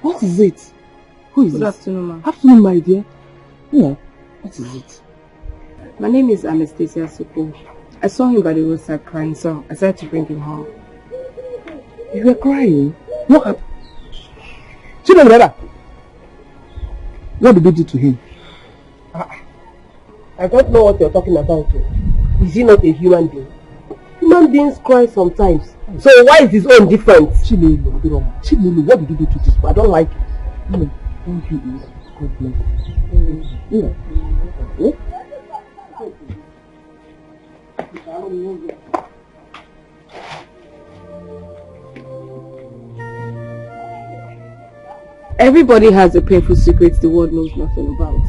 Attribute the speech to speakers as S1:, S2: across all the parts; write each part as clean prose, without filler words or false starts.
S1: What is it? Who is it?
S2: Good afternoon, ma'am.
S1: Afternoon, my dear. Yeah. What is it?
S2: My name is Anastasia. I saw him by the roadside crying, so I decided to bring him home.
S1: You were crying? What happened? What did you do to him?
S3: I don't know what you're talking about. Is he not a human being? Human beings cry sometimes. So why is his own different?
S1: Chimelu, what did you do to this boy? I don't like it. Thank you. God bless you.
S2: Everybody has a painful secret the world knows nothing about.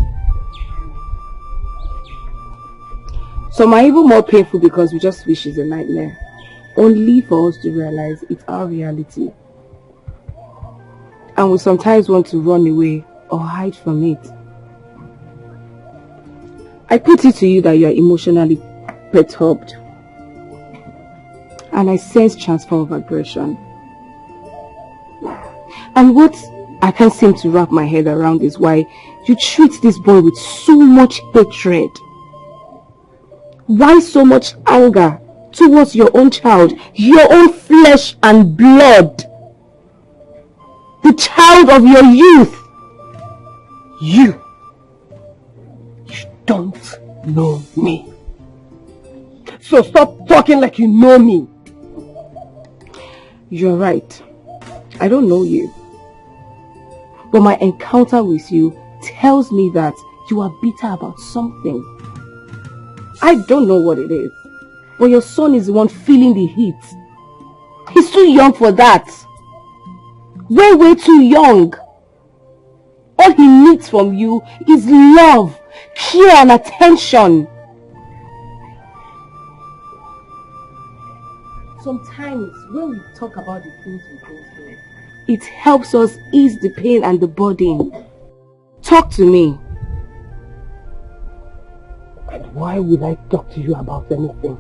S2: Some are even more painful because we just wish it's a nightmare, only for us to realize it's our reality. And we sometimes want to run away or hide from it. I put it to you that you are emotionally perturbed. And I sense transfer of aggression. And what I can't seem to wrap my head around is why you treat this boy with so much hatred. Why so much anger towards your own child, your own flesh and blood? The child of your youth.
S3: You don't know me. So stop talking like you know me.
S2: You're right. I don't know you. But my encounter with you tells me that you are bitter about something. I don't know what it is. But your son is the one feeling the heat. He's too young for that. Way too young. All he needs from you is love, care and attention. Sometimes when we talk about the things we go through, it helps us ease the pain and the burden. Talk to me.
S3: And why would I talk to you about anything?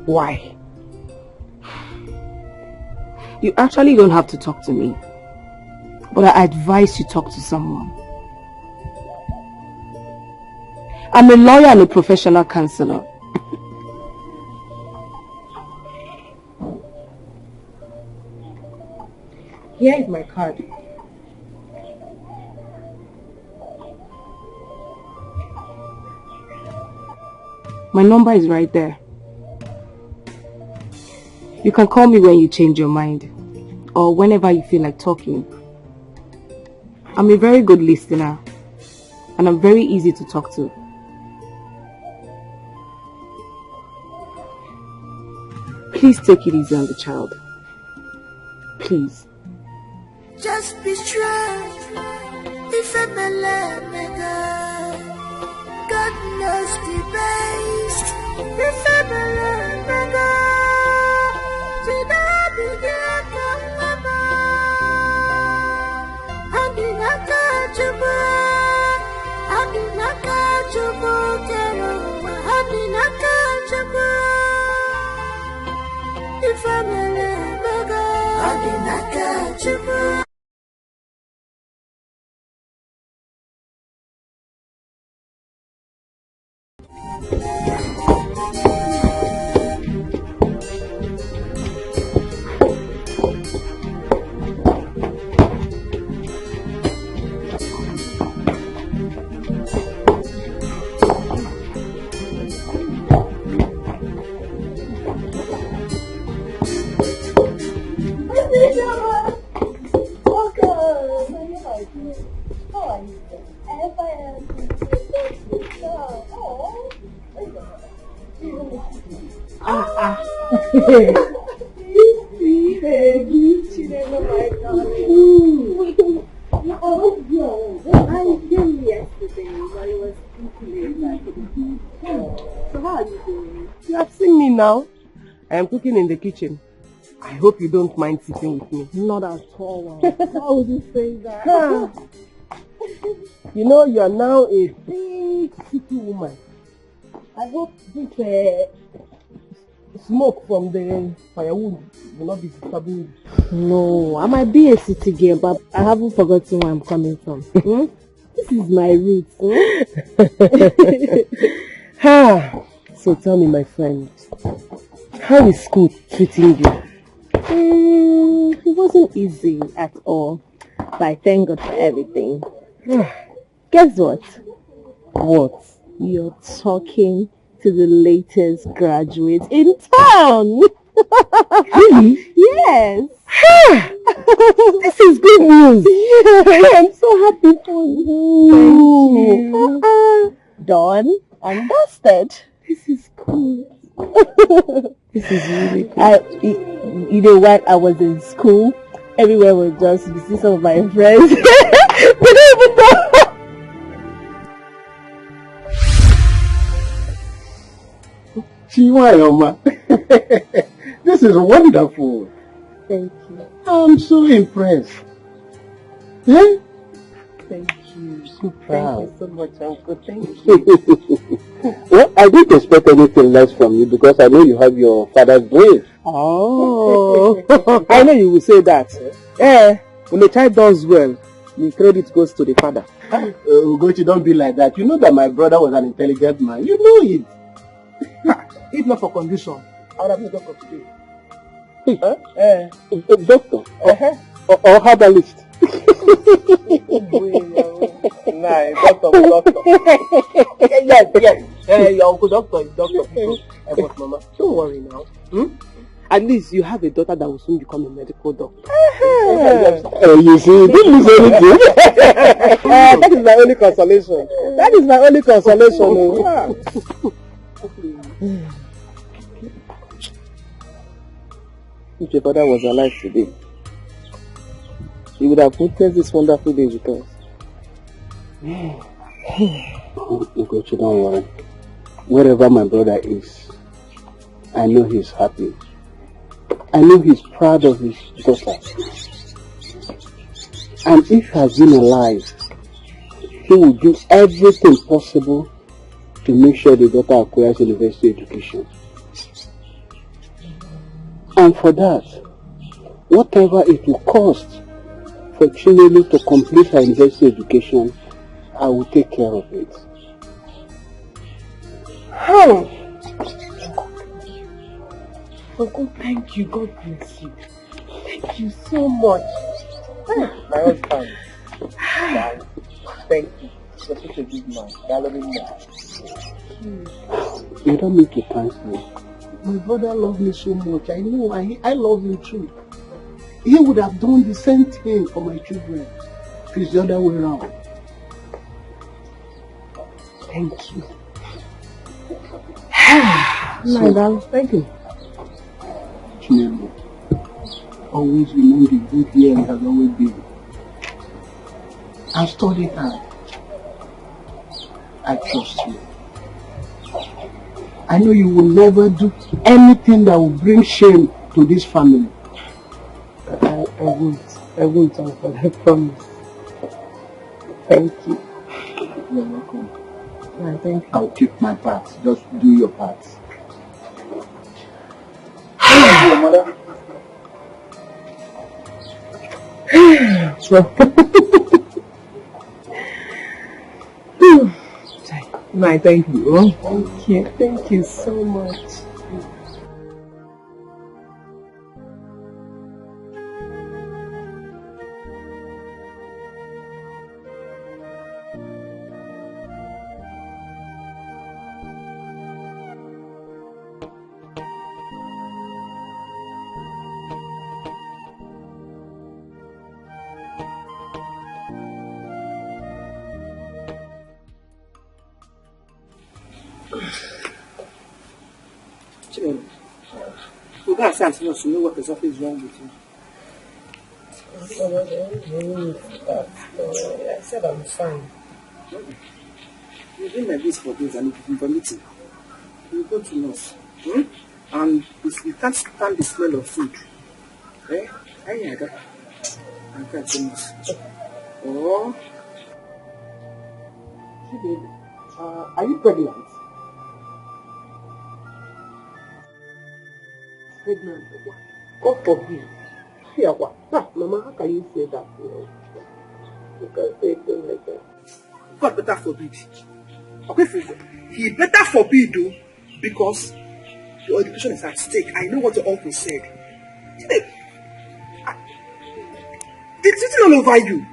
S3: Why?
S2: You actually don't have to talk to me. But I advise you talk to someone. I'm a lawyer and a professional counselor. Here is my card. My number is right there. You can call me when you change your mind or whenever you feel like talking. I'm a very good listener and I'm very easy to talk to. Please take it easy on the child. Please.
S4: Just be strong. If I'm a God knows the best. If I'm a
S3: You have seen me now. I am cooking in the kitchen. I hope you don't mind sitting with me.
S1: Not at all. How would you say that?
S3: You know, you are now a big city woman. I hope this smoke from the firewood will not be disturbing you.
S2: No, I might be a city girl, but I haven't forgotten where I'm coming from. This is my roots.
S3: So tell me, my friend, how is school treating you?
S2: It wasn't easy at all, but I thank God for everything. Guess what?
S3: What?
S2: You're talking to the latest graduate in town.
S3: Really?
S2: Yes.
S3: This is good news. I'm so happy for you.
S2: Thank you. Done and dusted.
S3: This is cool. This is really cool.
S2: You know, while I was in school, everywhere was just to see some of my friends. They don't even know.
S1: Chiwayoma. This is wonderful.
S2: Thank you.
S1: I'm so impressed. Eh?
S2: Thank you.
S1: So proud.
S2: Thank you so much, Uncle. Thank you.
S1: Well, I didn't expect anything less from you because I know you have your father's brain.
S3: Oh, I know you will say that. When the child does well, the credit goes to the father.
S1: Ugochi, don't be like that. You know that my brother was an intelligent man. You know it.
S3: If not for condition, I would have been a doctor today.
S1: Doctor? Or herbalist?
S3: Nice, doctor. Yes. Your uncle doctor is doctor. But mama, don't worry now. At least you have a daughter that will soon become a medical doctor.
S1: You see, you didn't lose anything.
S3: That is my only consolation. If your father was alive today, he would have witnessed this wonderful day with us.
S1: Ugochi, don't worry. Wherever my brother is, I know he's happy. I know he's proud of his daughter. And if he has been alive, he will do everything possible to make sure the daughter acquires university education. And for that, whatever it will cost for Chinelu to complete her university education, I will take care of it.
S3: Uncle, thank you. God bless you. Thank you so much. My husband. Thank you. You're such a good man. You're loving man.
S1: You don't need to thank me.
S3: My brother loves me so much. I know. I love him too. He would have done the same thing for my children. It's the other way around. Thank you.
S2: My darling, thank you.
S1: Chinelu, always remain the good year it has always been. I studied hard. I trust you. I know you will never do anything that will bring shame to this family.
S3: I won't, Uncle. I promise. Thank you.
S1: You're welcome.
S3: Thank you.
S1: I'll keep my part. Just do your part.
S3: Your mother. Thank you. Thank you so much. You guys can't know what exactly is wrong with you. I said I'm fine. You've been like this for days and you've been vomiting. You go to nurse. And if you can't stand the smell of food, I can't do nurse. Oh. Are you pregnant? pregnant. God forbid. Mama, how can you say that? You can't say things like that. God better forbid. Okay, he better forbid though, because your education is at stake. I know what your uncle said. It's written all over you.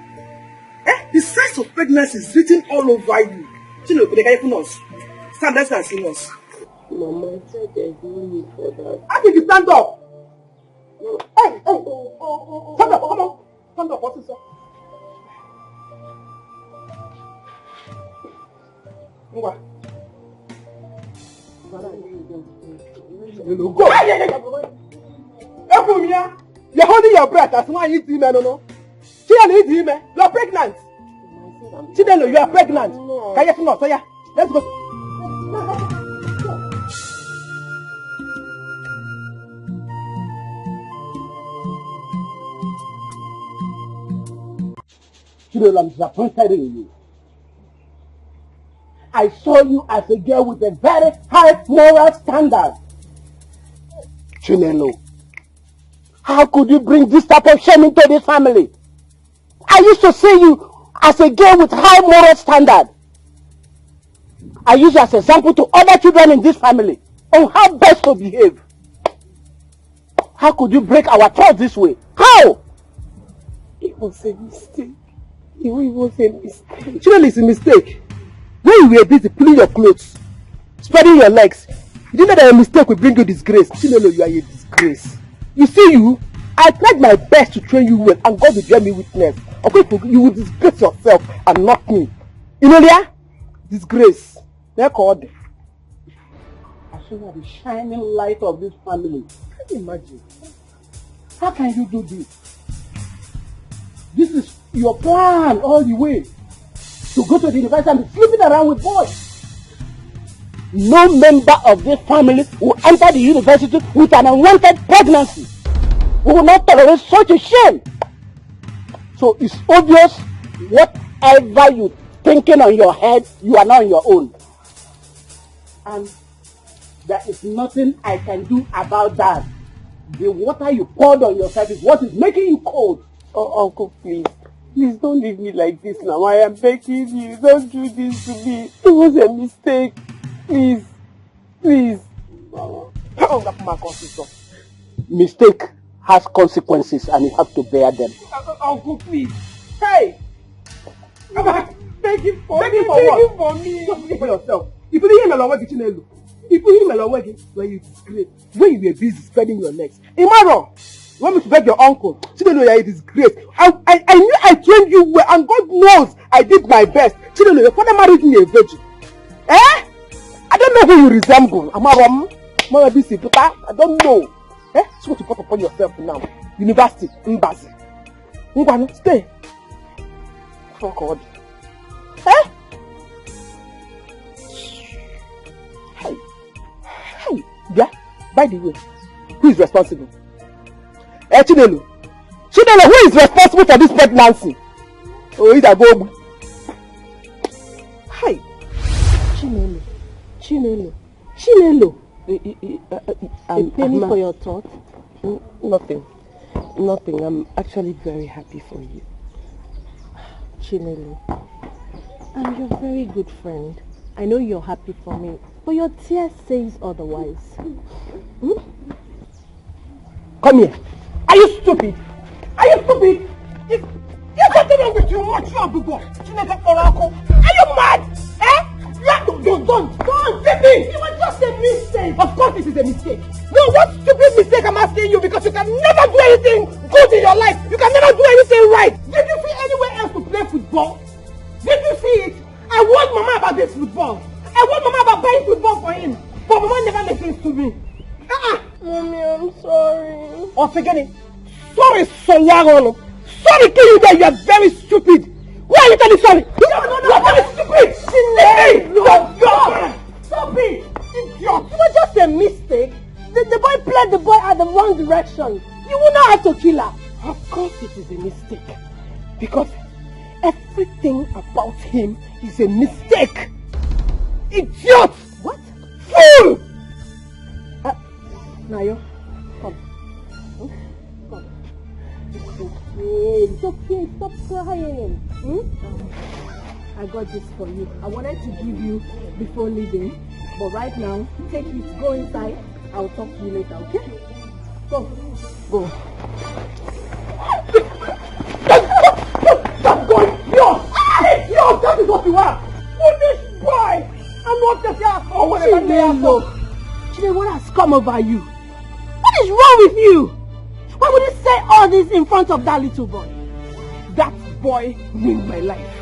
S3: The signs of pregnancy is written all over you. Stand there and see us. Mama, I said there's no need for that. How did you stand up? Hey! Stand up, come on. Stand up, what is up? Go! You're holding your breath as one you men, no? You're pregnant. Chidelo, you are pregnant. No. Can you not? So yeah, let's go.
S1: Chidelo, I'm disappointed in you. I saw you as a girl with a very high moral standard. Chinelo, how could you bring this type of shame into this family? I used to see you as a girl with high moral standard. I use you as an example to other children in this family on how best to behave. How could you break our trust this way? How?
S3: It was a mistake. It was a mistake. Surely it's a mistake. When you were busy pulling your clothes, spreading your legs, you didn't know that a mistake will bring you disgrace. Chinelo, you are a disgrace. You see you, I tried my best to train you well and God will bear me witness. Okay, you will disgrace yourself and not me. You know there? Disgrace. They're called.
S1: I show you the shining light of this family.
S3: Can you imagine?
S1: How can you do this? This is your plan all the way. To go to the university and be sleeping around with boys. No member of this family will enter the university with an unwanted pregnancy. We will not tolerate such a shame. So it's obvious whatever you're thinking on your head, you are not on your own. And there is nothing I can do about that. The water you poured on yourself is what is making you cold.
S3: Oh, Uncle, please. Please don't leave me like this now. I am begging you. Don't do this to me. It was a mistake. Please. Please.
S1: Mistake has consequences and you have to bear them.
S3: Uncle, please. Hey! Begging for me.
S1: Begging for me.
S3: Just think for yourself. If you didn't hear me, Chinelo. If you didn't hear me, when you disgrace, when you were busy spreading your legs. Imagine. You want me to beg your uncle? Chinelo, you are a disgrace. I knew I trained you well, and God knows I did my best. Chinelo, your father married me a virgin. Eh? I don't know who you resemble. Amarom, Mama BC, I don't know. Eh? So what you put upon yourself now? University, Mbazi. Ngwano, stay. For God. Eh? Hey. Yeah. By the way, who is responsible? Chinelo, who is responsible for this pregnancy? Oh, it's a go. Hi. Chinelo.
S2: A penny for your thought?
S3: Nothing. I'm actually very happy for you.
S2: Chinelo, I'm your very good friend. I know you're happy for me, but your tears says otherwise.
S3: Come here. Are you stupid? There's something wrong with you, much you boy. Are you mad? Eh? Don't. Baby. It was just a mistake. Of course it is a mistake. No, what stupid mistake I'm asking you, because you can never do anything good in your life. You can never do anything right. Did you see anywhere else to play football? Did you see it? I warned Mama about this football. I warned Mama about buying football for him. But Mama never listens to me.
S2: Mommy, I'm sorry.
S3: Oh, forget it. Sorry, Sowaro. Sorry to you that you are very stupid. Why are you telling sorry? You are very stupid. Stop it. Idiot. It was just a mistake. The boy played the boy at the wrong direction. You will not have to kill her. Of course it is a mistake. Because everything about him is a mistake. Idiot.
S2: What?
S3: Fool. Nayo, come.
S2: Please stop crying. I got this for you. I wanted to give you before leaving, but right now, take it, go inside. I'll talk to you later, okay? Go. Go.
S1: Stop going! Yo, that is what you are! Foolish boy! I'm not the guy or whatever you are.
S2: Chide, what has come over you? What is wrong with you? Why would you say all this in front of that little boy?
S1: That boy ruined my life.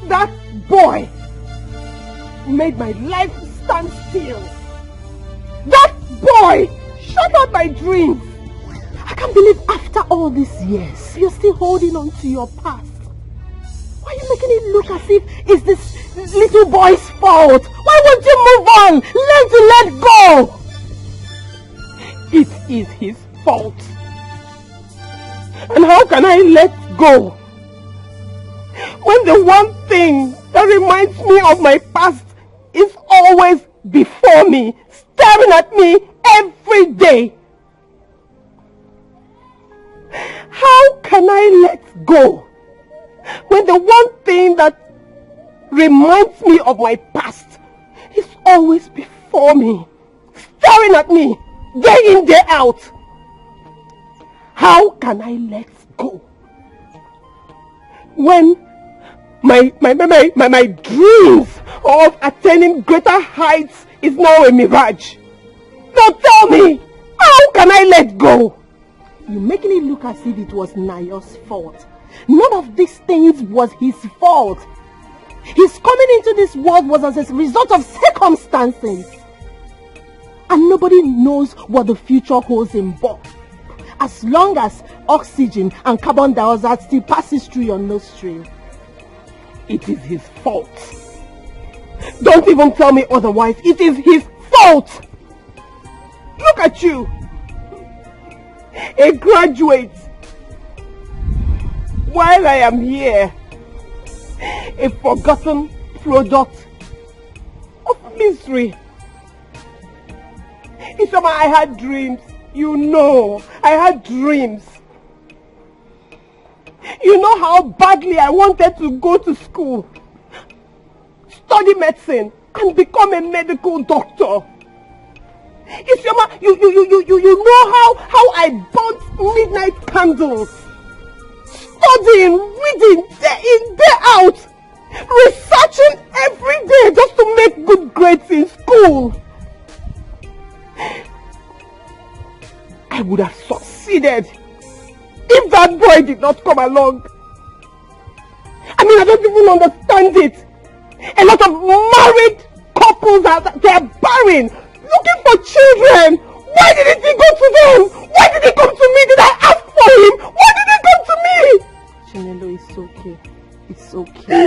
S1: That boy made my life stand still. That boy shut up my dreams.
S2: I can't believe after all these years, you're still holding on to your past. Why are you making it look as if it's this little boy's fault? Why won't you move on? Learn to let go.
S1: It is his fault. And how can I let go when the one thing that reminds me of my past is always before me, staring at me every day? How can I let go when the one thing that reminds me of my past is always before me, staring at me day in, day out? How can I let go when my dreams of attaining greater heights is now a mirage? Now tell me, how can I let go?
S2: You're making it look as if it was Nayo's fault. None of these things was his fault. His coming into this world was as a result of circumstances. And nobody knows what the future holds in both. As long as oxygen and carbon dioxide still passes through your nostril.
S1: It is his fault. Don't even tell me otherwise. It is his fault. Look at you. A graduate. While I am here, a forgotten product of misery. Isoma, I had dreams. You know, I had dreams. You know how badly I wanted to go to school, study medicine, and become a medical doctor. Isoma, you know how I burnt midnight candles, studying, reading, day in, day out, researching every day just to make good grades in school. I would have succeeded if that boy did not come along. I mean, I don't even understand it. A lot of married couples they're barren, looking for children. Why didn't he go to them? Why did he come to me? Did I ask for him? Why did he come to me?
S2: Chinelo, it's okay. It's okay.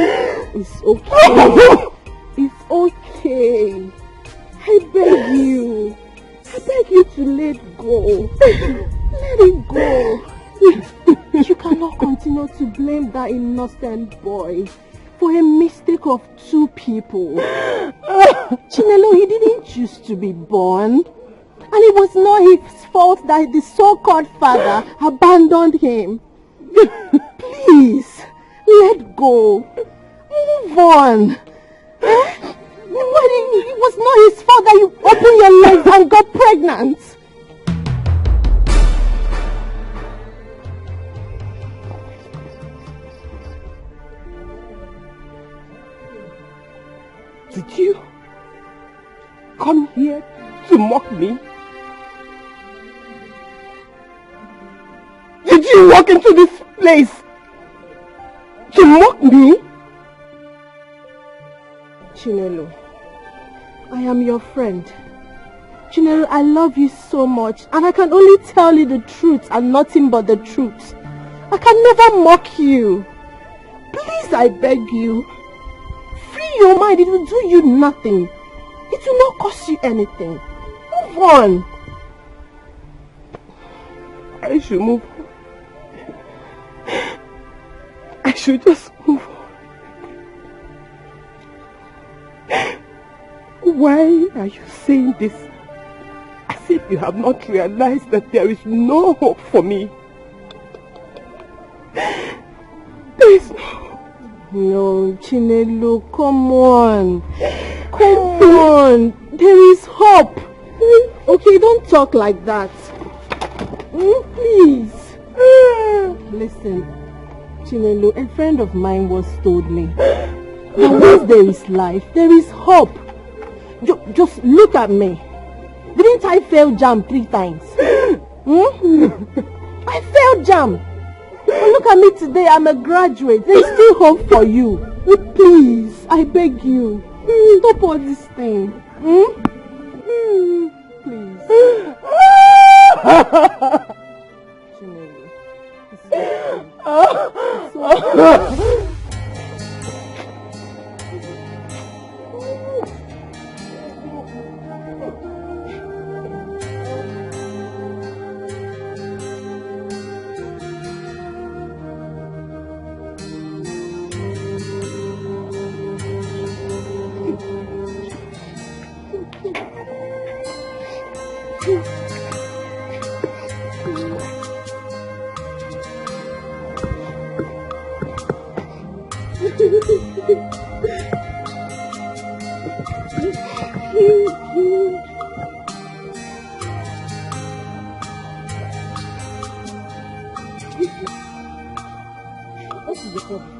S2: It's okay. It's okay. I beg you. I beg you to let go. Let it go. You cannot continue to blame that innocent boy for a mistake of two people. Chinelo, he didn't choose to be born. And it was not his fault that the so-called father abandoned him. Please, let go. Move on. It was not his fault that you opened your legs and got pregnant.
S1: Did you come here to mock me? Did you walk into this place to mock me?
S2: Chinelo, I am your friend. Chinelo, I love you so much, and I can only tell you the truth and nothing but the truth. I can never mock you. Please, I beg you. Free your mind. It will do you nothing. It will not cost you anything. Move on.
S1: I should move on. I should just move on. Why are you saying this as if you have not realized that there is no hope for me?
S2: No, Chinelo, come on. Come on. There is hope. Okay, don't talk like that. Please. Listen, Chinelo, a friend of mine once told me that once there is life, there is hope. Just look at me. Didn't I fail JAMB 3 times? I failed JAMB. But look at me today, I'm a graduate. There's still hope for you. Please, I beg you. Stop all this thing. Please. Chinelo, it's okay. What is the problem?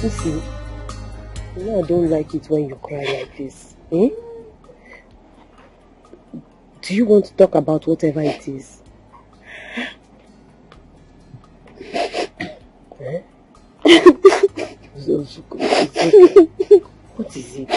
S2: Listen, you know I don't like it when you cry like this. Eh? Do you want to talk about whatever it is? Eh? What is it?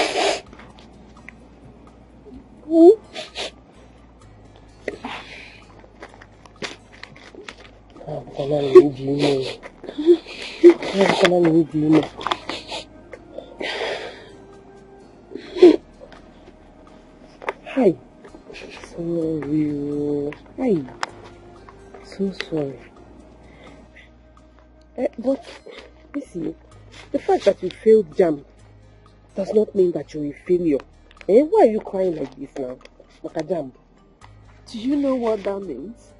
S2: Hi. Sorry. Hi. So sorry. But, you see, the fact that you failed JAMB does not mean that you're a failure. Why are you crying like this now? Like a JAMB?
S1: Do you know what that means?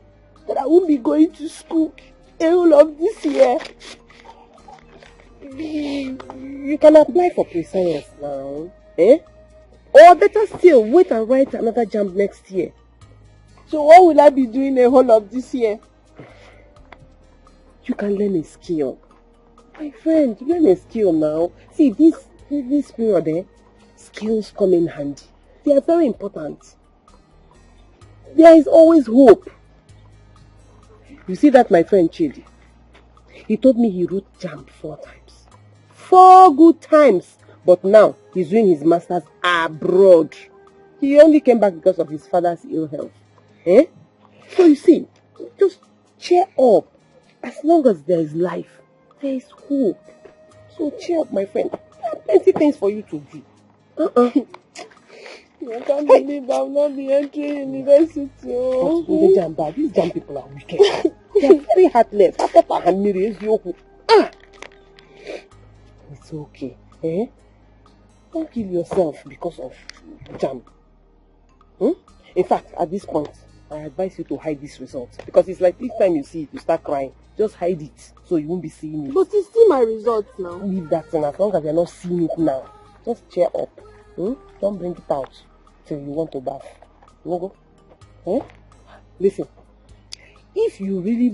S1: That I won't be going to school all of this year.
S2: You can apply for pre-science now. Or better still, wait and write another JAMB next year.
S1: So what will I be doing the whole of this year?
S2: You can learn a skill. My friend, learn a skill now. See, this period, skills come in handy. They are very important. There is always hope. You see that my friend Chidi? He told me he wrote JAMB 4 times. 4 good times. But now, he's doing his master's abroad. He only came back because of his father's ill health. So you see, just cheer up. As long as there is life, there is hope. So cheer up, my friend. There are plenty things for you to do.
S1: I can't believe I'll not be entering university.
S2: These JAMB people are wicked. They are very heartless. It's okay. Don't kill yourself because of JAMB. In fact, at this point, I advise you to hide this result. Because it's like each time you see it, you start crying. Just hide it so you won't be seeing it.
S1: But it's still my results now.
S2: Leave that thing as long as you're not seeing it now. Just cheer up. Don't bring it out till you want to bath. You go? Listen, if you really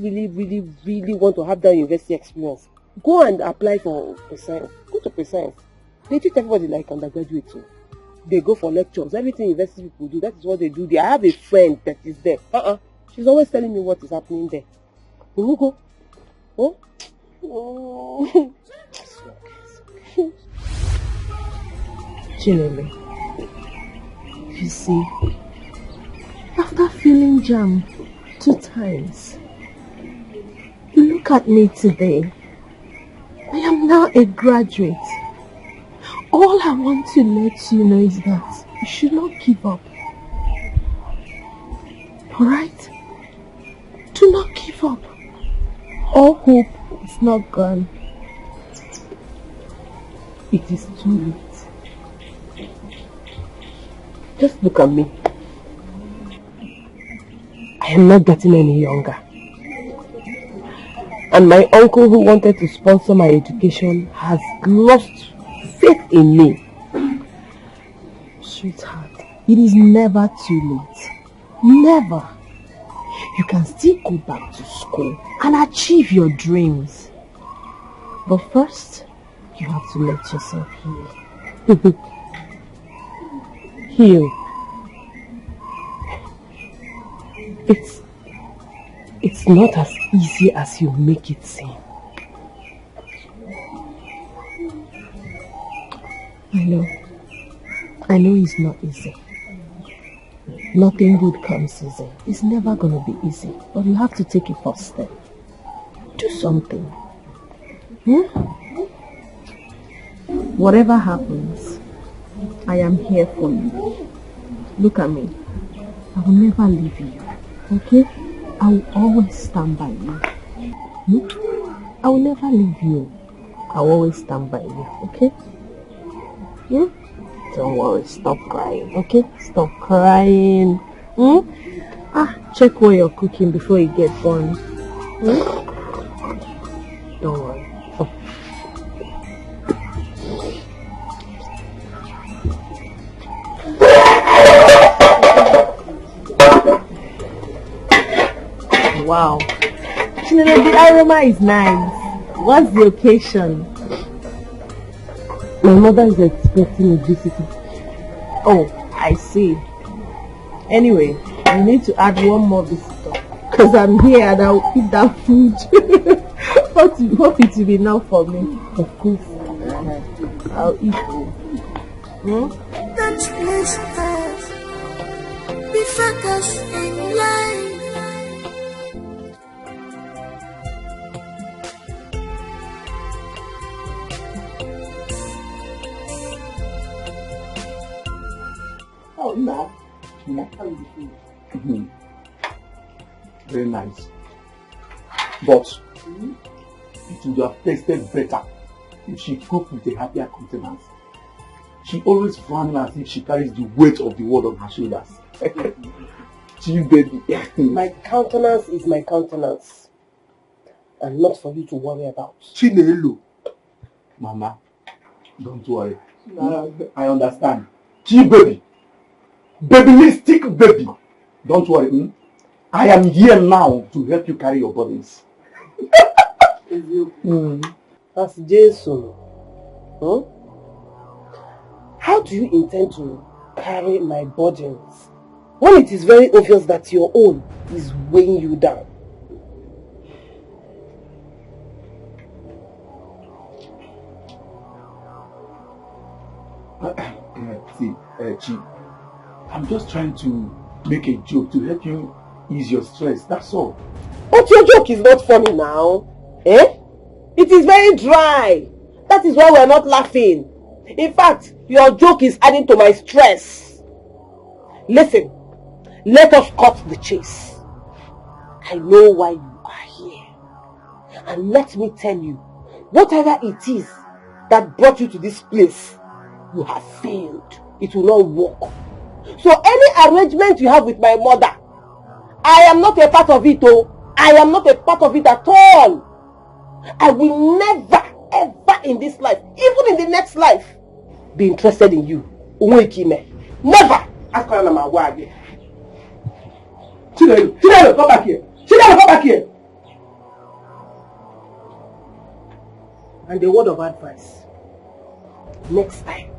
S2: want to have that university experience, go and apply for pre-science. Go to pre-science. They treat everybody like undergraduate too. They go for lectures. Everything university people do, that is what they do. I have a friend that is there. She's always telling me what is happening there. You will go?
S1: Chinelo, you see, after failing JAMB 2 times, look at me today. I am now a graduate. All I want to let you know is that you should not give up.
S2: Alright? Do not give up. All hope is not gone. It is too late. Just look at me. I am not getting any younger. And my uncle who wanted to sponsor my education has lost faith in me. Sweetheart, it is never too late. Never. You can still go back to school and achieve your dreams. But first, you have to let yourself heal. Heal. It's not as easy as you make it seem. I know it's not easy. Nothing good comes easy. It's never gonna be easy. But you have to take a first step. Do something. Whatever happens, I am here for you. Look at me. I will never leave you. Okay? I will always stand by you. I will never leave you. I will always stand by you. Okay? Don't worry. Stop crying. Okay? Stop crying. Check what you're cooking before you get born. Don't worry. Wow. The aroma is nice. What's the occasion? My mother is expecting a visitor. Oh, I see. Anyway, you need to add one more visitor. Because I'm here and I'll eat that food. Hope it will be enough for me. Of course. I'll eat it.
S4: Don't lose us. Be focused in life.
S1: Oh, no. Very nice. But it would have tasted better if she cooked with a happier countenance. She always frowns as if she carries the weight of the world on her shoulders. Gee, baby.
S3: My countenance is my countenance. And not for you to worry about.
S1: Chinelo. Mama, don't worry. I understand. Gee, baby. Babylistic baby. Don't worry. I am here now to help you carry your burdens.
S3: That's Jason. How do you intend to carry my burdens when it is very obvious that your own is weighing you down?
S1: Chi, I'm just trying to make a joke to help you ease your stress, that's all.
S3: But your joke is not funny now. It is very dry. That is why we are not laughing. In fact, your joke is adding to my stress. Listen, let us cut the chase. I know why you are here. And let me tell you, whatever it is that brought you to this place, you have failed. It will not work. So any arrangement you have with my mother, I am not a part of it. I am not a part of it at all. I will never, ever in this life, even in the next life, be interested in you. Never.
S1: Chinelo, come back here. Chinelo, come back here.
S3: And a word of advice. Next time,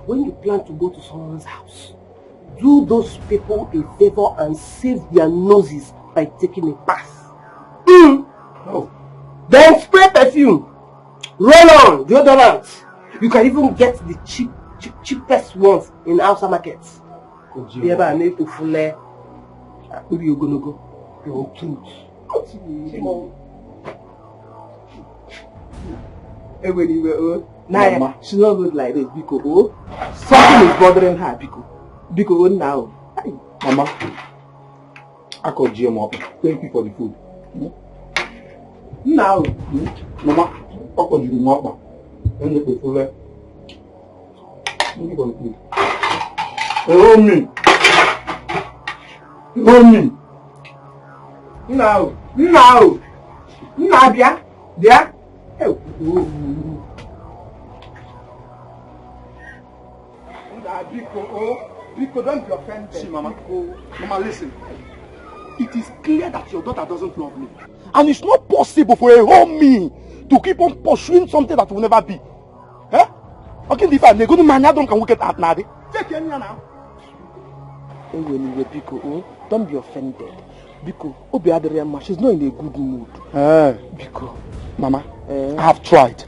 S3: when you plan to go to someone's house, do those people a favor and save their noses by taking a pass.
S1: Oh.
S3: Then spray perfume. Roll on deodorant. You can even get the cheapest ones in outside markets. You ever need to full where you gonna go? Your truth. Nah, she's not good like this, Bcos. Something is bothering her, Bcos now.
S1: Mama, I call GM up. Thank you for the food. Now, Mama, I call you up. And you put food there. Thank you for the food. Hello me. Hello me. Now, dear. Bcos, don't be offended. See, Mama. Mama, listen. It is clear that your daughter doesn't love me. And it's not possible for a homie to keep on pursuing something that will never be. Eh? Okay, if I'm going to man, I don't can wicked at Nadi. Take care now. Anyway, Bcos, don't be offended. Bcos, she's not in a good mood. Bcos, Mama, I have tried.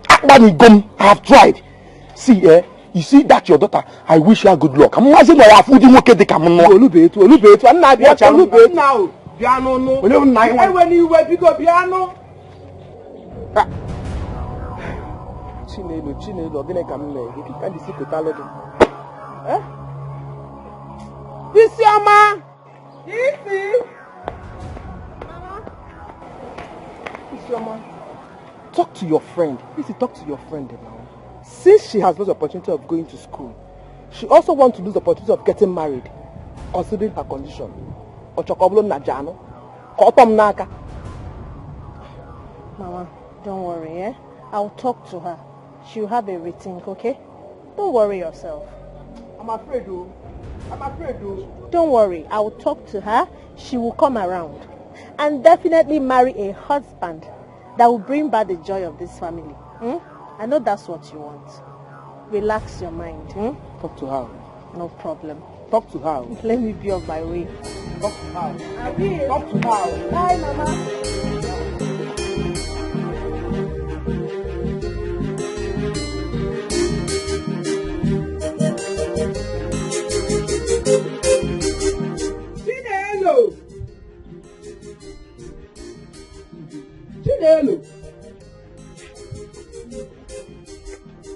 S1: I have tried. See, you see that your daughter, I wish her good luck. I'm not saying that I have food in the camera. Olubetu. I'm not Olubetu now. Piano no. When you were Bcos piano. Chinelo, gonna come here. If you can't see the talent. This Mama. Mama. Talk to your friend. Talk to your friend now. Since she has lost the opportunity of going to school, she also wants to lose the opportunity of getting married, considering her condition.
S5: Mama, don't worry, I'll talk to her. She'll have a rethink, okay? Don't worry yourself.
S1: I'm afraid.
S5: Don't worry, I'll talk to her. She will come around and definitely marry a husband that will bring back the joy of this family. I know that's what you want. Relax your mind.
S1: Talk to her.
S5: No problem.
S1: Talk to her.
S5: Let me be on my way.
S1: Talk to her. Talk to her.
S5: Bye, Mama.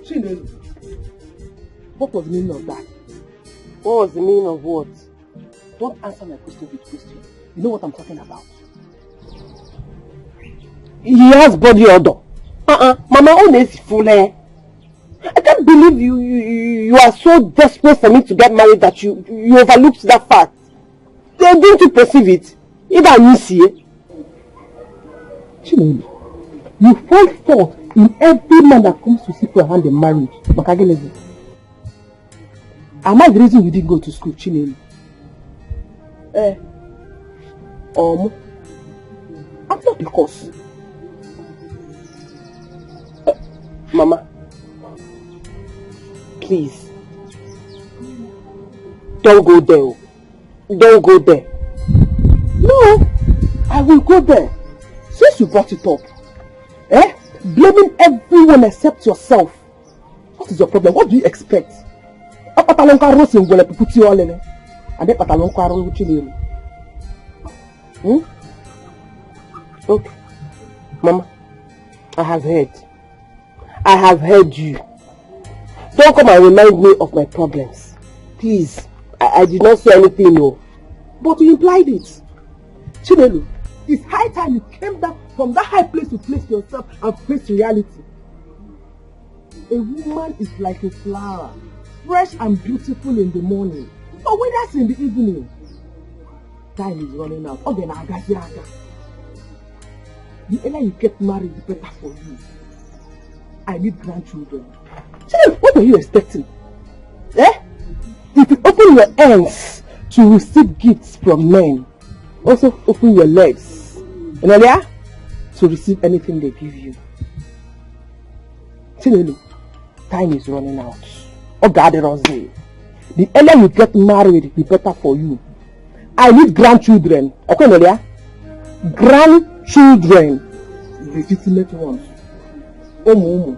S2: Chinelo. What was the meaning of that?
S5: What was the meaning of what?
S2: Don't answer my question with question. You know what I'm talking about.
S5: He has body odor. Mama, honest fool. I can't believe you are so desperate for me to get married that you overlooked that fact. Didn't you perceive it? Either you see it.
S2: Chinelo, you find fault in every man that comes to seek your hand in marriage. Am I the reason you didn't go to school, Chinelo? I'm not the cause.
S5: Mama, please, don't go there. Don't go there.
S2: No, I will go there. Since you brought it up, blaming everyone except yourself. What is your problem? What do you expect? And
S5: okay, Mama, I have heard you. Don't come and remind me of my problems. Please, I did not say anything, no.
S2: But you implied it. Chinelo, it's high time you came down from that high place to place yourself and face reality. A woman is like a flower, fresh and beautiful in the morning, but when that's in the evening, time is running out. The earlier you get married, the better for you. I need grandchildren. Chinelo, what are you expecting? If you open your hands to receive gifts from men, also open your legs, to receive anything they give you. Chinelo, time is running out. The earlier you get married, the better for you. I need grandchildren. Okay, Nolia? Grandchildren. Legitimate ones. Omo.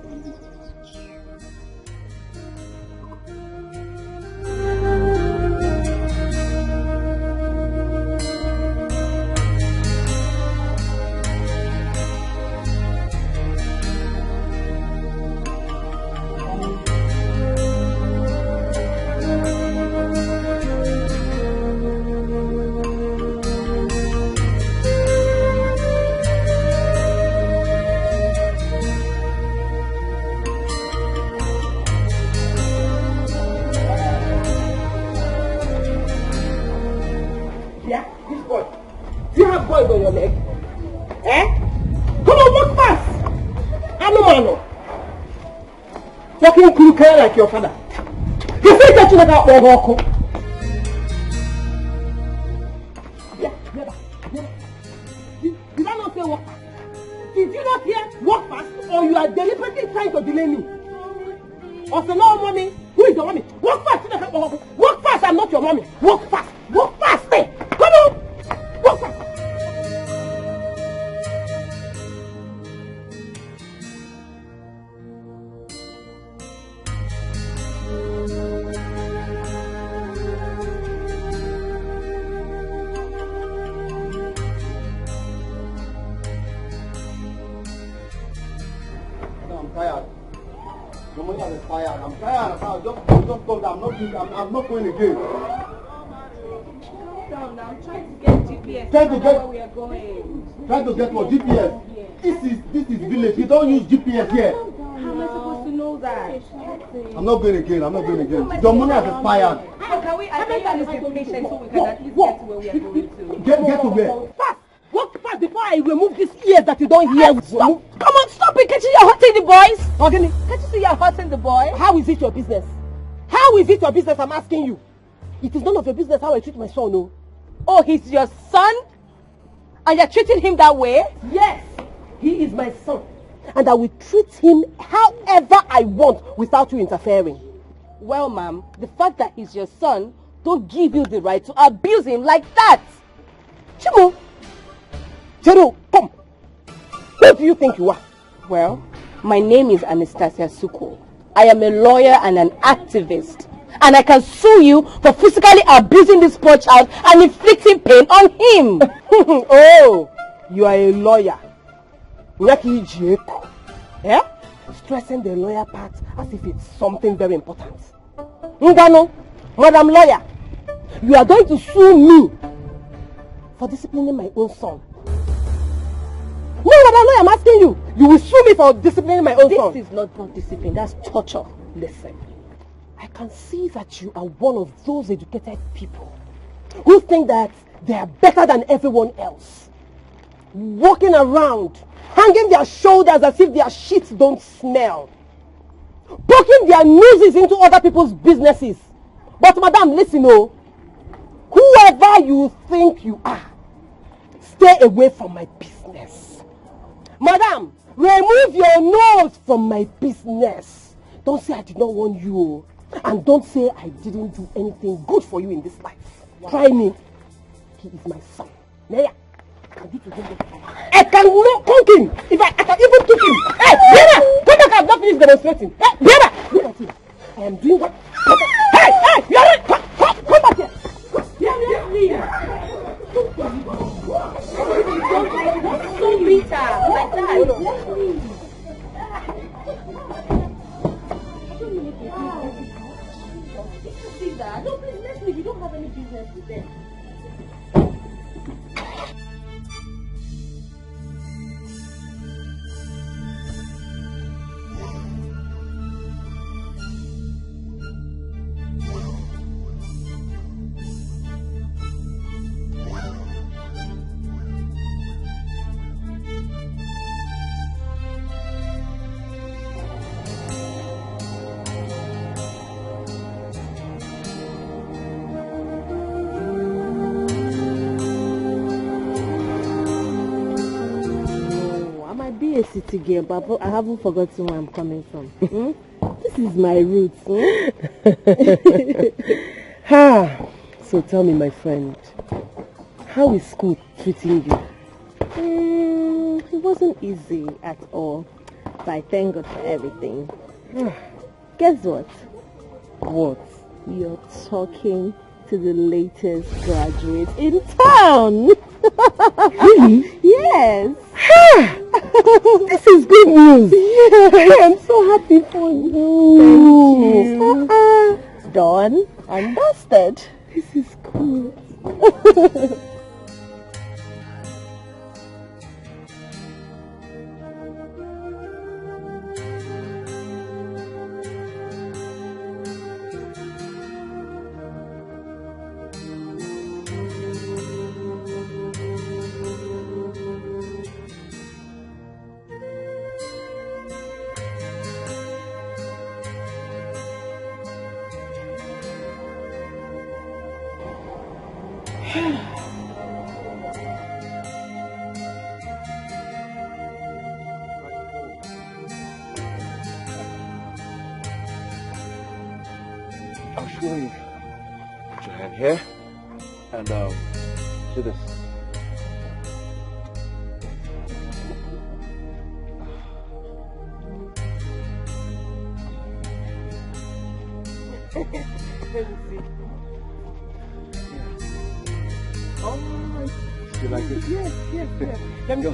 S1: boys on your leg? Eh? Come on, walk fast! Animal. Walking crooked like your father. You think that you like that walk? Yeah. Did I not say walk fast? Did you not hear walk fast? Or you are deliberately trying to delay me? Or say no, mommy? Who is your mommy? Walk fast! Walk fast! I'm not your mommy. Walk fast! Walk fast! Hey! Come on! Walk fast!
S6: I'm tired. I'm tired. I'm tired. Just come down. I'm not going again.
S2: Calm down now. I'm trying to get GPS.
S6: Trying to get
S2: where we are going.
S6: Trying to get what? GPS. This is village. We don't use GPS here.
S2: How am I supposed to know that?
S6: I'm not going again. Your money has expired.
S2: How can we? I think that is the patient so we can at least get to where we are going to.
S6: Get to where?
S1: Fast! Walk fast before I remove these ears that you don't hear.
S2: Stop! Come on, stop it! Can't you see you're hurting the boys? Agony, can't you see you're hurting the boys?
S1: How is it your business? How is it your business? I'm asking you. It is none of your business how I treat my son, no?
S2: Oh, he's your son? And you're treating him that way?
S1: Yes, he is my son. And I will treat him however I want without you interfering.
S2: Well, ma'am, the fact that he's your son don't give you the right to abuse him like that.
S1: Chimo! Jero, come! Who do you think you are?
S2: Well, my name is Anastasia Suko. I am a lawyer and an activist. And I can sue you for physically abusing this poor child and inflicting pain on him.
S1: Oh, you are a lawyer. Eh? Stressing the lawyer part as if it's something very important. Ngano, Madam Lawyer, you are going to sue me for disciplining my own son. No, Madam Lawyer, I'm asking you. You will sue me for disciplining my own son.
S2: This is not discipline, that's torture.
S1: Listen, I can see that you are one of those educated people who think that they are better than everyone else. Walking around, hanging their shoulders as if their shit don't smell. Poking their noses into other people's businesses. But madam, listen, oh, whoever you think you are, stay away from my business. Madam, remove your nose from my business. Don't say I did not warn you. And don't say I didn't do anything good for you in this life. Wow. Try me. He is my son. Neya, I can do to him. I can not cook him. If I can even cook him. Hey, Biara, come back, I've not finished demonstrating. Hey, Biara, look at him. I am doing what? Hey, you're right. Come back here.
S2: So bitter, like that. See that? No, please, let's leave. You don't have any business with them.
S5: A city girl, but I haven't forgotten where I'm coming from. This is my roots.
S1: So tell me, my friend, how is school treating you?
S5: It wasn't easy at all, but I thank God for everything. Guess what?
S1: What?
S5: You're talking to the latest graduate in town.
S1: Really?
S5: Yes.
S1: This is good news. Yeah. I'm so happy for you.
S5: Thank you. Done and dusted.
S1: This is cool.
S7: I'll show you. Put your hand here and do this.
S2: Let me see. Oh,
S7: you like it?
S2: Yes. Let me go.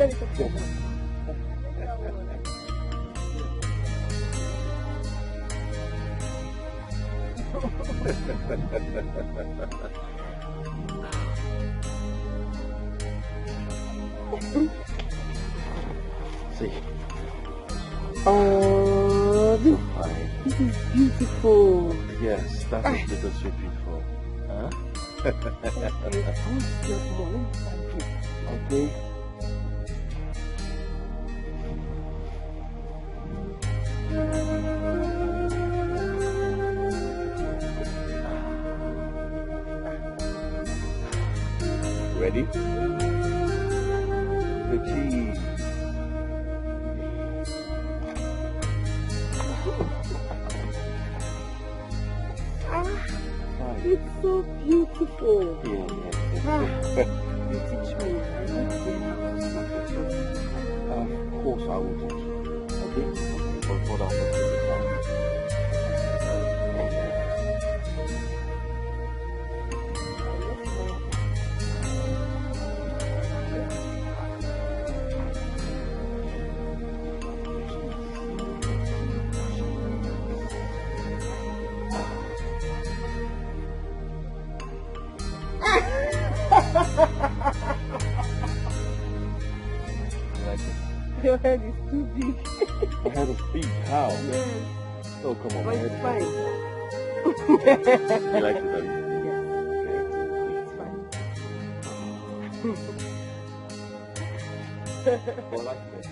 S7: See.
S2: Oh, this is beautiful.
S7: Yes, that is bittersweet beautiful. Huh? Okay. Ready? The cheese.
S2: It's so beautiful.
S7: Yeah.
S2: You teach me. I don't
S7: Of course I will teach you. Okay? But hold on.
S2: Your head is too big.
S7: My head is big. How?
S2: Yes.
S7: Oh, come on.
S2: But
S7: My head
S2: it's
S7: is
S2: fine.
S7: big. You like it, have you?
S2: It's fine.
S7: Well, I like it.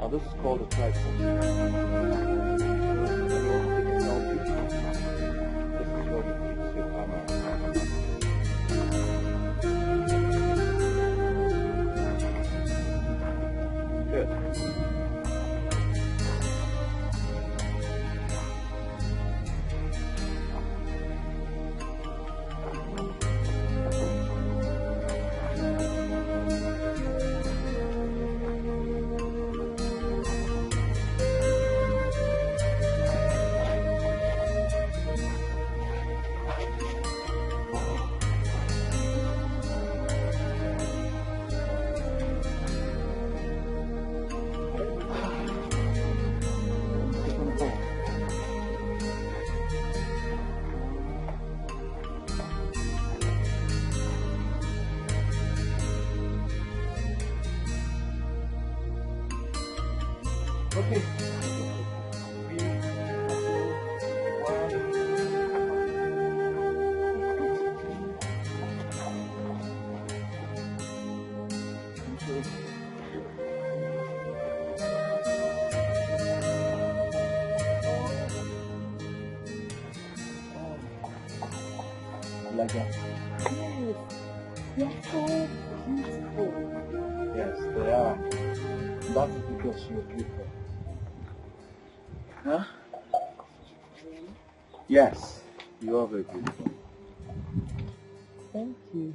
S7: Now this is called a tripod. This is where you fix your camera. Good. Okay.
S6: like that?
S2: Yes, they are so beautiful.
S6: Yes, they are. That is because you're beautiful. Huh? Yes, you are very beautiful.
S2: Thank you.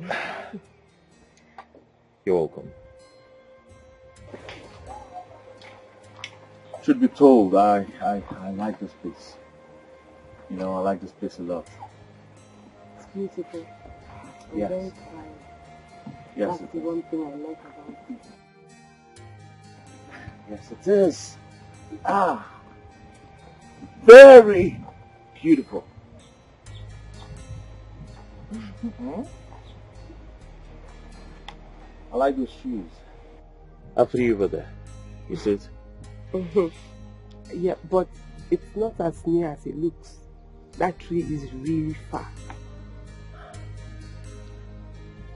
S7: You're welcome.
S6: Should be told, I like this place. You know, I like this place a lot.
S2: It's beautiful. And
S6: Yes.
S2: very quiet.
S6: Yes,
S2: That's the one thing I like about it.
S6: yes, it is. Very beautiful. I like those shoes.
S7: After you were there, you said?
S2: Yeah, but it's not as near as it looks. That tree is really far.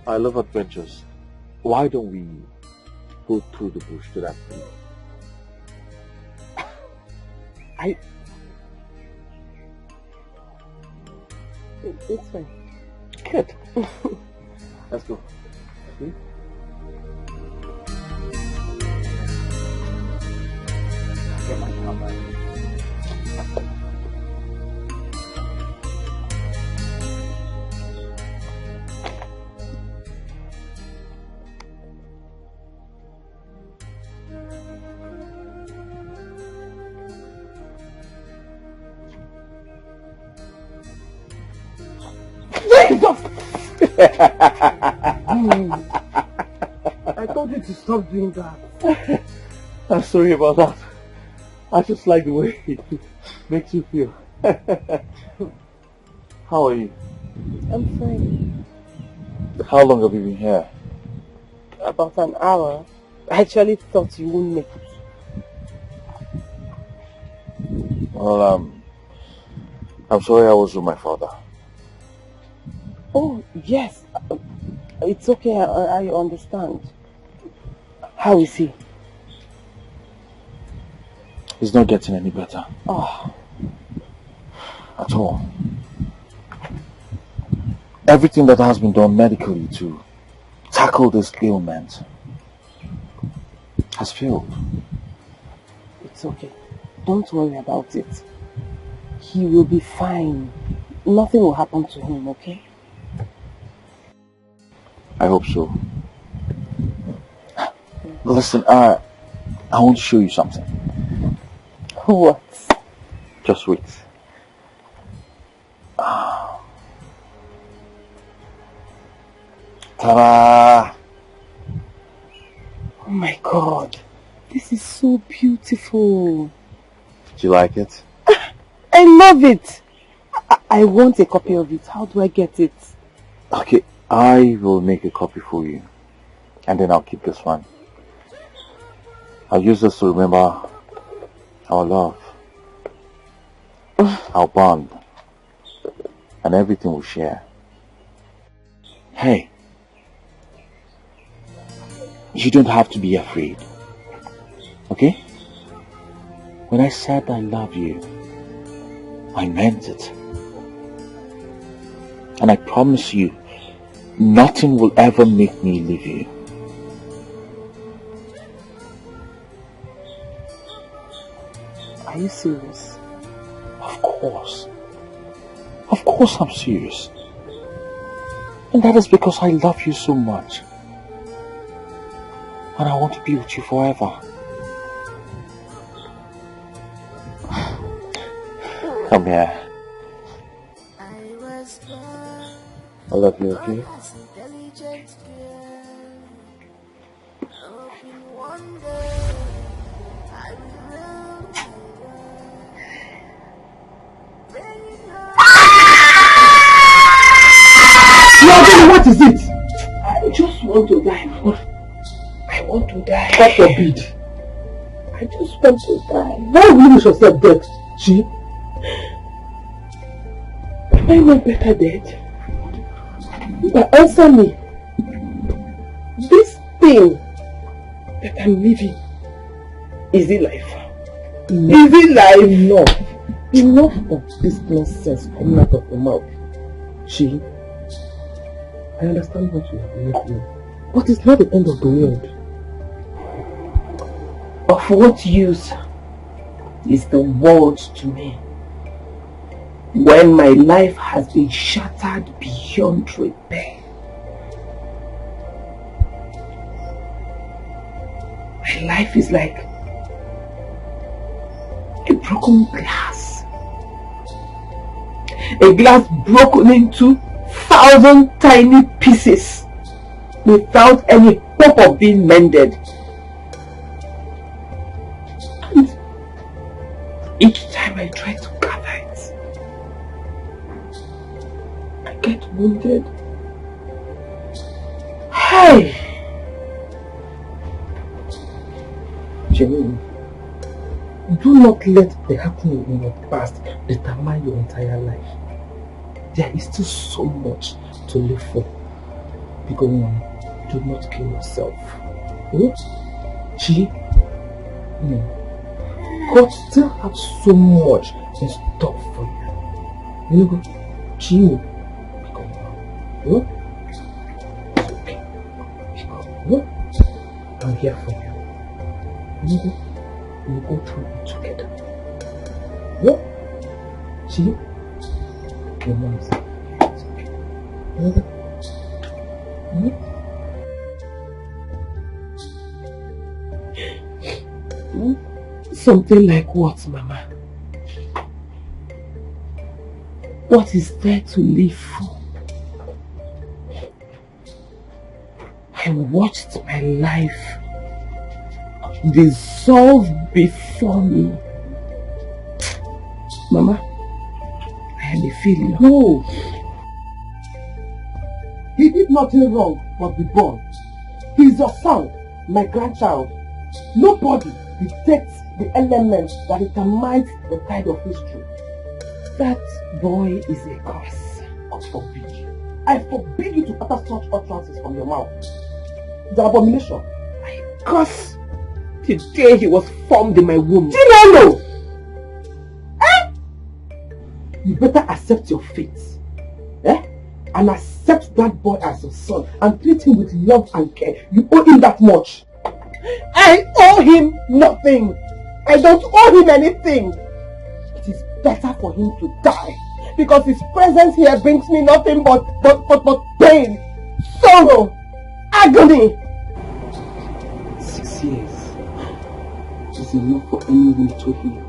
S7: I love adventures. Why don't we go through the bush to that tree?
S2: It's fine.
S7: Good.
S6: Let's go. See? Get my camera.
S2: I told you to stop doing that.
S7: I'm sorry about that. I just like the way it makes you feel. How are you?
S2: I'm fine.
S7: How long have you been here?
S2: About an hour. I actually thought you wouldn't make it.
S7: Well, I'm sorry I was with my father.
S2: Oh, yes. It's okay, I understand. How is he?
S7: He's not getting any better.
S2: Oh.
S7: At all. Everything that has been done medically to tackle this ailment has failed.
S2: It's okay. Don't worry about it. He will be fine. Nothing will happen to him, okay?
S7: I hope so. Listen, I want to show you something.
S2: What?
S7: Just wait. Ta-da!
S2: Oh my God. This is so beautiful.
S7: Did you like it?
S2: I love it. I want a copy of it. How do I get it?
S7: Okay, I will make a copy for you. And then I'll keep this one. I'll use this to remember our love, our bond, and everything we share. Hey, you don't have to be afraid, okay? When I said I love you, I meant it. And I promise you, nothing will ever make me leave you.
S2: Are you serious?
S7: Of course. Of course I'm serious. And that is because I love you so much. And I want to be with you forever. Come here. I love you, okay?
S1: What is it?
S2: I just want to die. I want to die.
S1: God forbid.
S2: I just want to die.
S1: Why will you wish yourself dead? See?
S2: Am I not better dead? But answer me. This thing that I'm living, is it life?
S1: No.
S2: Is it life?
S1: Enough. Enough of this nonsense coming out of your mouth. See? I understand what you have made me, but it's not the end of the world.
S2: Of what use is the world to me when my life has been shattered beyond repair? My life is like a broken glass. A glass broken into 1,000 tiny pieces without any hope of being mended. And each time I try to gather it, I get wounded. Hey!
S1: Jenny, do not let the happening in your past determine your entire life. There is still so much to live for. Because do not kill yourself. God still has so much in store for you. I'm here for you. We'll go through it together. See? Your mom is okay.
S2: Something like what, Mama? What is there to live for? I watched my life dissolve before me. Mama, I am a failure.
S1: No! He did nothing wrong but be born. He is your son, my grandchild. Nobody detects the elements that determines the tide of history.
S2: That boy is a curse.
S1: God forbid you. I forbid you to utter such utterances from your mouth. The abomination.
S2: I curse the day he was formed in my womb.
S1: Chinelo! You better accept your fate. And accept that boy as your son and treat him with love and care. You owe him that much.
S2: I owe him nothing. I don't owe him anything.
S1: It is better for him to die because his presence here brings me nothing but pain, sorrow, agony. 6 years is enough for anyone to heal.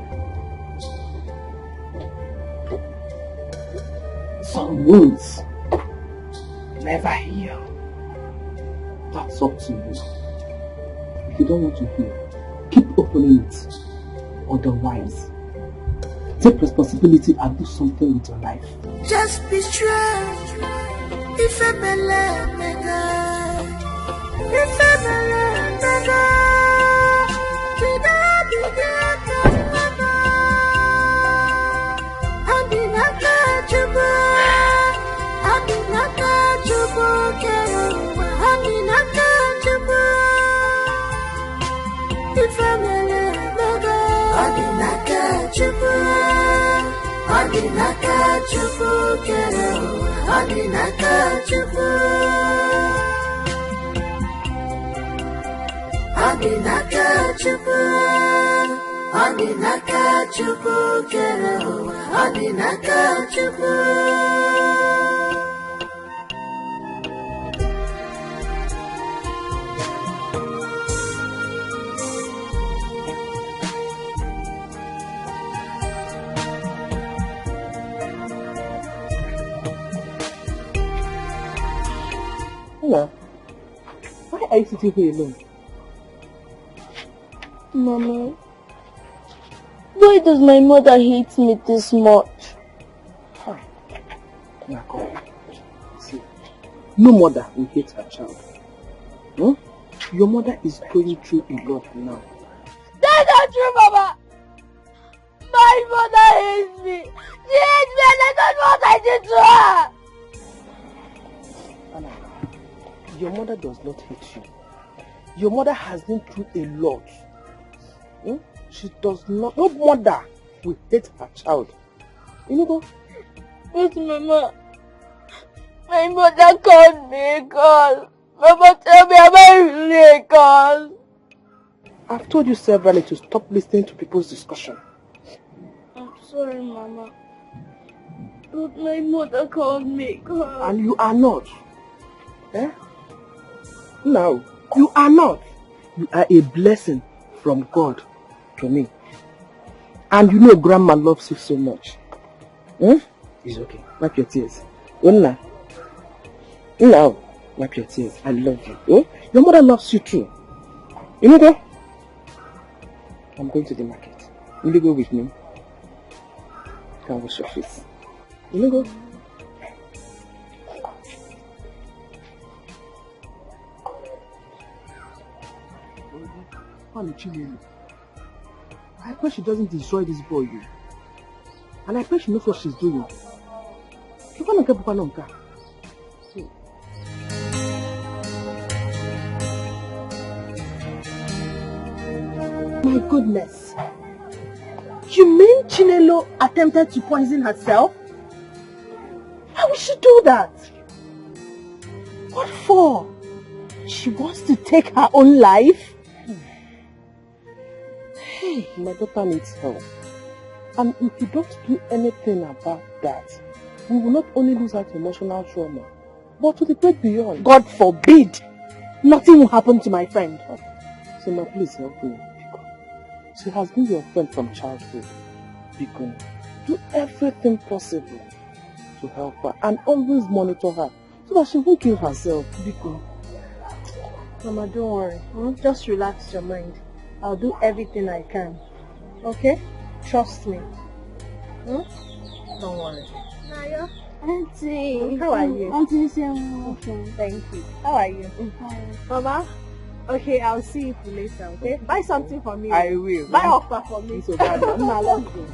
S1: Some wounds never heal. That's up to you. If you don't want to heal, keep opening it. Otherwise, take responsibility and do something with your life.
S4: Just be strong. If I believe, if I
S1: Hello. Why are you sitting here alone?
S8: Mama, why does my mother hate me this much?
S1: See, no mother will hate her child. Your mother is going through a lot now.
S8: That's not true, Mama! My mother hates me! She hates me and I don't know what I did to her!
S1: Anna, your mother does not hate you. Your mother has been through a lot. She does not. No mother will hate her child. You know.
S8: But Mama, My mother called me a girl. Mama, tell me, am I really a girl?
S3: I've told you severally to stop listening to people's discussion.
S8: I'm sorry, Mama. But my mother called me a girl.
S3: And you are not. Eh? No, you are not. You are a blessing from God to me. And you know Grandma loves you so much. It's okay. Wipe your tears. Now, wipe your tears. I love you. Your mother loves you too. You know go? I'm going to the market. Will you go with me? Can wash your face. You know go? I pray she doesn't destroy this boy. And I pray she knows what she's doing.
S5: My goodness. You mean Chinelo attempted to poison herself? How would she do that? What for? She wants to take her own life?
S3: Hey, my daughter needs help. And if you don't do anything about that, we will not only lose her to emotional trauma, but to the great beyond.
S5: God forbid! Nothing will happen to my friend.
S3: Sima, please help me. She has been your friend from childhood. Biko, do everything possible to help her and always monitor her so that she won't kill herself. Biko.
S5: Mama, don't worry. Just relax your mind. I'll do everything I can. Okay? Trust me. Don't worry.
S8: Naya. Auntie.
S5: How are you?
S8: Auntie,
S5: thank you. How are you?
S8: Fine.
S5: Mama? Okay, I'll see you later, okay? Buy something for me.
S3: I will.
S5: Buy okpa for me.
S3: So bad.
S5: Mama, let's go.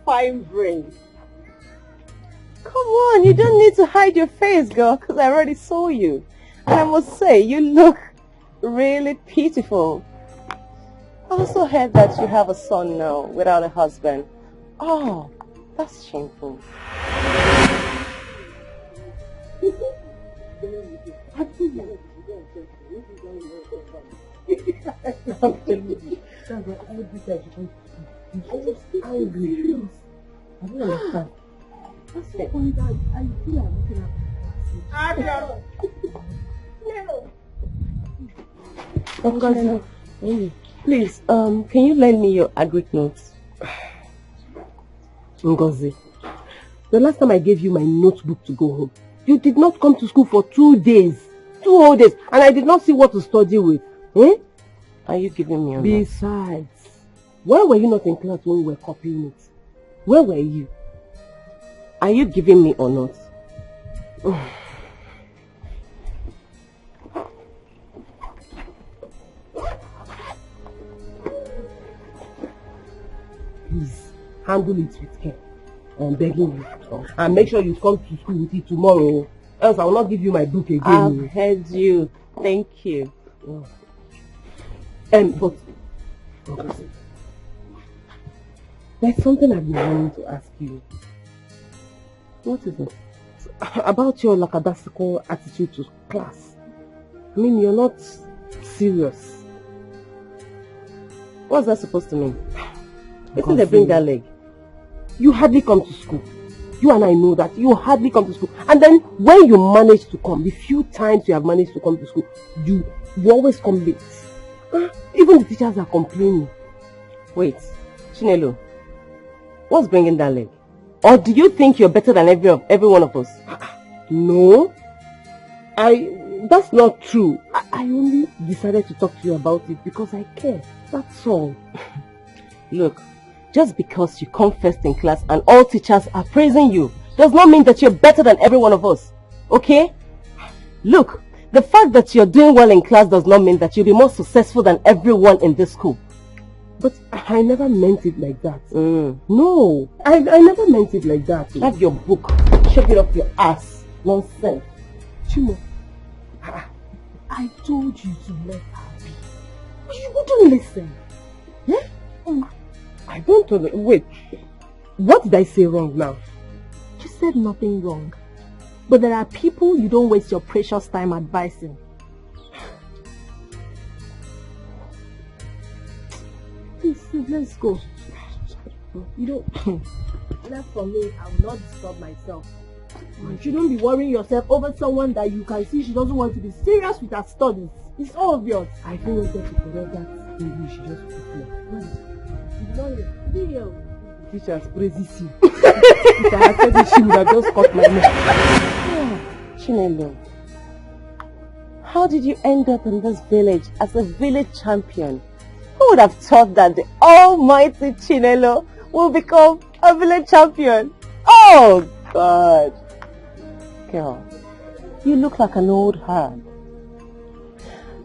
S5: Fine brain.
S2: Come on, you don't need to hide your face, girl, because I already saw you. And I must say, you look really beautiful. I also heard that you have a son now without a husband. Oh, that's shameful.
S3: Angry. I don't understand. That's the point that I feel I'm looking
S2: at. Please, can you lend me your agric notes? Ngozi, the last time I gave you my notebook to go home, you did not come to school for 2 days. 2 whole days. And I did not see what to study with. Are you giving me a note? Besides, why were you not in class when we were copying it? Where were you? Are you giving me or not? Please, handle it with care. I'm begging you. And make sure you come to school with it tomorrow. Else I will not give you my book again. I've heard you. Thank you. But there's something I've been wanting to ask you. What is it? About your lackadaisical attitude to class. I mean, you're not serious. What's that supposed to mean? Isn't they bring that leg? You hardly come to school. You and I know that. You hardly come to school. And then when you manage to come, the few times you have managed to come to school, you always come late. Even the teachers are complaining. Wait, Chinelo, what's bringing that leg? Or do you think you're better than every one of us? No, that's not true. I only decided to talk to you about it because I care. That's all. Look, just because you come first in class and all teachers are praising you does not mean that you're better than every one of us. Okay? Look, the fact that you're doing well in class does not mean that you'll be more successful than everyone in this school. But I never meant it like that. No, I never meant it like that. Have your book. Shove it up your ass. Nonsense. Chimo, I told you to let her be. But you wouldn't listen. Yeah? I don't know. Wait. What did I say wrong now?
S5: You said nothing wrong. But there are people you don't waste your precious time advising. Please, let's go. You don't... Left for me, I will not disturb myself. You shouldn't be worrying yourself over someone that you can see she doesn't want to be serious with her studies. It's obvious.
S2: I don't want her to correct that English she just put here. Teachers praises you. If I had said it, she would have just cut my neck.
S9: Chinelo, how did you end up in this village as a village champion? Who would have thought that the almighty Chinelo will become a village champion? Oh God! Girl, you look like an old hag.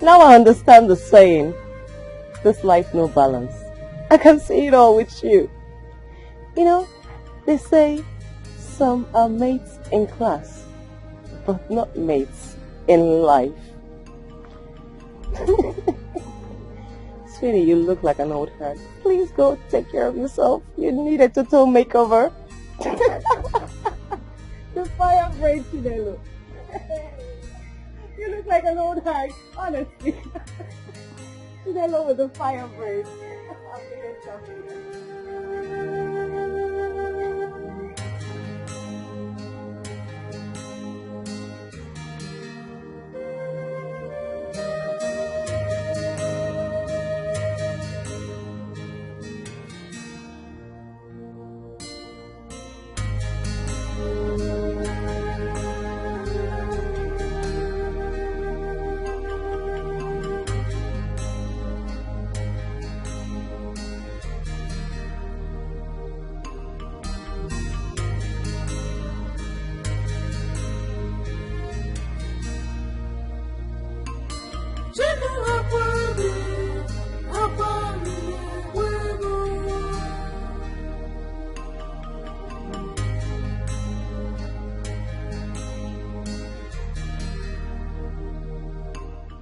S9: Now I understand the saying, this life no balance. I can see it all with you. You know, they say some are mates in class, but not mates in life. Sweetie, you look like an old hag. Please go take care of yourself. You need a total makeover.
S5: The fire brain, Chinelo. You look like an old hag, honestly. Chinelo with the fire brain.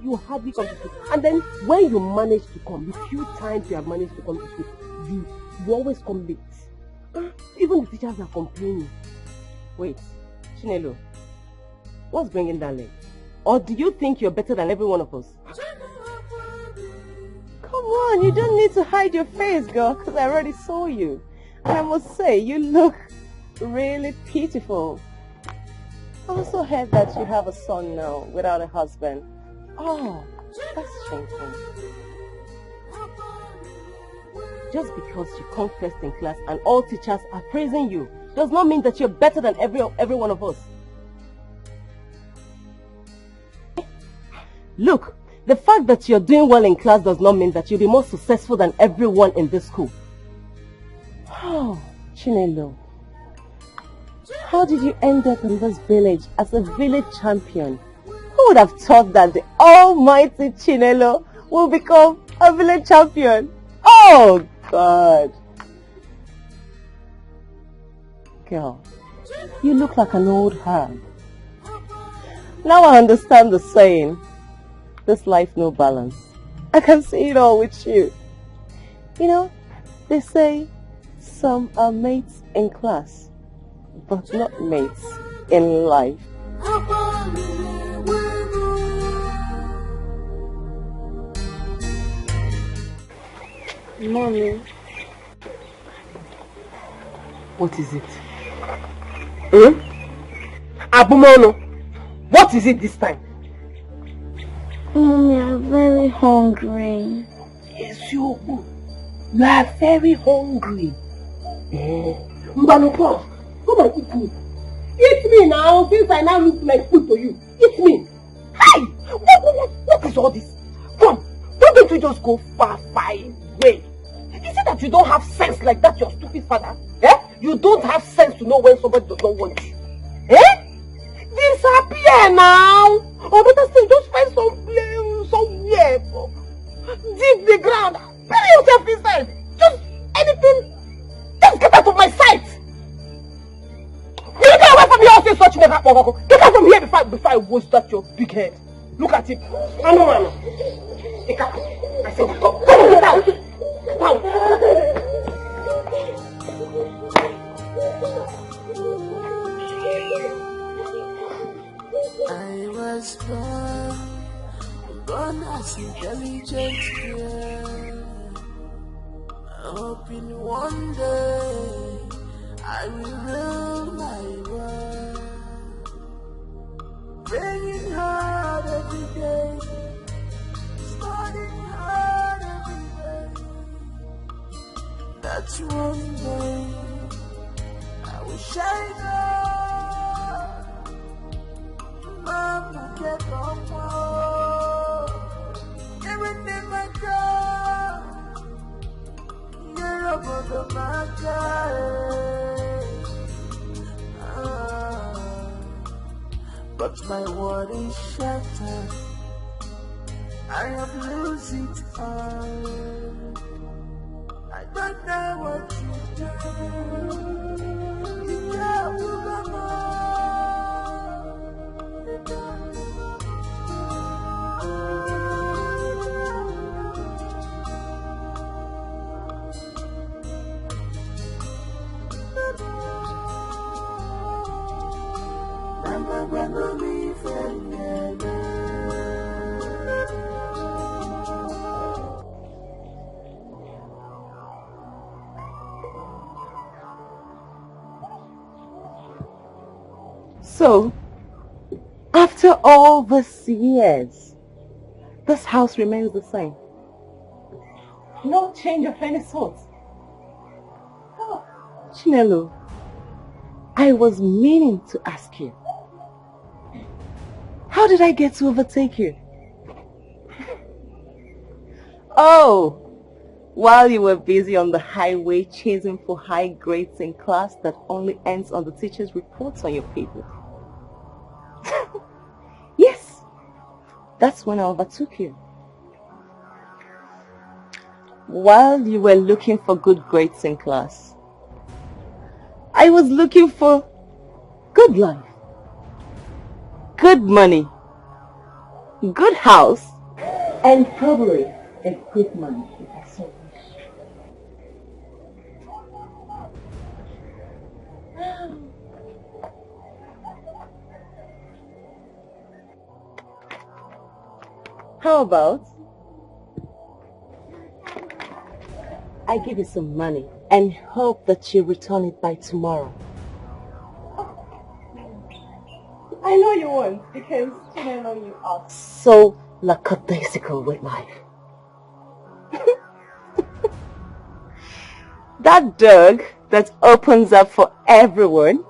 S2: You hardly come to school. And then when you manage to come, the few times you have managed to come to school, you always come late. Even the teachers are complaining. Wait, Chinelo, what's bringing that late? Or do you think you're better than every one of us?
S9: Come on, you don't need to hide your face, girl, because I already saw you. And I must say, you look really beautiful. I also heard that you have a son now, without a husband. Oh, that's shameful.
S2: Just because you come first in class and all teachers are praising you does not mean that you're better than every one of us. Look, the fact that you're doing well in class does not mean that you'll be more successful than everyone in this school.
S9: Oh, Chinelo, how did you end up in this village as a village champion? Who would have thought that the almighty Chinelo will become a village champion? Oh God! Girl, you look like an old hag. Now I understand the saying, this life no balance. I can see it all with you. You know, they say some are mates in class, but not mates in life.
S8: Mommy.
S2: What is it? Abumono, what is it this time?
S8: Mommy, I'm very hungry.
S2: Yes, you are very hungry. Mbanopo, come and eat me. Eat me now, since I now look like food to you. Eat me. Hi! What
S9: is all this? Come, why don't we just go far away? Is it that you don't have sense like that, your stupid father? Eh? You don't have sense to know when somebody does not want you. Eh? Disappear now! Or better still, just find somewhere deep the ground. Bury yourself inside. Just anything. Just get out of my sight. Will you get away from here or say such never? Get out from here before I wash that your big head. Look at it. No. Get out. I said, go get out. Get out.
S4: I was born as intelligent girl, hoping one day I will rule my world, praying hard every day, studying hard every day. That's one day I wish I know. Mama, get on more. Everything I got, you're over the matter. But my world is shattered. I have lost it all. I don't know what you do. You can't move on.
S9: So, after all these years, this house remains the same. No change of any sort. Oh, Chinelo, I was meaning to ask you, how did I get to overtake you? Oh, while you were busy on the highway chasing for high grades in class that only ends on the teacher's reports on your paper. Yes, that's when I overtook you. While you were looking for good grades in class, I was looking for good life, good money, good house, and probably a good man if I so wish. How about I give you some money and hope that you return it by tomorrow? I know you won't, because I know you are so lackadaisical with life. That dog that opens up for everyone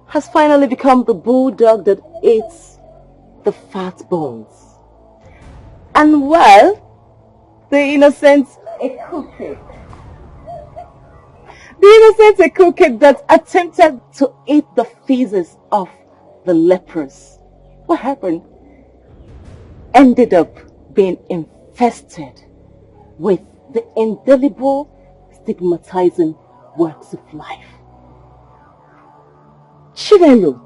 S9: has finally become the bulldog that eats the fat bones. And well, the innocent a cookie. The innocent a cookie that attempted to eat the feces of the lepers. What happened? Ended up being infested with the indelible, stigmatizing works of life. Chinelo,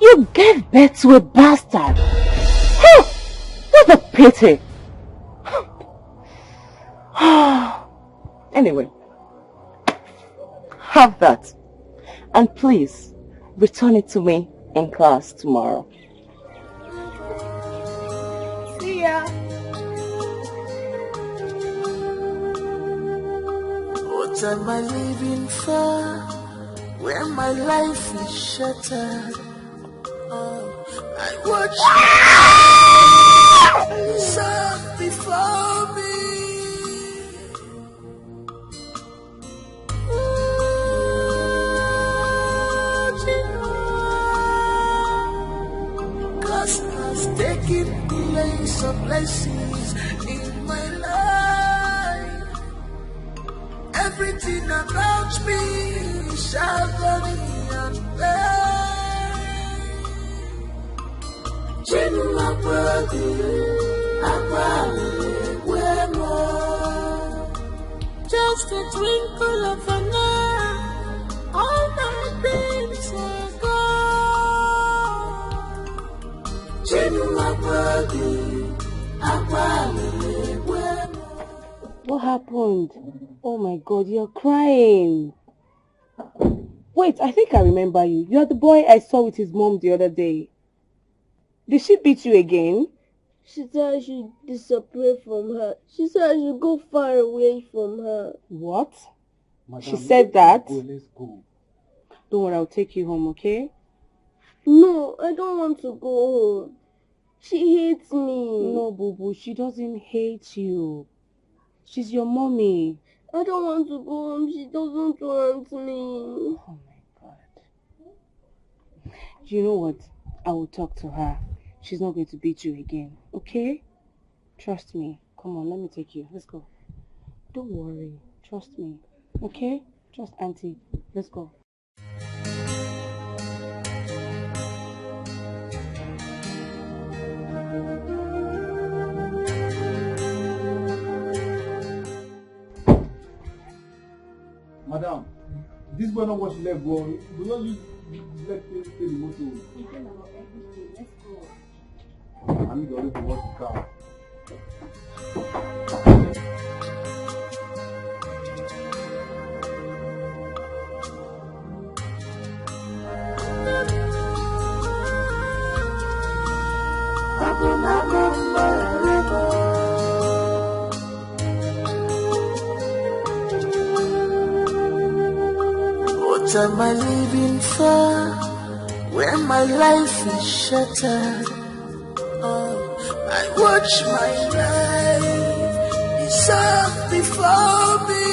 S9: you gave birth to a bastard. What a pity. Anyway, have that. And please, return it to me in class tomorrow. See ya.
S4: What am I living for when my life is shattered? I watch the sun before me. Cause has taken place. place of blessings in my life. Everything about me is agony and pain. Genuine body, where more? Just a twinkle of an eye, all my dreams are gone. Genuine body, where more?
S2: What happened? Oh my God, you're crying. Wait, I think I remember you. You're the boy I saw with his mom the other day. Did she beat you again?
S8: She said I should disappear from her. She said I should go far away from her.
S2: What?
S1: Madam,
S2: She said that?
S1: Let's go.
S2: Don't worry, I'll take you home, okay?
S8: No, I don't want to go home. She hates me.
S2: No, Boo Boo, she doesn't hate you. She's your mommy.
S8: I don't want to go home. She doesn't want me.
S2: Oh my God. You know what? I will talk to her. She's not going to beat you again, okay? Trust me. Come on, let me take you. Let's go. Don't worry. Trust me, okay? Trust Auntie. Let's go.
S1: Madam, this boy not watch leg go. We don't use leg to the motor.
S2: Let's go.
S1: I need to already watch the car.
S4: What am I living for when my life is shattered? Oh, I watch my life dissolve before me.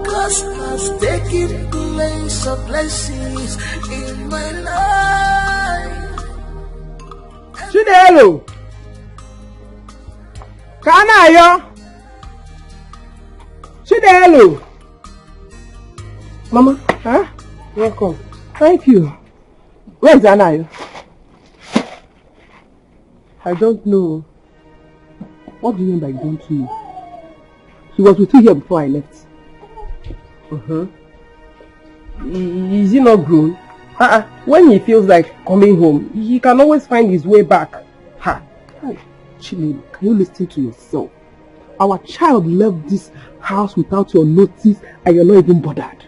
S4: Cause has taken place of blessings in my life.
S3: Chinelo! Kanayo! Chinelo! Mama, huh? Welcome. Thank you. Where's Anayo? I don't know.
S1: What do you mean by you don't know? He was with you here before I left.
S3: Is he not grown? When he feels like coming home, he can always find his way back.
S1: Chinelo, can you listen to yourself? Our child left this house without your notice and you're not even bothered.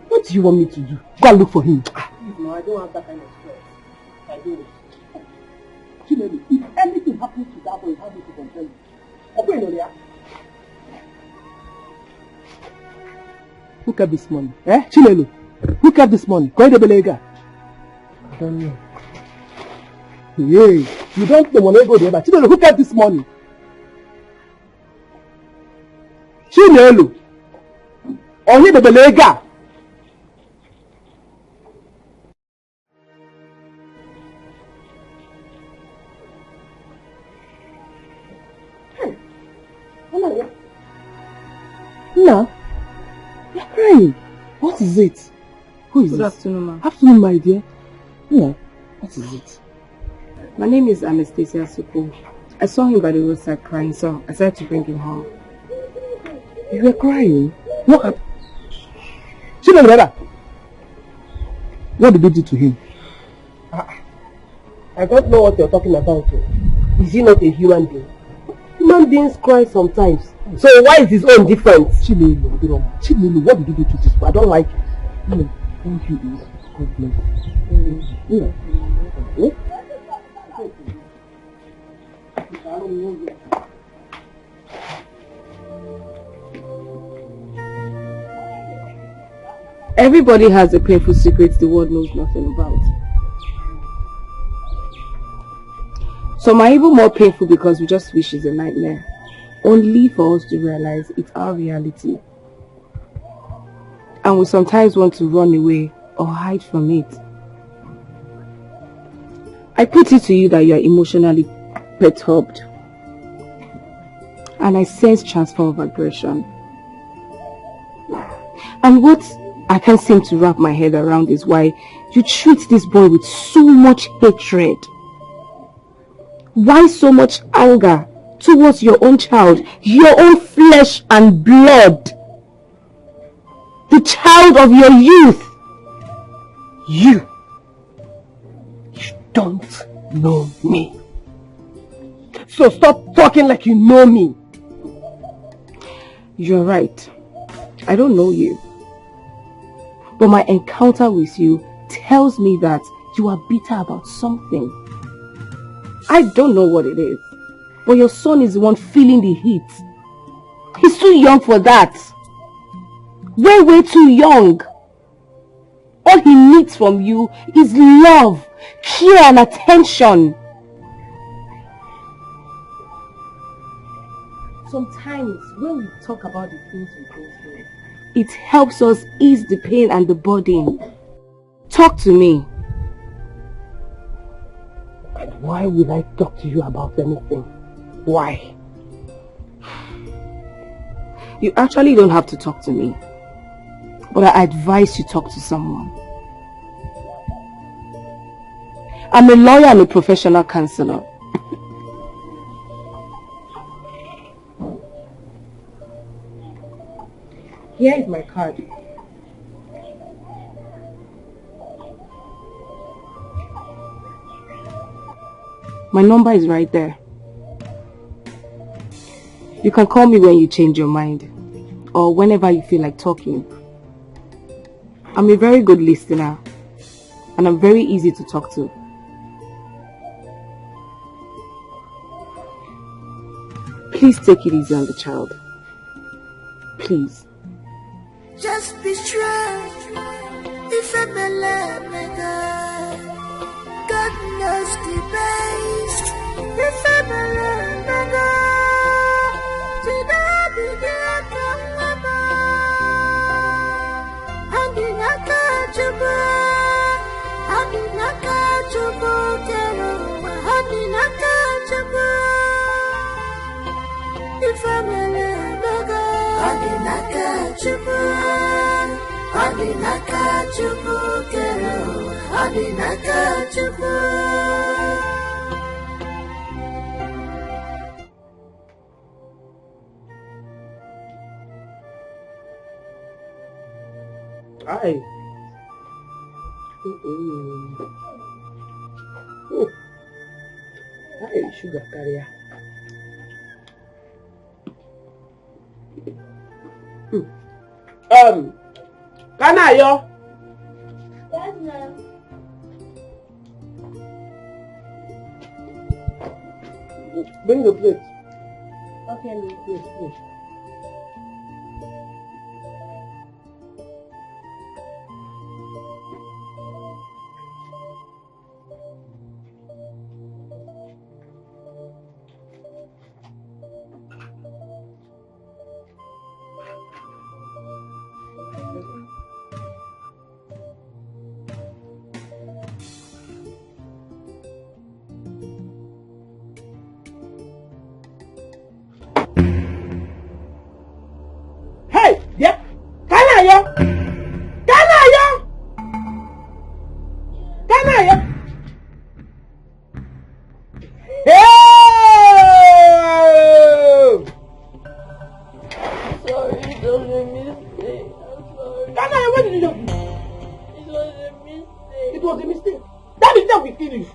S1: What do you want me to do? Go and look for him.
S3: No, I don't have that kind of stress. I don't.
S1: Chinelo, if anything happens to that boy, you have me to control you. Who kept this money? Chinelo, who kept this money?
S3: I don't know.
S1: Hey, you don't know when I go there, but Chinelo, who kept this money? Chinelo, only the belega. No, you're crying. What is it? Who is it?
S2: Good afternoon, ma'am.
S1: Afternoon, my dear. Yeah, what is it?
S2: My name is Anastasia. I saw him by the roadside crying, so I decided to bring him home.
S1: You were crying? What happened? Brother, what did you do to him?
S3: I don't know what you're talking about. Is he not a human being? Human beings cry sometimes. So why is his own different?
S1: Chinelo, what did you do to this boy? I don't like it. Thank you. God bless you.
S2: Everybody has a painful secret the world knows nothing about. Some are even more painful because we just wish it's a nightmare, only for us to realize it's our reality. And we sometimes want to run away or hide from it. I put it to you that you are emotionally perturbed. And I sense transfer of aggression. And what I can't seem to wrap my head around is why you treat this boy with so much hatred. Why so much anger towards your own child, your own flesh and blood? The child of your youth. You
S1: don't know me. So stop talking like you know me.
S2: You're right. I don't know you. But my encounter with you tells me that you are bitter about something. I don't know what it is. But your son is the one feeling the heat. He's too young for that. Way too young. All he needs from you is love, care and attention. Sometimes when we talk about the things we go through, it helps us ease the pain and the burden. Talk to me.
S1: And why would I talk to you about anything? Why?
S2: You actually don't have to talk to me. But I advise you talk to someone. I'm a lawyer and a professional counselor. Here is my card. My number is right there. You can call me when you change your mind or whenever you feel like talking. I'm a very good listener and I'm very easy to talk to. Please take it easy on the child. Please.
S4: Just be strong. If I believe in God, God knows the best. If I believe in God, did I begin to remember? I did not catch a bird. I did not catch a boat. I did not catch a bird. If I believe in God, I did not catch a bird. I did not catch a boat. I did not catch a bird.
S1: Hi. Hi, sugar carrier. Kanayo.
S8: Yes, ma'am.
S1: Bring the plate.
S8: Okay, ma'am.
S1: Yes, please. Hey, yeah. Kanayo. Kanayo. Kanayo. Hey!
S8: Sorry, it was a mistake. I'm sorry.
S1: Kanayo, what did you do?
S8: It was a mistake.
S1: It was a mistake. That mistake will kill you.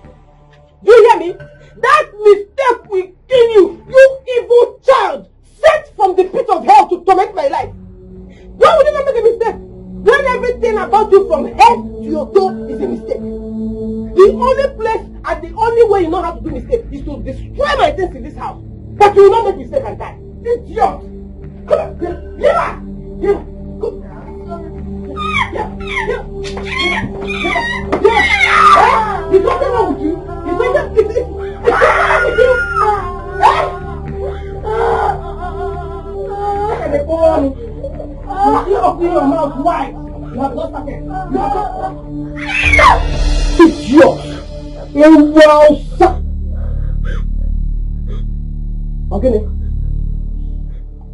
S1: Do you hear me? That mistake will kill you. You evil child. Sent from the pit of hell to torment my life. Why would you not make a mistake? When everything about you from head to your toe is a mistake. The only place and the only way you know how to do mistake is to destroy my things in this house. But you will not make mistake and die. Idiot! Come on, get up. Get up. Go. Yeah. There's nothing wrong with you. There's nothing wrong with you. You open your mouth wide. You have not started. You have not. Idiot!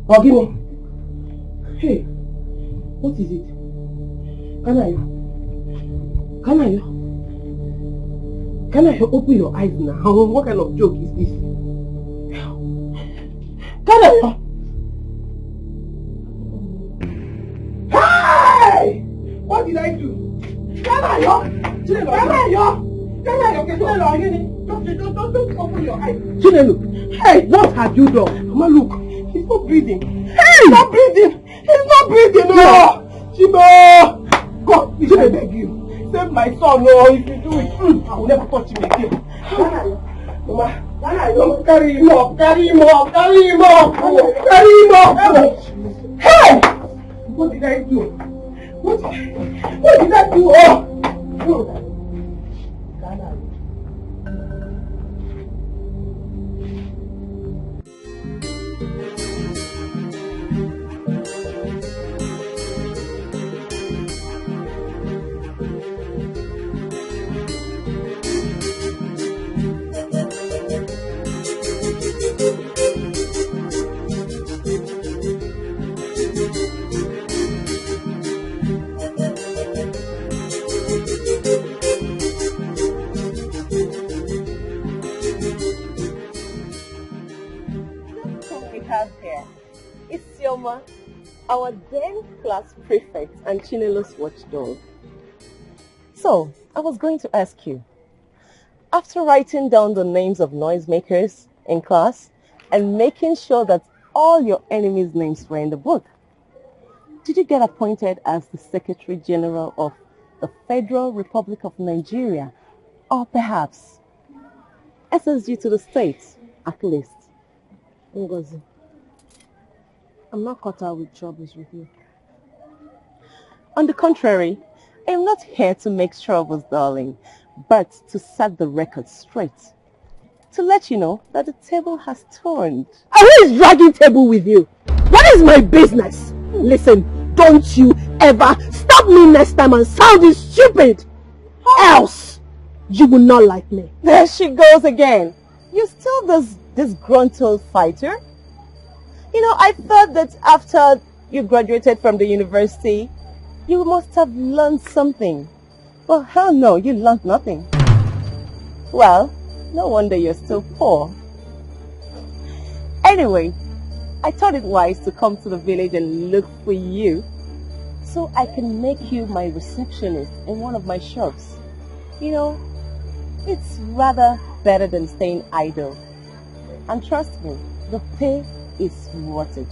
S1: Ogini. Hey, what is it? Can I open your eyes now? What kind of joke is this? Hey! What did I do? Don't open your eyes. Chinelo, hey, what have you done? Mama, look, he's not breathing. Hey! He's not breathing, no! Chibo! God, please, I beg you. Save my son, no, if you do it, I will never touch him again. Mama, carry him up. Hey! What did I do? What did I do? Oh!
S9: Our then class prefect and Chinelo's watchdog. So, I was going to ask you, after writing down the names of noisemakers in class and making sure that all your enemies' names were in the book, did you get appointed as the Secretary General of the Federal Republic of Nigeria, or perhaps SSG to the states, at least? Ngozi, I'm not caught out with troubles with you. On the contrary, I'm not here to make troubles, darling, but to set the record straight. To let you know that the table has turned.
S1: Who is dragging table with you? What is my business? Listen, don't you ever stop me next time and sound stupid. Else, you will not like me.
S9: There she goes again. You still this disgruntled fighter? You know, I thought that after you graduated from the university, you must have learned something. Well, hell no, you learned nothing. Well, no wonder you're still poor. Anyway, I thought it wise to come to the village and look for you so I can make you my receptionist in one of my shops. You know, it's rather better than staying idle. And trust me, the pay is worth it.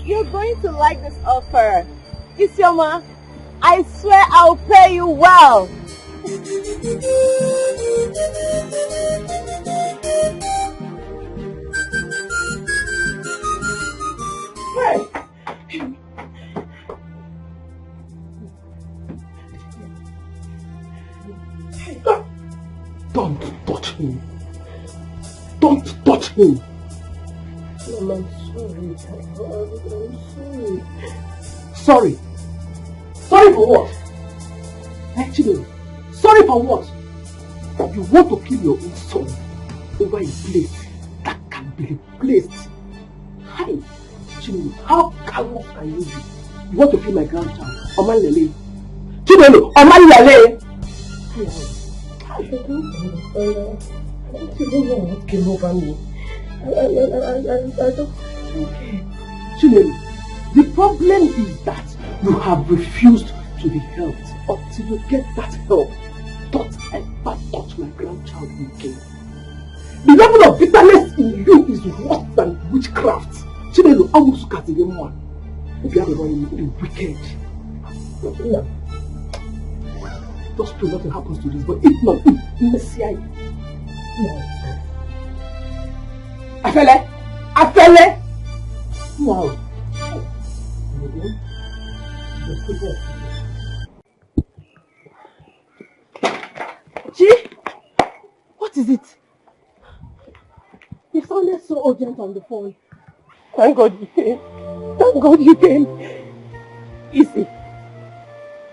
S9: You're going to like this offer. Isioma, I swear I'll pay you well.
S1: Hey! Don't touch him. Don't touch him. Mama, I'm sorry. I'm sorry. Sorry? Sorry for what? Actually, sorry for what? You want to kill your own son over a place that can be replaced. Hi, Chinelo, how callous can you be? You want to kill my grandchild, Omalele? Chinelo, Omalele! I don't understand. I don't even know what came over me. I don't... Okay. Chinelo, the problem is that you have refused to be helped. Until you get that help, don't ever touch my grandchild again. The level of bitterness in you is worse than witchcraft. Chinelo, I will look at the young one. If you are the wicked. No. Just pray nothing happens to this, but if not, Messiah. No. Afele! No. Gee, what is it? You sounded so urgent on the phone. Thank God you came. Thank God you came. Easy.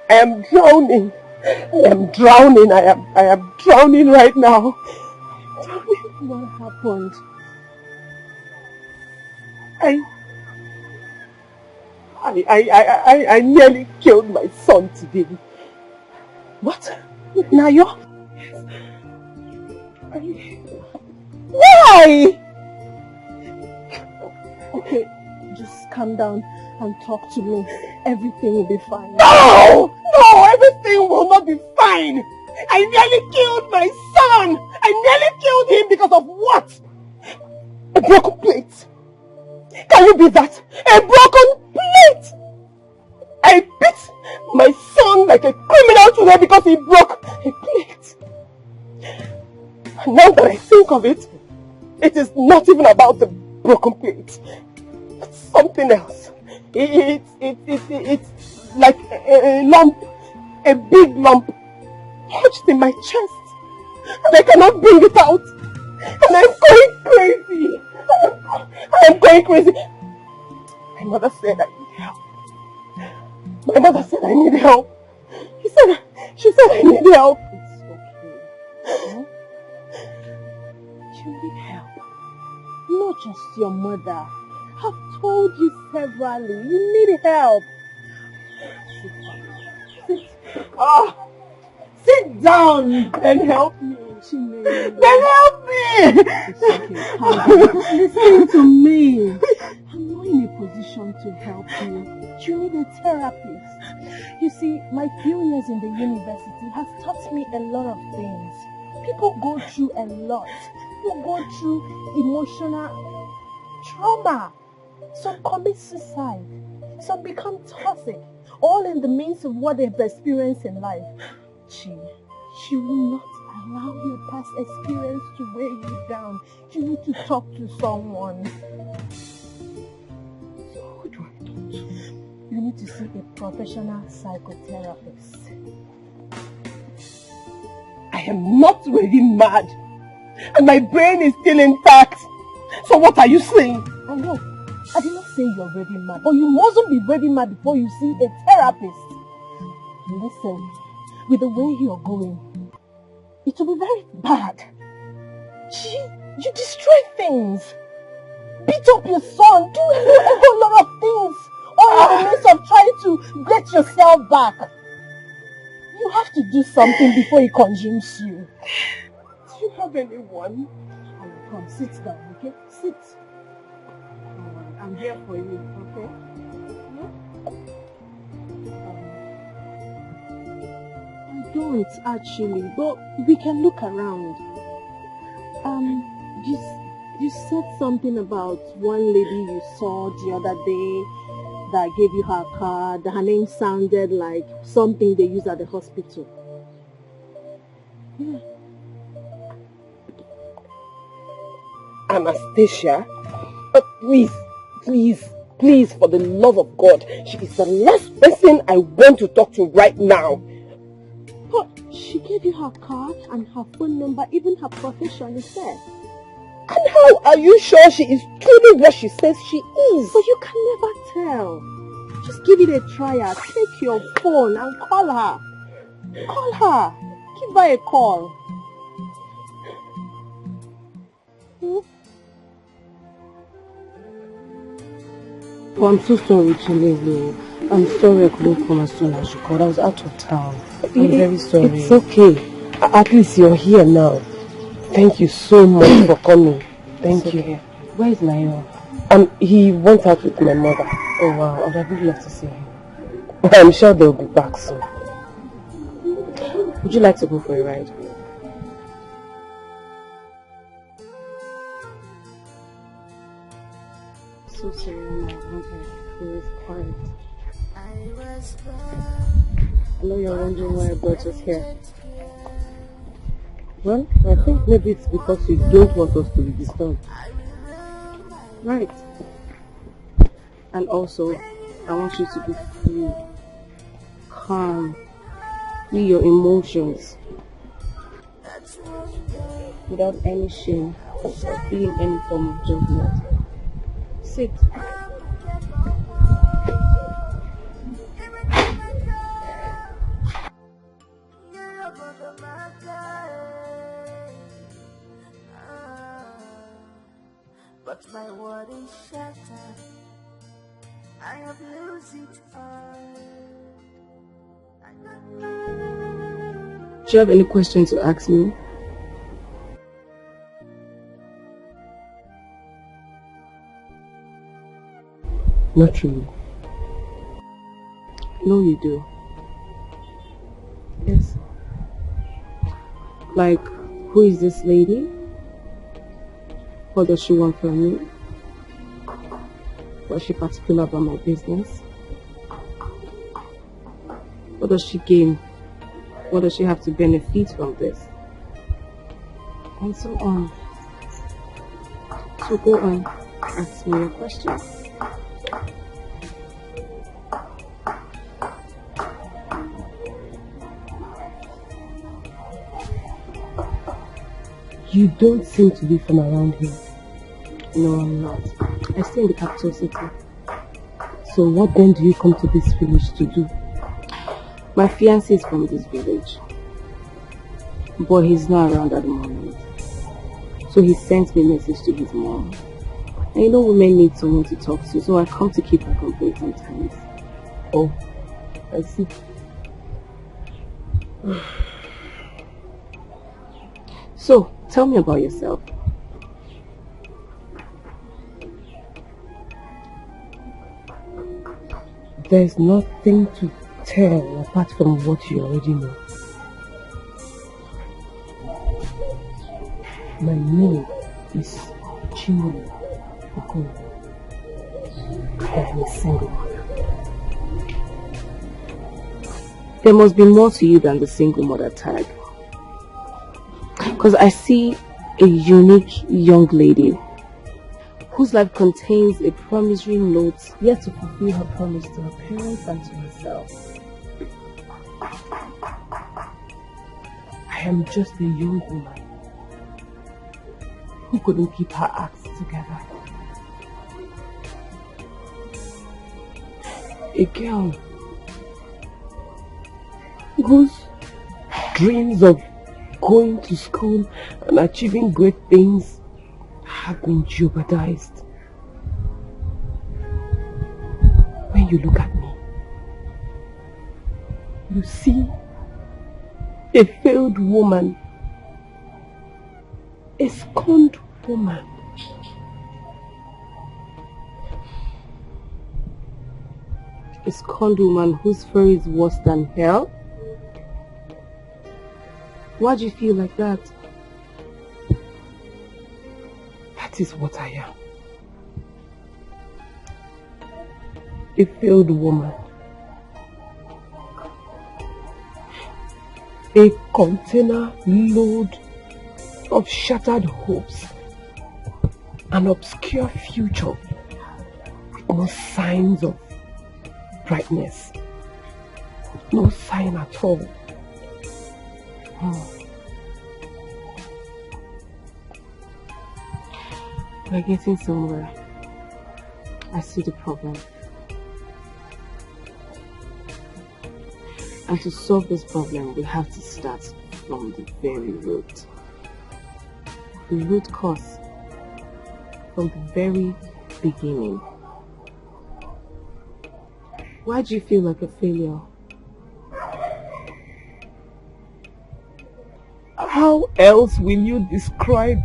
S1: I am drowning. I am drowning. I am drowning right now.
S5: What happened?
S1: I nearly killed my son today.
S5: What? Nayo?
S1: Why?
S5: Okay, just calm down and talk to me. Everything will be fine.
S1: No! No, everything will not be fine. I nearly killed my son. I nearly killed him because of what? A broken plate. Can you be that? A broken plate! I beat my son like a criminal today because he broke a plate. And now that I think of it, it is not even about the broken plate. It's something else. It's like a lump, a big lump, lodged in my chest. And I cannot bring it out. And I'm going crazy. I'm going crazy. My mother said I need help. My mother said I need help. She said I need help.
S5: It's okay. You need help. Not just your mother. I've told you severally. You need help.
S1: Sit down and help me.
S5: Chinelo.
S1: Then help me.
S5: It's okay. Calm down. Listen to me. I'm not in a position to help you. You need a therapist. You see, my few years in the university has taught me a lot of things. People go through a lot. People go through emotional trauma. Some commit suicide. Some become toxic. All in the midst of what they've experienced in life. You will not allow your past experience to weigh you down. You need to talk to someone.
S1: So who do I talk to?
S5: You need to see a professional psychotherapist.
S1: I am not really mad. And my brain is still intact. So what are you saying?
S5: I know. I did not say you're ready mad. But you mustn't be ready mad before you see a therapist. Listen, with the way you're going, it will be very bad. You destroy things. Beat up your son. Do a whole lot of things. All in the midst of trying to get yourself back. You have to do something before it consumes you.
S1: Do you have anyone?
S5: I will come. Sit down, okay? Sit. I'm here for you, okay? I don't actually, but we can look around. You said something about one lady you saw the other day that gave you her card. Her name sounded like something they use at the hospital. Yeah.
S1: Anastasia? Please, for the love of God, she is the last person I want to talk to right now.
S5: But she gave you her card and her phone number, even her profession is there.
S1: And how are you sure she is truly what she says she is?
S5: But you can never tell. Just give it a try. Take your phone and call her. Call her. Give her a call.
S9: Oh, I'm so sorry, Chinelo. I'm sorry I couldn't come as soon as you called. I was out of town. I'm very sorry.
S1: It's okay. At least you're here now. Thank you so much for coming. Thank you.
S9: Okay. Where is Nayo?
S1: He went out with my mother.
S9: Oh wow, I would have really loved to see him.
S1: I'm sure they'll be back soon.
S9: Would you like to go for a ride?
S5: So sorry, okay. Please, quiet. I know you're wondering why I brought us here.
S9: Well, I think maybe it's because you don't want us to be disturbed.
S5: Right. And also, I want you to be free, calm, feel your emotions without any shame or feeling any form of judgment.
S2: Sit.
S4: But my world is shattered. I have lost it all.
S2: Do you have any questions to ask me?
S9: Not really.
S2: No, you do. Yes. Like, who is this lady? What does she want from me? Was she particular about my business? What does she gain? What does she have to benefit from this? And so on. So go on, ask me your questions.
S9: You don't seem to be from around here.
S2: No, I'm not. I stay in the capital city.
S9: So what then do you come to this village to do?
S2: My fiancé is from this village, but he's not around at the moment. So he sent me a message to his mom. And you know women need someone to talk to, so I come to keep her company sometimes.
S9: Oh, I see.
S2: So, tell me about yourself.
S9: There's nothing to tell apart from what you already know. My name is Chinelo Okoro. I am a single mother.
S2: There must be more to you than the single mother tag. Because I see a unique young lady whose life contains a promissory note yet to fulfill her promise to her parents and to herself.
S9: I am just a young woman who couldn't keep her acts together. A girl whose dreams of going to school and achieving great things have been jeopardized. When you look at me, you see a failed woman, a scorned woman.
S2: A scorned woman whose fare is worse than hell? Why do you feel like that?
S9: That is what I am. A failed woman. A container load of shattered hopes. An obscure future with no signs of brightness. No sign at all.
S2: We're getting somewhere. I see the problem. And to solve this problem, we have to start from the very root. The root cause. From the very beginning. Why do you feel like a failure?
S9: How else will you describe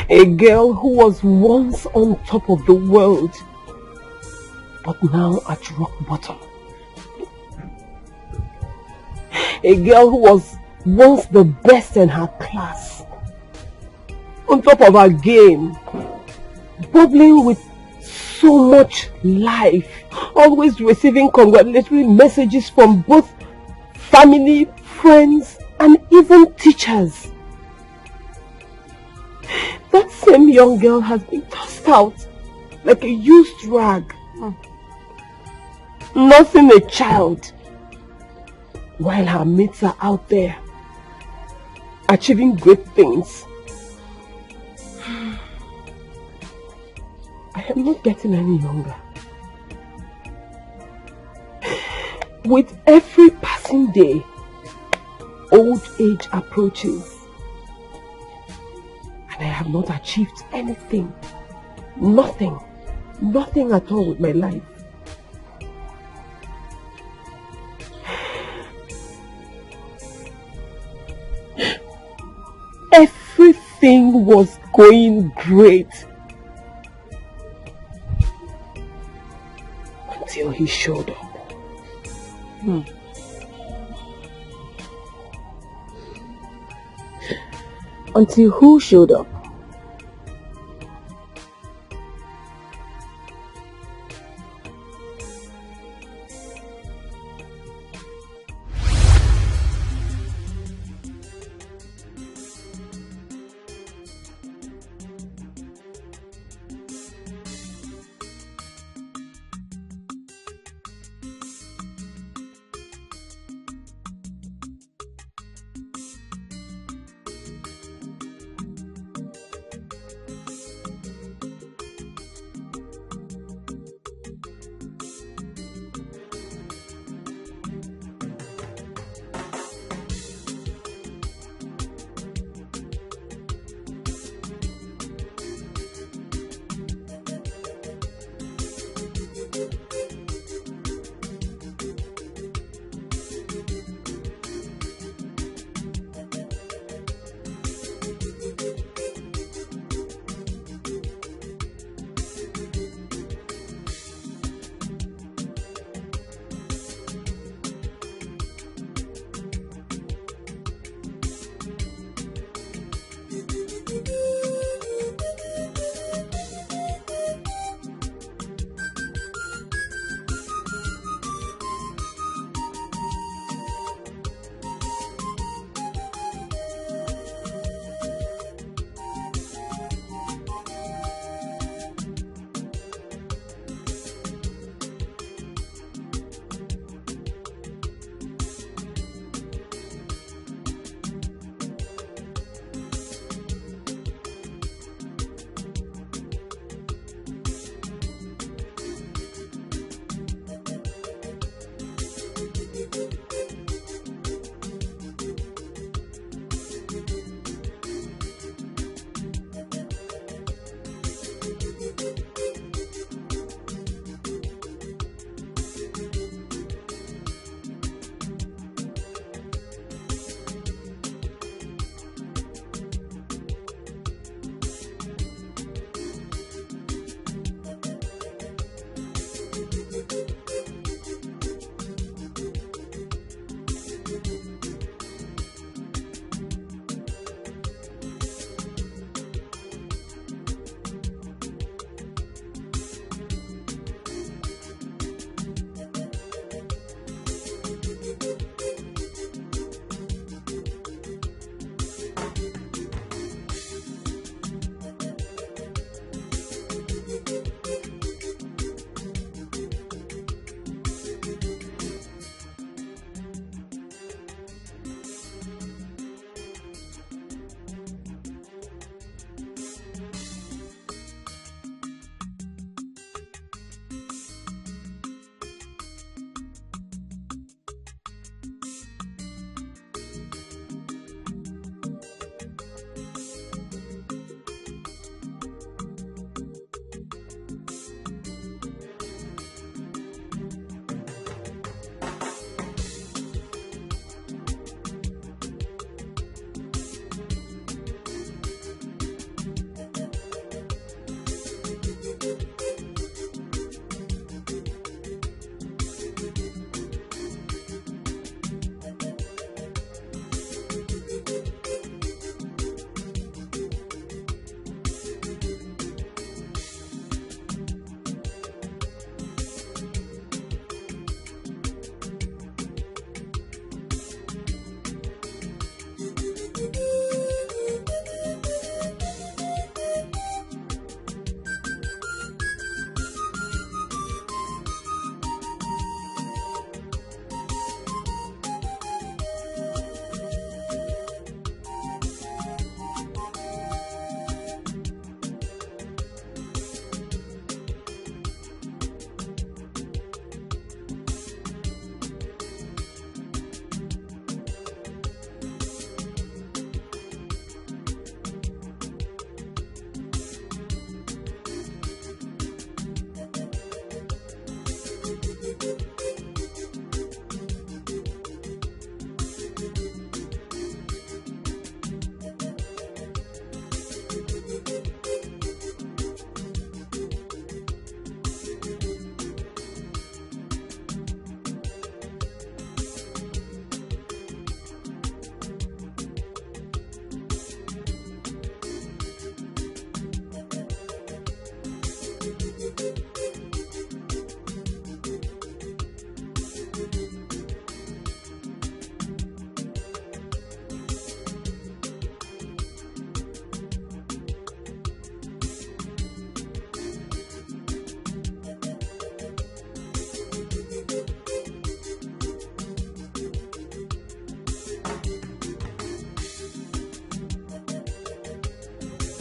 S9: a girl who was once on top of the world, but now at rock bottom? A girl who was once the best in her class, on top of her game, bubbling with so much life, always receiving congratulatory messages from both family, friends, and even teachers. That same young girl has been tossed out like a used rag, nursing a child, while her mates are out there achieving great things. I
S2: I'm not getting any younger. With every passing day, old age approaches. And I have not achieved anything. Nothing. Nothing at all with my life. Everything was going great. Until he showed up. Until who showed up?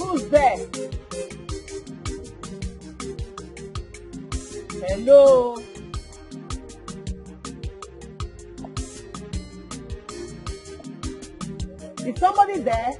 S1: Who's there? Hello? Is somebody there?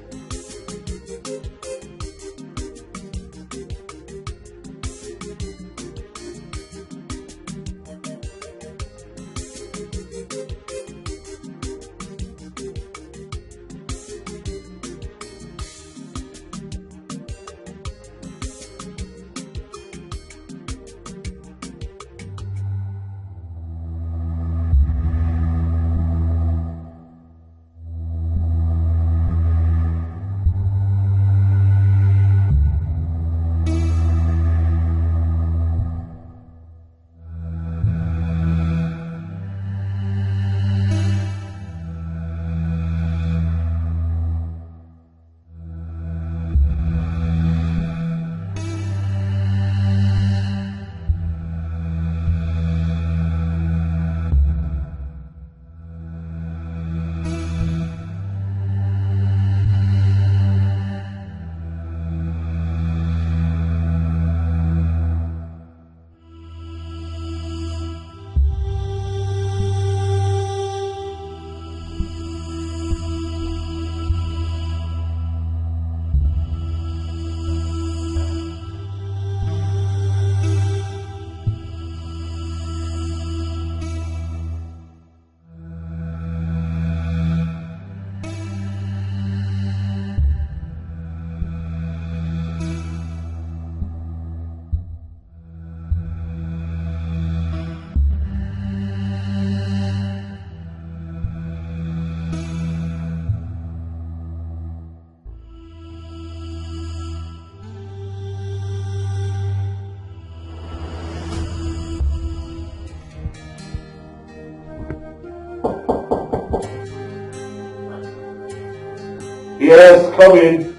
S7: Yes, come in.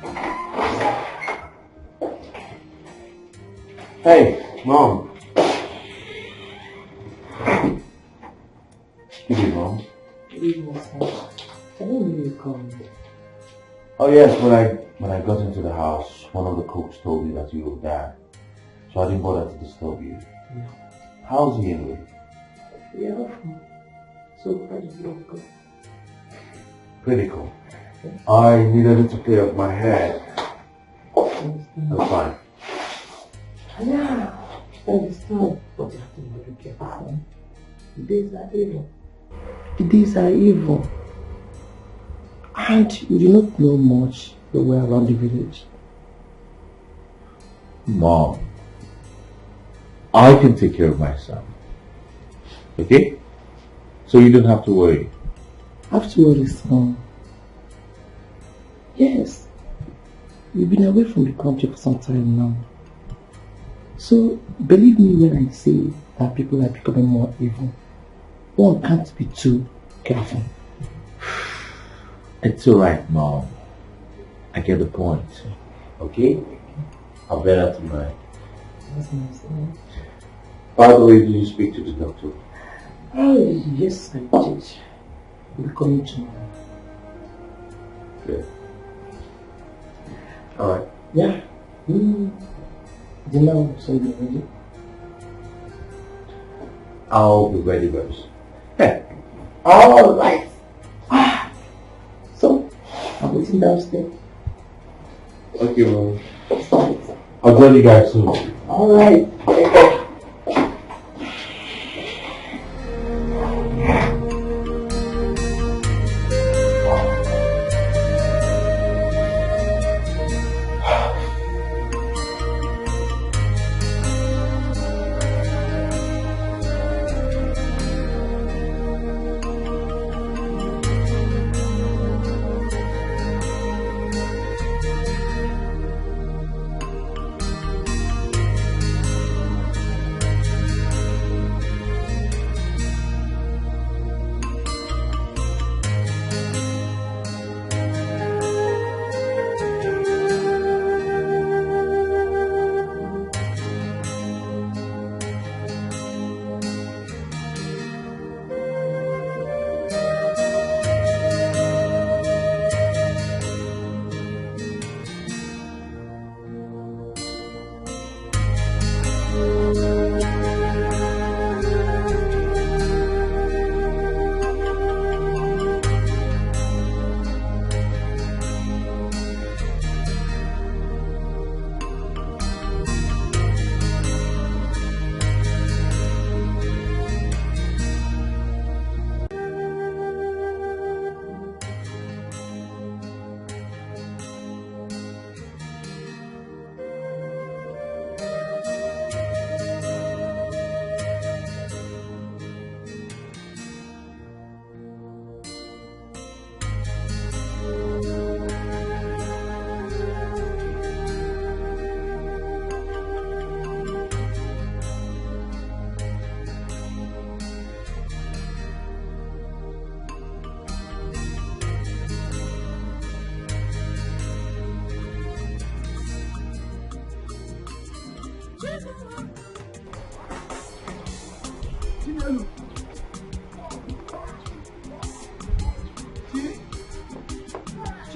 S7: Hey, Mom. Good evening, Mom.
S2: Good evening, sir. I didn't know you come.
S7: Oh yes, when I got into the house, one of the cooks told me that you were there, so I didn't bother to disturb you.
S2: Yeah.
S7: How's he anyway?
S2: Yeah, fine. So far, it's not good.
S7: Pretty cool. I needed it to clear up my head. That's fine.
S2: Yeah, I understand. But you have to be very careful, son. The days are evil. The days are evil. And you do not know much the way around the village.
S7: Mom, I can take care of myself. Okay? So you don't have to worry.
S2: I have to worry, son. Yes. You've been away from the country for some time now. So, believe me when I say that people are becoming more evil. One can't be too careful.
S7: It's alright, Mom. I get the point. Okay? I'll bear that in mind.
S2: That's nice, eh?
S7: By the way, did you speak to the doctor?
S2: Oh, yes, I did. We'll come tomorrow.
S7: Good. Alright.
S2: Yeah. Dinner will soon be ready.
S7: I'll be ready very soon.
S2: Alright. So, I'm waiting downstairs.
S7: Okay, Mom. I'll join you guys soon.
S2: Alright. Okay.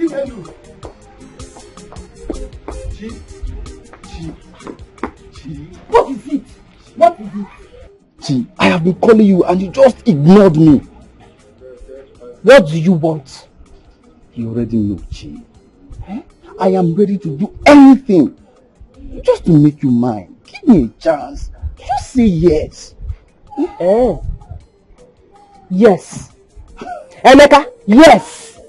S6: Chinelo.
S1: What is it? What is it?
S6: Chi, I have been calling you and you just ignored me.
S1: What do you want?
S6: You already know, Chi. Eh? I am ready to do anything just to make you mine. Give me a chance. Just say yes.
S1: Eh? Yes. Emeka, yes.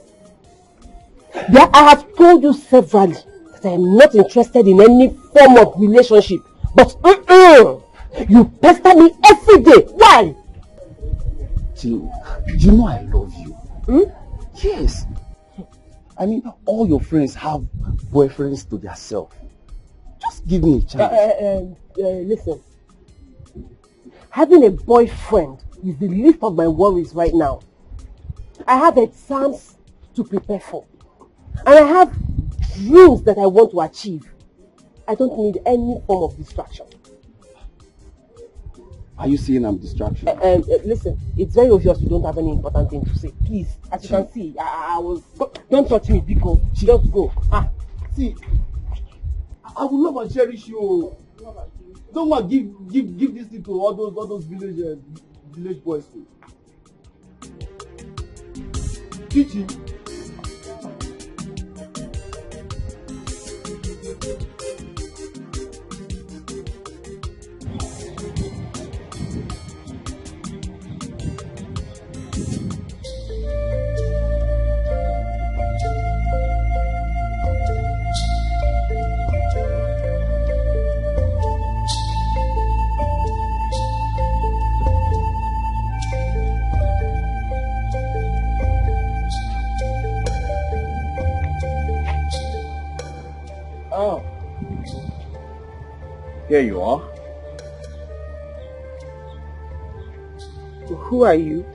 S1: Yeah, I have told you severally that I am not interested in any form of relationship. But you pester me every day. Why?
S6: Chi, you know I love you. Yes. I mean, all your friends have boyfriends to themselves. Just give me a chance.
S1: Listen. Having a boyfriend is the least of my worries right now. I have exams to prepare for. And I have dreams that I want to achieve. I don't need any form of distraction.
S6: Are you saying I'm distraction?
S1: Listen, it's very obvious you don't have any important thing to say. Please, as you can see, I was... Don't touch me, Bcos. Just go.
S6: See, I will love and cherish you. Don't want to give this thing to all those village boys. Chichi.
S7: Here you are.
S1: Who are you?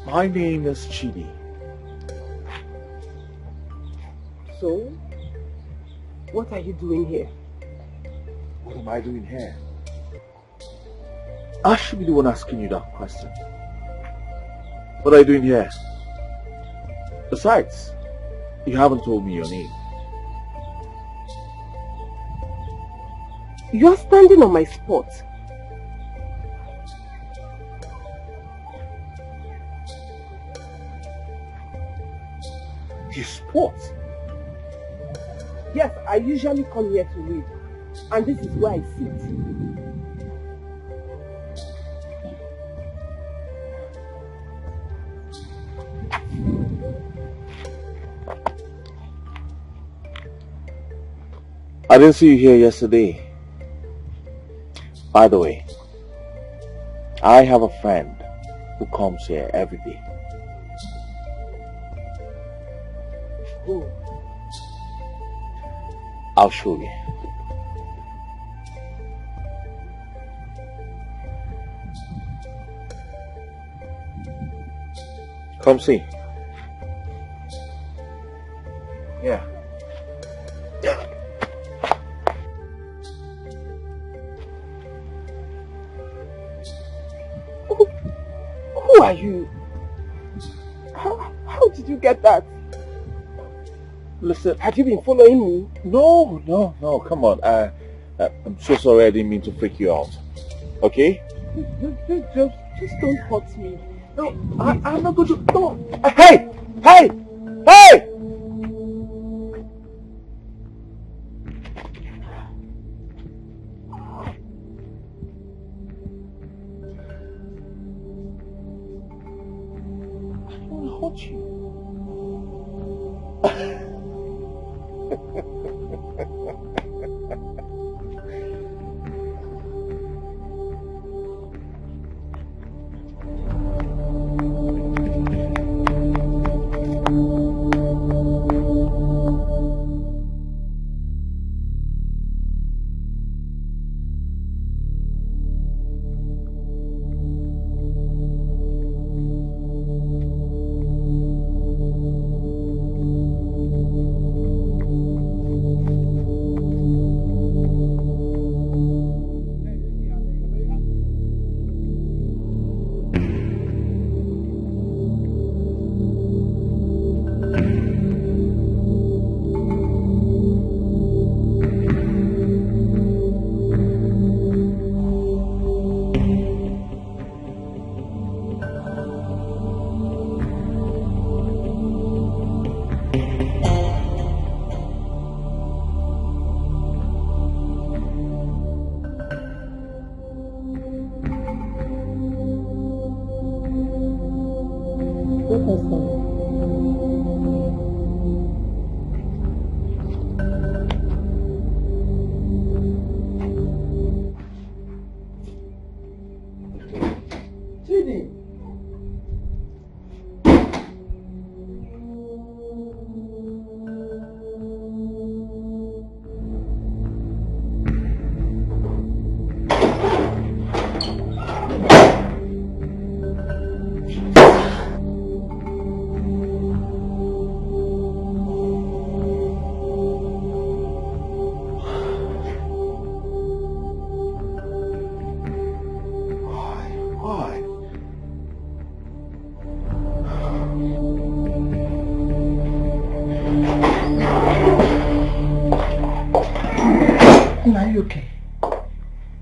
S7: My name is Chidi.
S1: So, what are you doing here?
S7: What am I doing here? I should be the one asking you that question. What are you doing here? Besides, you haven't told me your name.
S1: You are standing on my spot.
S7: Your spot?
S1: Yes, I usually come here to read. And this is where I sit.
S7: I didn't see you here yesterday. By the way, I have a friend who comes here every day.
S1: Who?
S7: I'll show you. Come see. Yeah.
S1: Who are you? How did you get that?
S7: Listen,
S1: have you been following me?
S7: No, come on. I'm so sorry I didn't mean to freak you out. Okay?
S1: Just don't hurt me.
S7: No, I'm not going to... No. Hey! Hey! Hey! I don't want to hurt you.
S1: bleeding. Are you okay?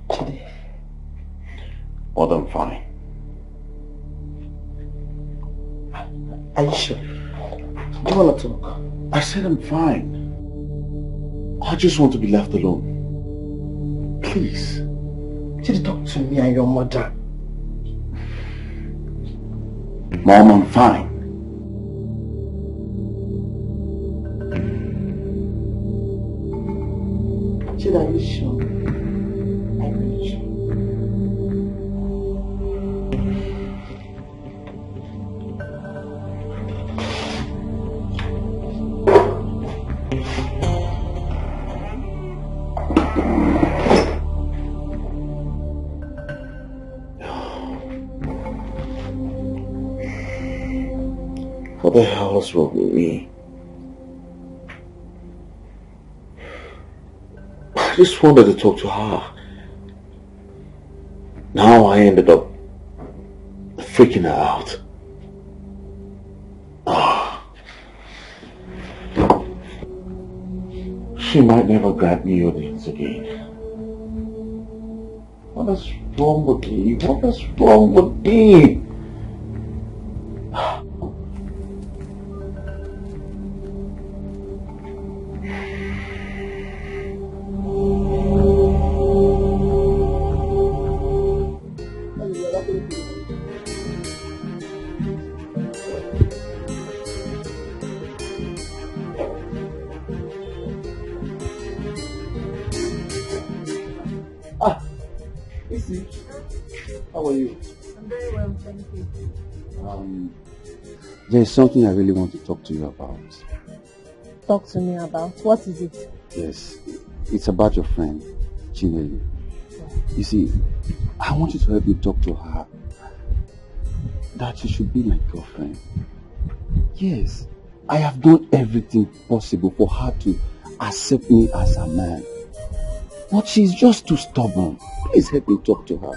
S1: Chidi?
S7: More than fine.
S1: Are you sure? Do you want to talk?
S7: I said I'm fine. I just want to be left alone. Please.
S1: Chidi, talk to me and your mother.
S7: Mom, I'm fine.
S1: Chidi, are you sure? I'm really sure.
S7: What the hell is wrong with me? I just wanted to talk to her. Now I ended up freaking her out. She might never grant me audience again. What is wrong with me? What is wrong with me?
S1: How are you?
S5: I'm very well, thank you.
S6: There's something I really want to talk to you about.
S5: Talk to me about? What is it?
S6: Yes, it's about your friend, Chinelu. You see, I want you to help me talk to her that she should be my girlfriend. Yes, I have done everything possible for her to accept me as a man. But she's just too stubborn. Please help me talk to her.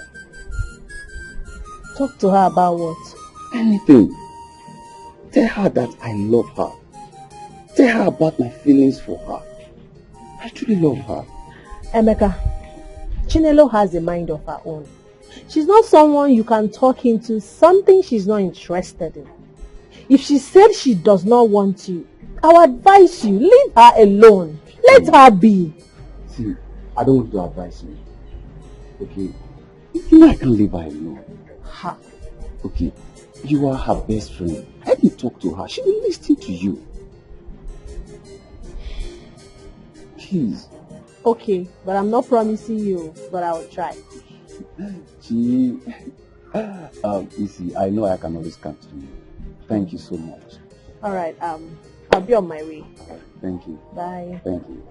S5: Talk to her about what?
S6: Anything. Tell her that I love her. Tell her about my feelings for her. I truly love her.
S5: Emeka, Chinelo has a mind of her own. She's not someone you can talk into something she's not interested in. If she said she does not want you, I would advise you, leave her alone. Let her be.
S6: See, I don't want you to advise me. Okay? You know I can't leave her alone.
S5: Ha.
S6: Okay, you are her best friend. Help me talk to her. She will listen to you. Please.
S5: Okay, but I'm not promising you, but I will try.
S6: Gee, you see, I know I can always count on you. Thank you so much.
S5: All right, I'll be on my way.
S6: Thank you.
S5: Bye.
S6: Thank you.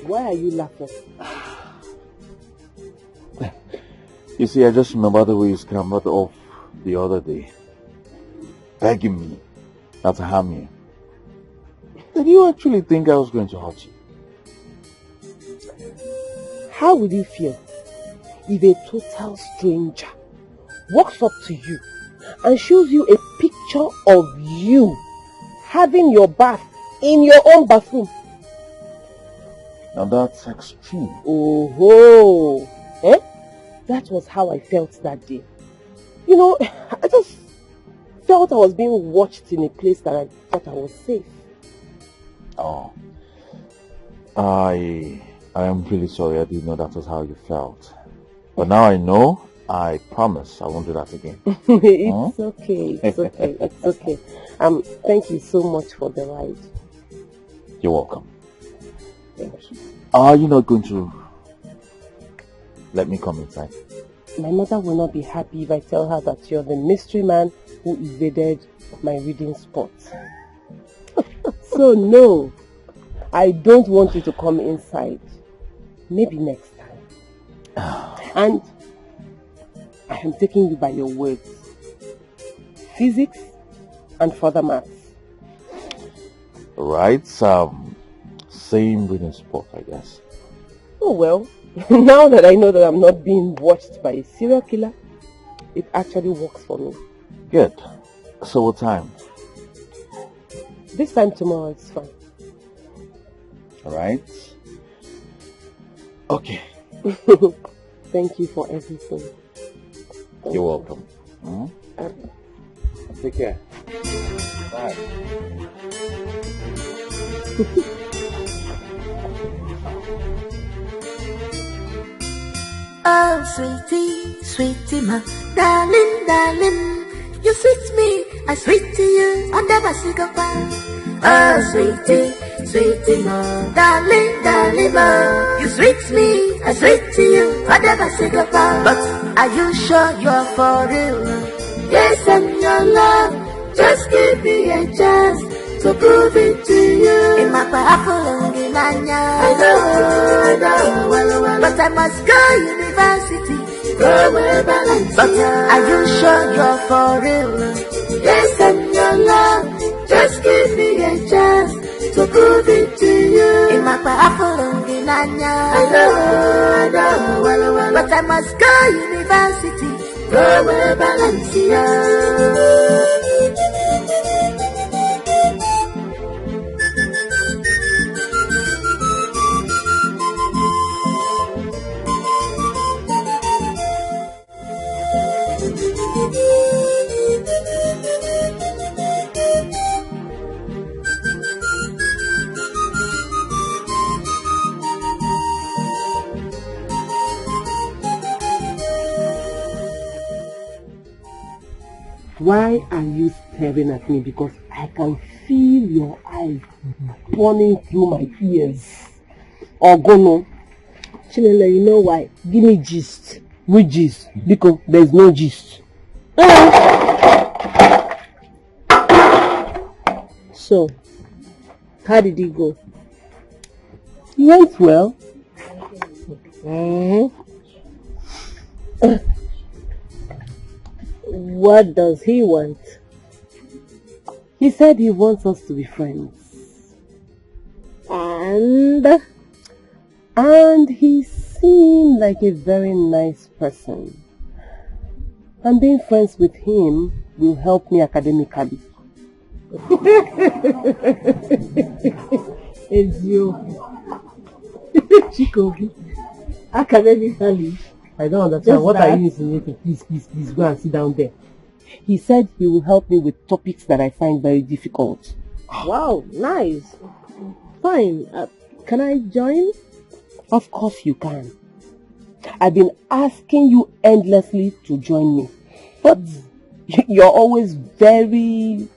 S1: Why are you laughing?
S7: You see, I just remember the way you scrambled off the other day, begging me not to harm you. Did you actually think I was going to hurt you?
S9: How would you feel if a total stranger walks up to you and shows you a picture of you having your bath in your own bathroom?
S7: Now that's extreme.
S9: Oh, eh? That was how I felt that day. You know, I just felt I was being watched in a place that I thought I was safe.
S7: Oh, I am really sorry. I didn't know that was how you felt. But now I know. I promise I won't do that again.
S9: It's okay. It's okay. It's okay. Thank you so much for the ride.
S7: You're welcome.
S9: Thank you.
S7: Are you not going to let me come inside?
S9: My mother will not be happy if I tell her that you're the mystery man who invaded my reading spot. So no, I don't want you to come inside. Maybe next time. And I am taking you by your words. Physics and further maths.
S7: Right, same reading spot, I guess.
S9: Oh well, now that I know that I'm not being watched by a serial killer, it actually works for me.
S7: Good. So what time?
S9: This time tomorrow is fine.
S7: Alright. Okay.
S9: Thank you for everything.
S7: You're welcome. Take care. Bye.
S4: Oh, sweetie, sweetie, my darling, darling, you sweet me, I sweet to you, I never say goodbye. Oh, sweetie, sweetie, my darling, darling, ma, you sweet me, I sweet to you, I never say goodbye. But are you sure you're for real? Yes, I'm your love, just give me a chance to prove it to you. In my apple and I know, well, but I must go university, go where balance. But are you sure you're for real? Yes, I'm your love, just give me a chance to prove it to you. In my apple and I know, well, but I must go university, go where balance.
S9: Why are you staring at me? Because I can feel your eyes burning through my ears. Ogono. Chinelo, you know why? Give me gist. Which gist? Because there's no gist. So, how did it go? It went well. What does he want? He said he wants us to be friends. And he seemed like a very nice person. And being friends with him will help me academically. It's you. Chico, academically. I don't understand. Just what are you insinuating? Please go and sit down there. He said he will help me with topics that I find very difficult. Wow, nice. Fine. Can I join? Of course you can. I've been asking you endlessly to join me. But you're always very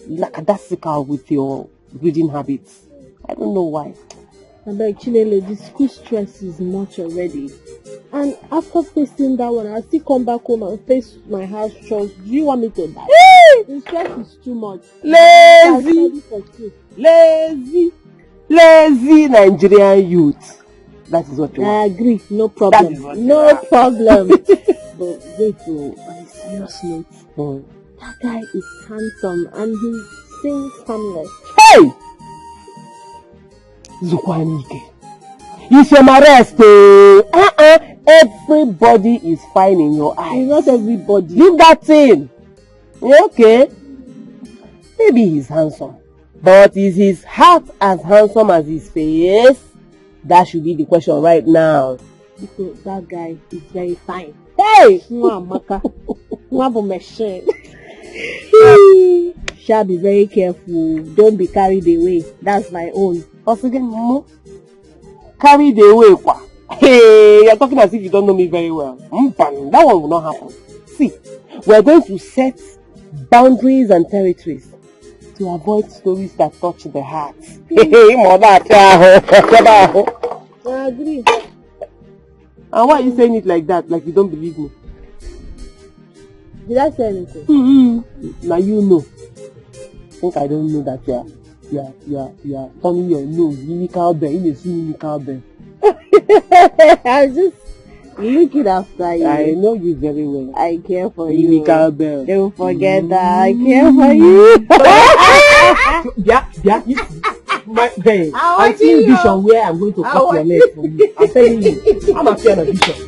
S9: lackadaisical with your reading habits. I don't know why.
S5: I beg, Chinelo, the school stress is much already. And after facing that one, I still come back home and face my house chores. Do you want me to die? The stress is too much.
S9: Lazy Nigerian youth. That is what you want.
S5: I agree. No problem. No problem.
S9: But wait, on a serious note, that guy is handsome and he sings harmless.
S1: Hey! Zukwanike. It's your arrest. Everybody is fine in your eyes.
S9: Not everybody.
S1: Leave that thing. Okay. Maybe he's handsome. But is his heart as handsome as his face? That should be the question right now.
S9: Because that guy is very fine.
S1: Hey!
S9: Maka. Machine. Shall be very careful. Don't be carried away. That's my own.
S1: Once again, carried away. Hey, you're talking as if you don't know me very well. That one will not happen. See, we're going to set boundaries and territories to avoid stories that touch the heart. Hey, mother.
S9: I agree.
S1: And why are you saying it like that? Like you don't believe me?
S9: Did I say anything?
S1: Now you know. I think I don't know that you are turning your nose mimical bell. You see mimical bell.
S9: I'm just looking after you.
S1: I know you very well.
S9: I care for you.
S1: Mimical bell.
S9: Don't forget that. I care for you.
S1: Yeah. My babe, I'm seeing vision where I'm going to cut your leg for you. I'm telling you, I'm a fan of vision.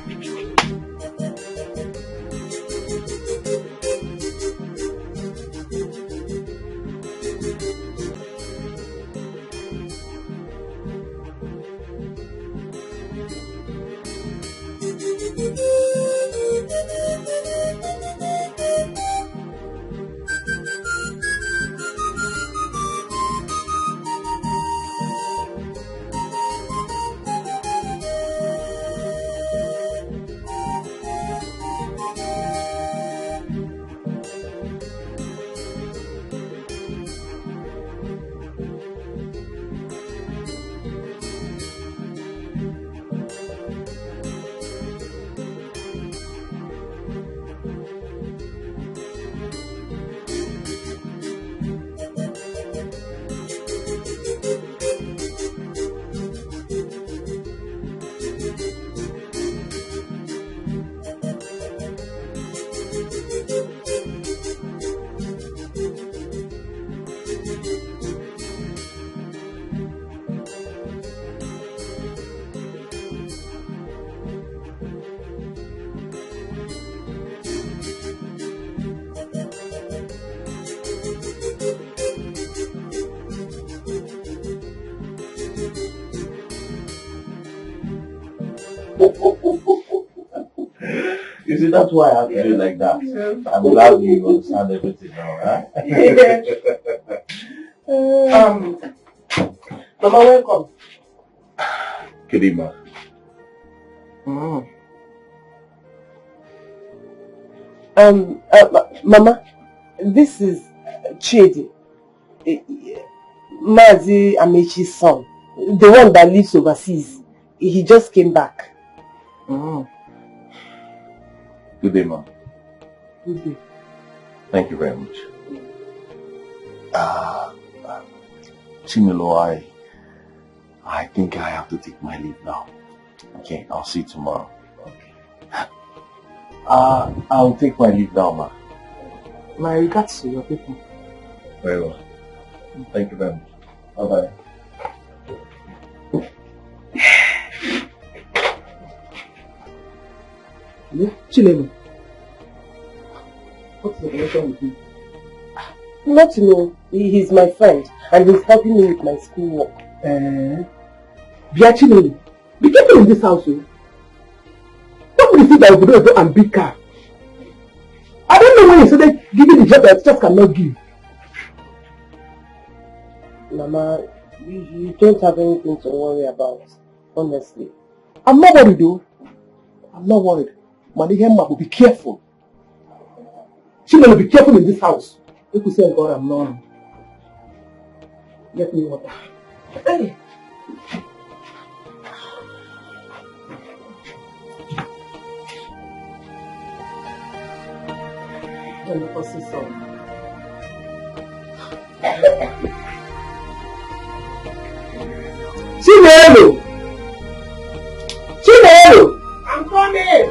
S7: You see, that's why I have to do it like that. I'm glad you understand everything now, right?
S1: Mama, welcome.
S7: Good evening.
S1: Mama, this is Chidi, Mazi Amechi's son, the one that lives overseas. He just came back.
S7: Good day, ma.
S1: Good day.
S7: Thank you very much. Chimelo, I think I have to take my leave now. Okay, I'll see you tomorrow. Okay. I'll take my leave now, ma.
S1: My regards to your people.
S7: Very well. Thank you very much. Bye-bye.
S1: Chilemi, what's the connection with you? Not to know. He's my friend and he's helping me with my schoolwork. Bia Chilemi, be careful in this house, you. What will you think that will go and big car? I don't know when you started giving the job that teachers cannot give. Mama, you don't have anything to worry about, honestly. I'm not worried though. I'm not worried. Manihemma will be careful. She will be careful in this house. If we say God, I'm not. Get me water. Hey. Let me pass this on. Chinelo! Chinelo! I'm coming!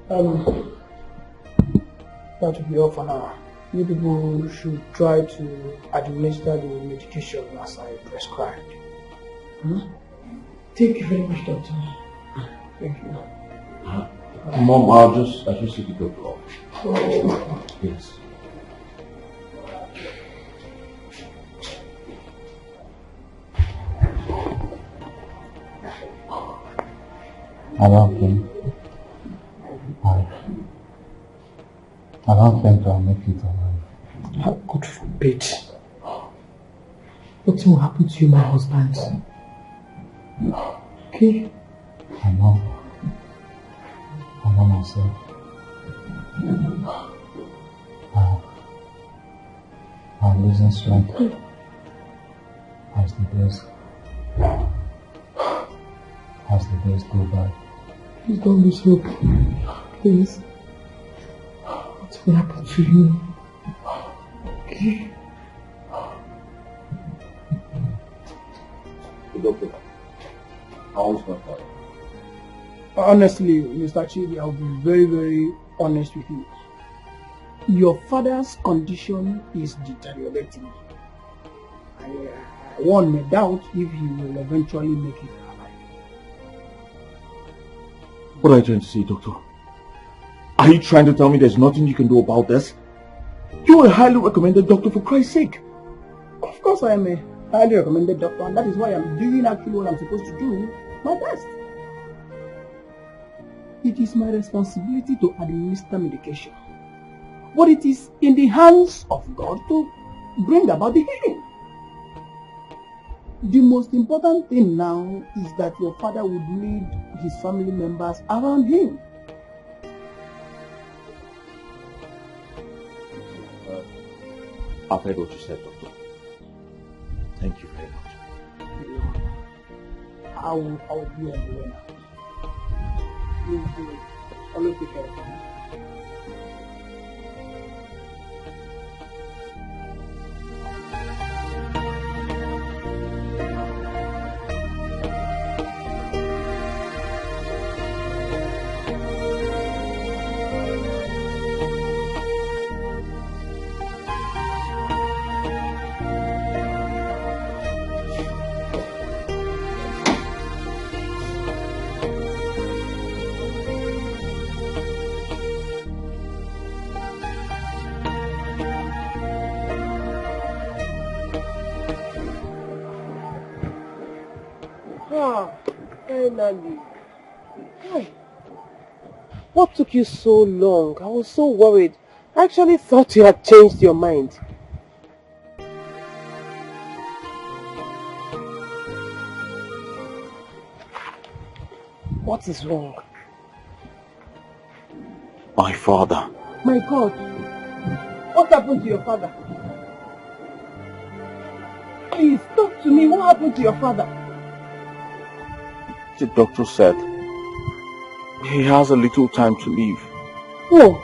S1: That will be all for now. You people should try to administer the medication as I prescribed. Thank you very much, doctor. Thank you.
S6: Mom, I'll just see the doctor off.
S1: Oh.
S6: Yes.
S7: I don't think I'll make it alive.
S1: God forbid. Nothing will happen to you, my husband. Okay?
S7: I know myself. I'm losing strength as the days go by.
S1: Please don't lose hope. Please. What will happen to you? Okay?
S6: Doctor, how is my father?
S1: Honestly, Mr. Chidi, I'll be very, very honest with you. Your father's condition is deteriorating. I want no doubt if he will eventually make it alive.
S6: What are you trying to say, doctor? Are you trying to tell me there's nothing you can do about this? You're a highly recommended doctor, for Christ's sake.
S1: Of course I am a highly recommended doctor, and that is why I'm doing actually what I'm supposed to do, my best. It is my responsibility to administer medication, but it is in the hands of God to bring about the healing. The most important thing now is that your father would lead his family members around him.
S6: I've heard what you said, doctor. Thank you very much.
S1: I will be on the way now. Please do it. Always take care of him.
S9: Finally. What took you so long? I was so worried. I actually thought you had changed your mind. What is wrong?
S6: My father.
S1: My God. What happened to your father? Please, talk to me. What happened to your father?
S6: The doctor said he has a little time to live.
S1: Oh.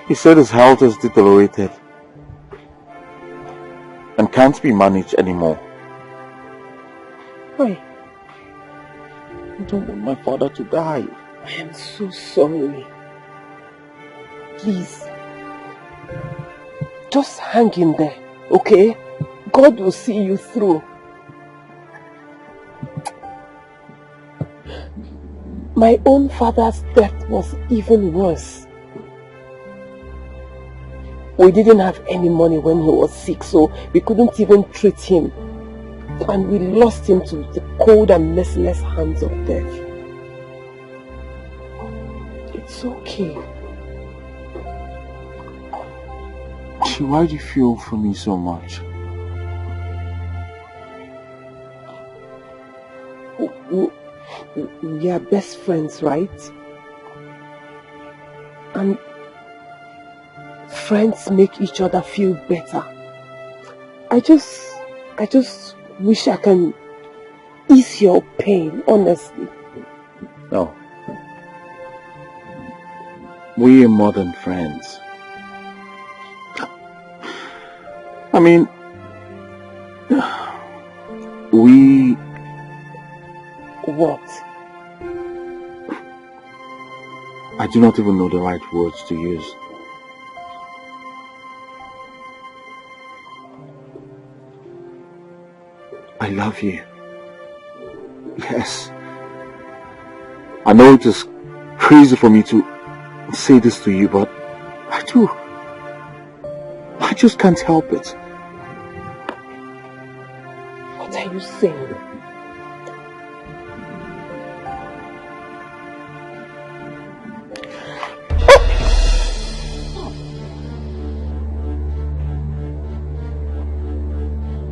S6: He said his health has deteriorated and can't be managed anymore.
S9: Why?
S6: I don't want my father to die.
S9: I am so sorry. Please, just hang in there, okay? God will see you through. My own father's death was even worse. We didn't have any money when he was sick, so we couldn't even treat him. And we lost him to the cold and merciless hands of death. It's okay.
S6: Why do you feel for me so much?
S9: We are best friends, right? And friends make each other feel better. I just wish I can ease your pain, honestly.
S6: No. We are more than friends. I mean,
S9: What?
S7: I do not even know the right words to use. I love you. Yes. I know it is crazy for me to say this to you, but I do. I just can't help it.
S9: What are you saying?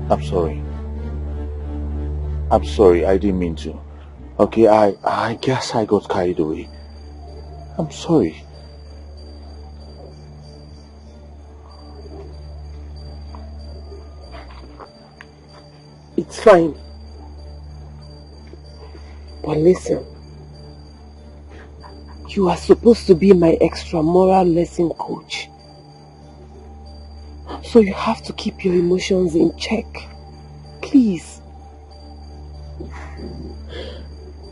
S7: I'm sorry. I'm sorry, I didn't mean to. Okay, I guess I got carried away. I'm sorry.
S9: It's fine. But listen, you are supposed to be my extramoral lesson coach. So you have to keep your emotions in check. Please.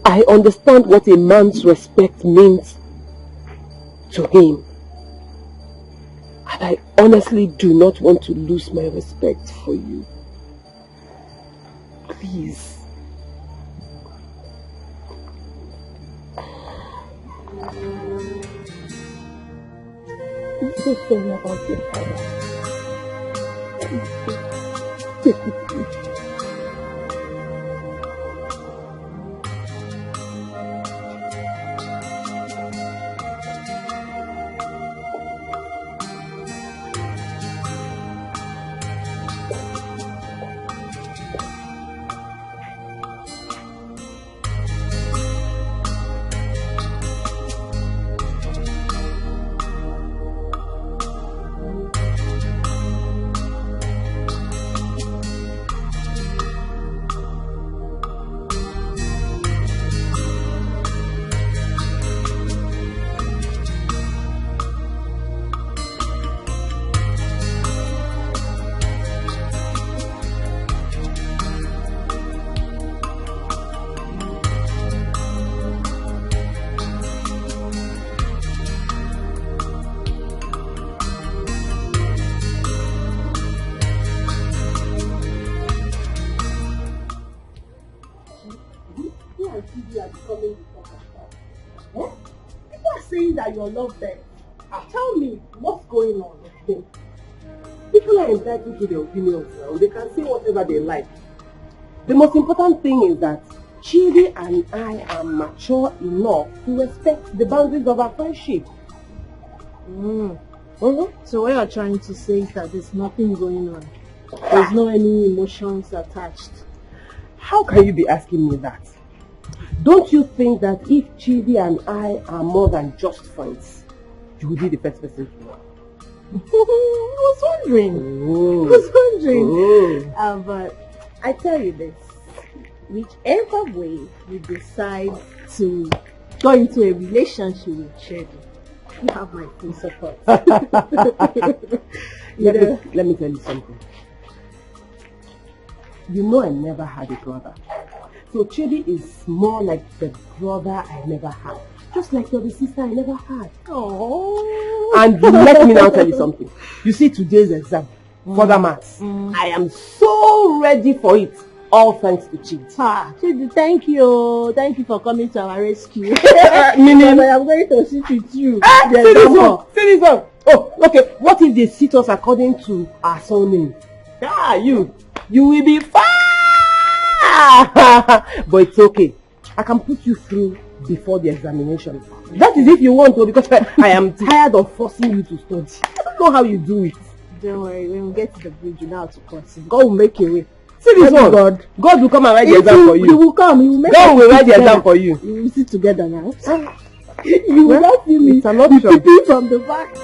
S9: I understand what a man's respect means to him. And I honestly do not want to lose my respect for you. Please. I'm so sorry about your father. Take it easy.
S1: Your love them. Tell me what's going on. People are entitled to their opinions now. They can say whatever they like. The most important thing is that Chidi and I are mature enough to respect the boundaries of our friendship.
S5: So what you're trying to say is that there's nothing going on. There's no any emotions attached.
S1: How can you be asking me that? Don't you think that if Chidi and I are more than just friends, you will be the first person to know?
S5: I was wondering. But I tell you this, whichever way you decide to go into a relationship with Chidi, you have my full support.
S1: Let me tell you something. You know I never had a brother. So Chidi is more like the brother I never had. Just like you're the sister I never had.
S5: Oh.
S1: And let me now tell you something. You see today's exam, further maths. I am so ready for it. All thanks to Chidi.
S5: Chidi, thank you. Thank you for coming to our rescue.
S1: Meaning?
S5: I am going to sit with you.
S1: See this one. Oh, okay. What if they sit us according to our surname? You will be fine. But it's okay. I can put you through before the examination. That is if you want to, because I am tired of forcing you to study. I don't know how you do it.
S5: Don't worry, when we get to the bridge, you know how to cross it. God will make a way.
S1: See this one. God will come and write the exam for you.
S5: He will come. He will make
S1: God will write the exam for you.
S5: We will sit together now. You will not see me.
S1: It's an option.
S5: From the back.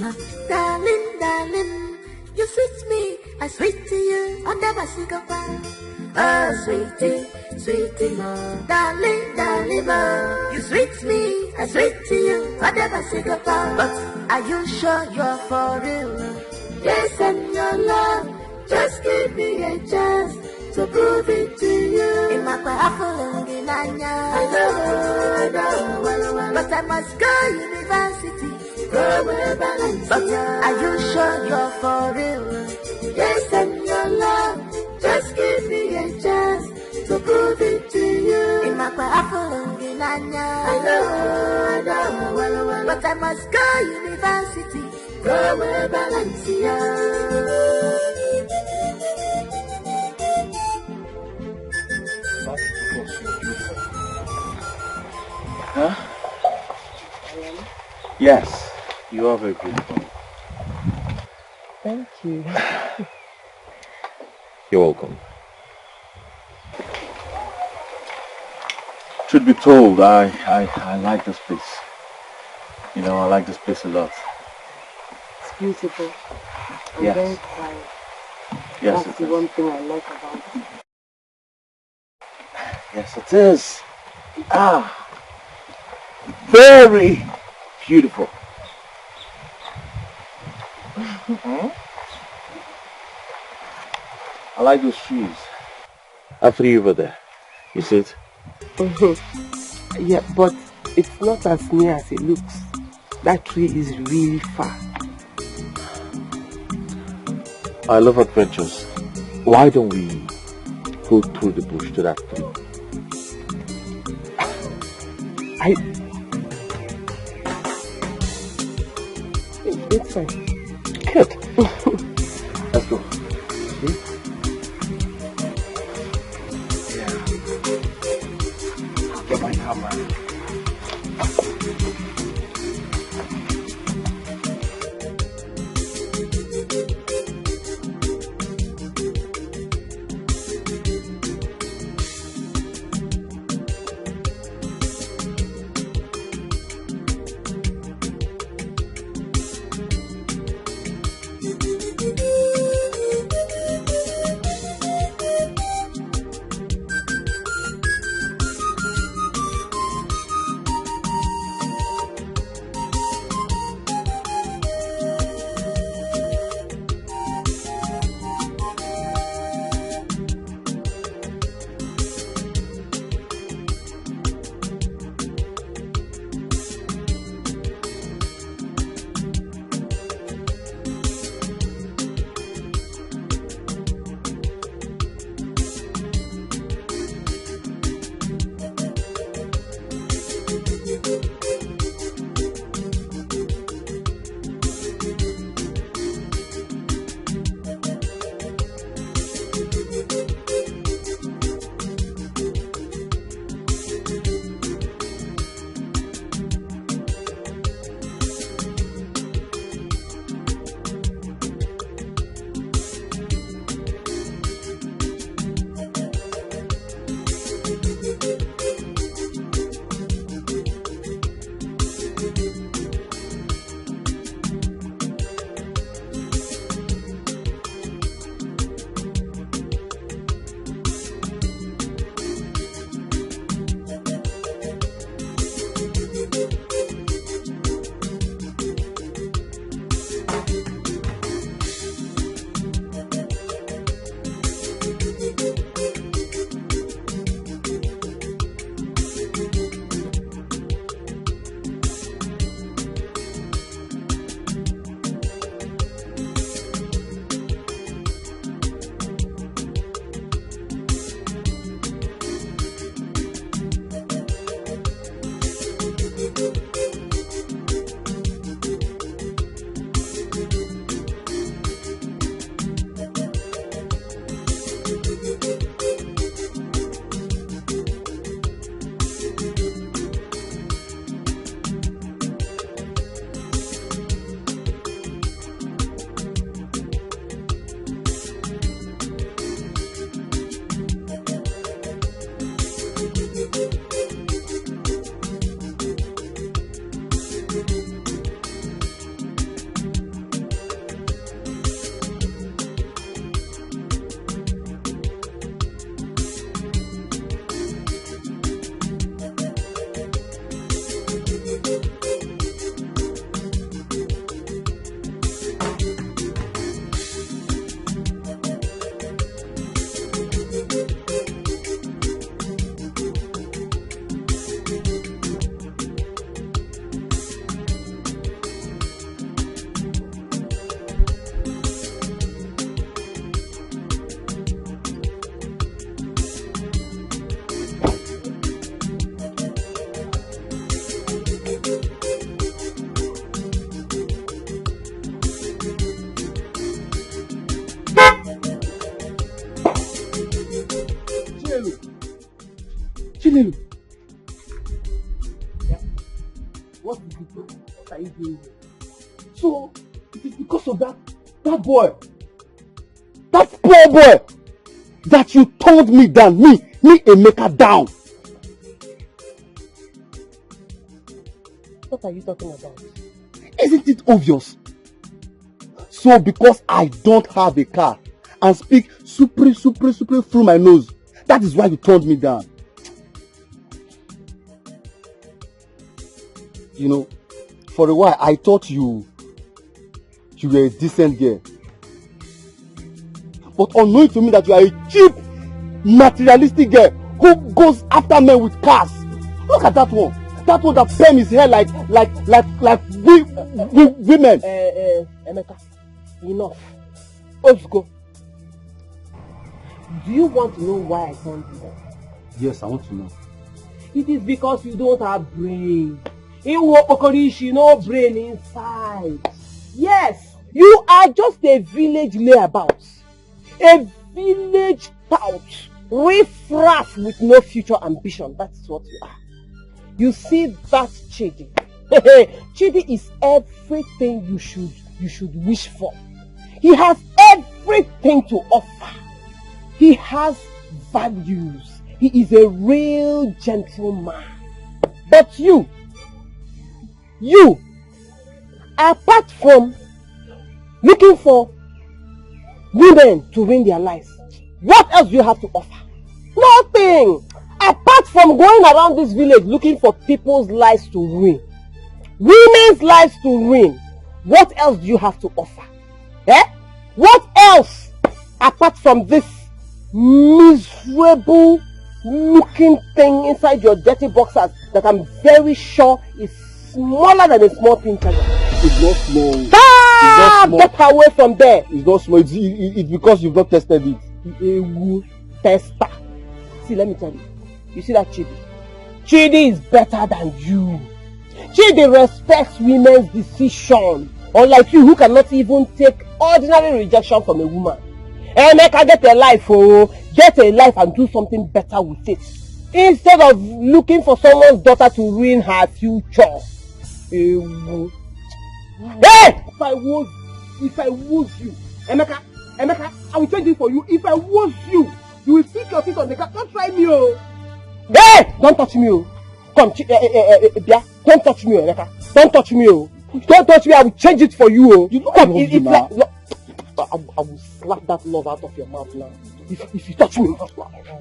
S4: Darling, darling, you sweet me, I sweet to you, I'll never see go by. Oh, sweetie, sweetie, darling, darling, you sweet me, I sweet to you, I'll never say goodbye. But are you sure you're for real? Yes, and your love, just give me a chance to prove it to you. In my I know, but I must go university. But are you sure you're for real? Yes, and your love, just give me a chance to prove it to you. In my I know, but I must go university. Go where Valencia.
S7: Huh? Yes, you are very beautiful.
S9: Thank you.
S7: You're welcome. Truth be told, I like this place. You know, I like this place a lot.
S9: It's beautiful. And
S7: Yes.
S9: very quiet.
S7: Yes,
S9: That's
S7: it
S9: the
S7: is.
S9: one thing I like about it.
S7: Yes, it is. Very beautiful. I like those trees. After you over there, you see it?
S9: Yeah, but it's not as near as it looks. That tree is really far.
S7: I love adventures. Why don't we go through the bush to that tree?
S9: It's fine.
S7: Good. Let's go. See? Yeah. Get my camera.
S1: Chinelo. Yeah. What are you doing here? So, it is because of that boy. That poor boy. That you turned me down. Me Emeka down.
S9: What are you talking about?
S1: Isn't it obvious? So because I don't have a car and speak super through my nose, that is why you turned me down. You know, for a while I thought you were a decent girl. But unknowing to me that you are a cheap, materialistic girl who goes after men with cars. Look at that one. That one that perm his hair like women.
S9: Emeka, enough. Let's go. Do you want to know why I turned you down?
S1: Yes, I want to know.
S9: It is because you don't have brain. No brain inside. Yes, you are just a village layabout. A village tout. Riff-raff with no future ambition. That's what you are. You see that Chidi? Chidi is everything you should wish for. He has everything to offer. He has values. He is a real gentleman. But you, apart from looking for women to win their lives, what else do you have to offer? Nothing! Apart from going around this village looking for people's lives to win, women's lives to win, what else do you have to offer? What else apart from this miserable looking thing inside your dirty boxers that I'm very sure is smaller than a small pincher?
S1: It's not small.
S9: Ah! Get away from there.
S1: It's not small. It's because you've not tested it.
S9: Tester. See, let me tell you. You see that Chidi? Chidi is better than you. Chidi respects women's decision. Unlike you who cannot even take ordinary rejection from a woman. Emeka, get a life, get a life and do something better with it. Instead of looking for someone's daughter to ruin her future. Hey! If I was you, Emeka, I will change it for you. If I was you will stick your feet on the car. Don't try me, oh. Hey! Don't touch me, oh. Come, Bia, don't touch me, Emeka. Don't touch me, oh. Don't touch me, I will change it for you, oh.
S1: You know
S9: come, I will slap that love out of your mouth now. If you touch me,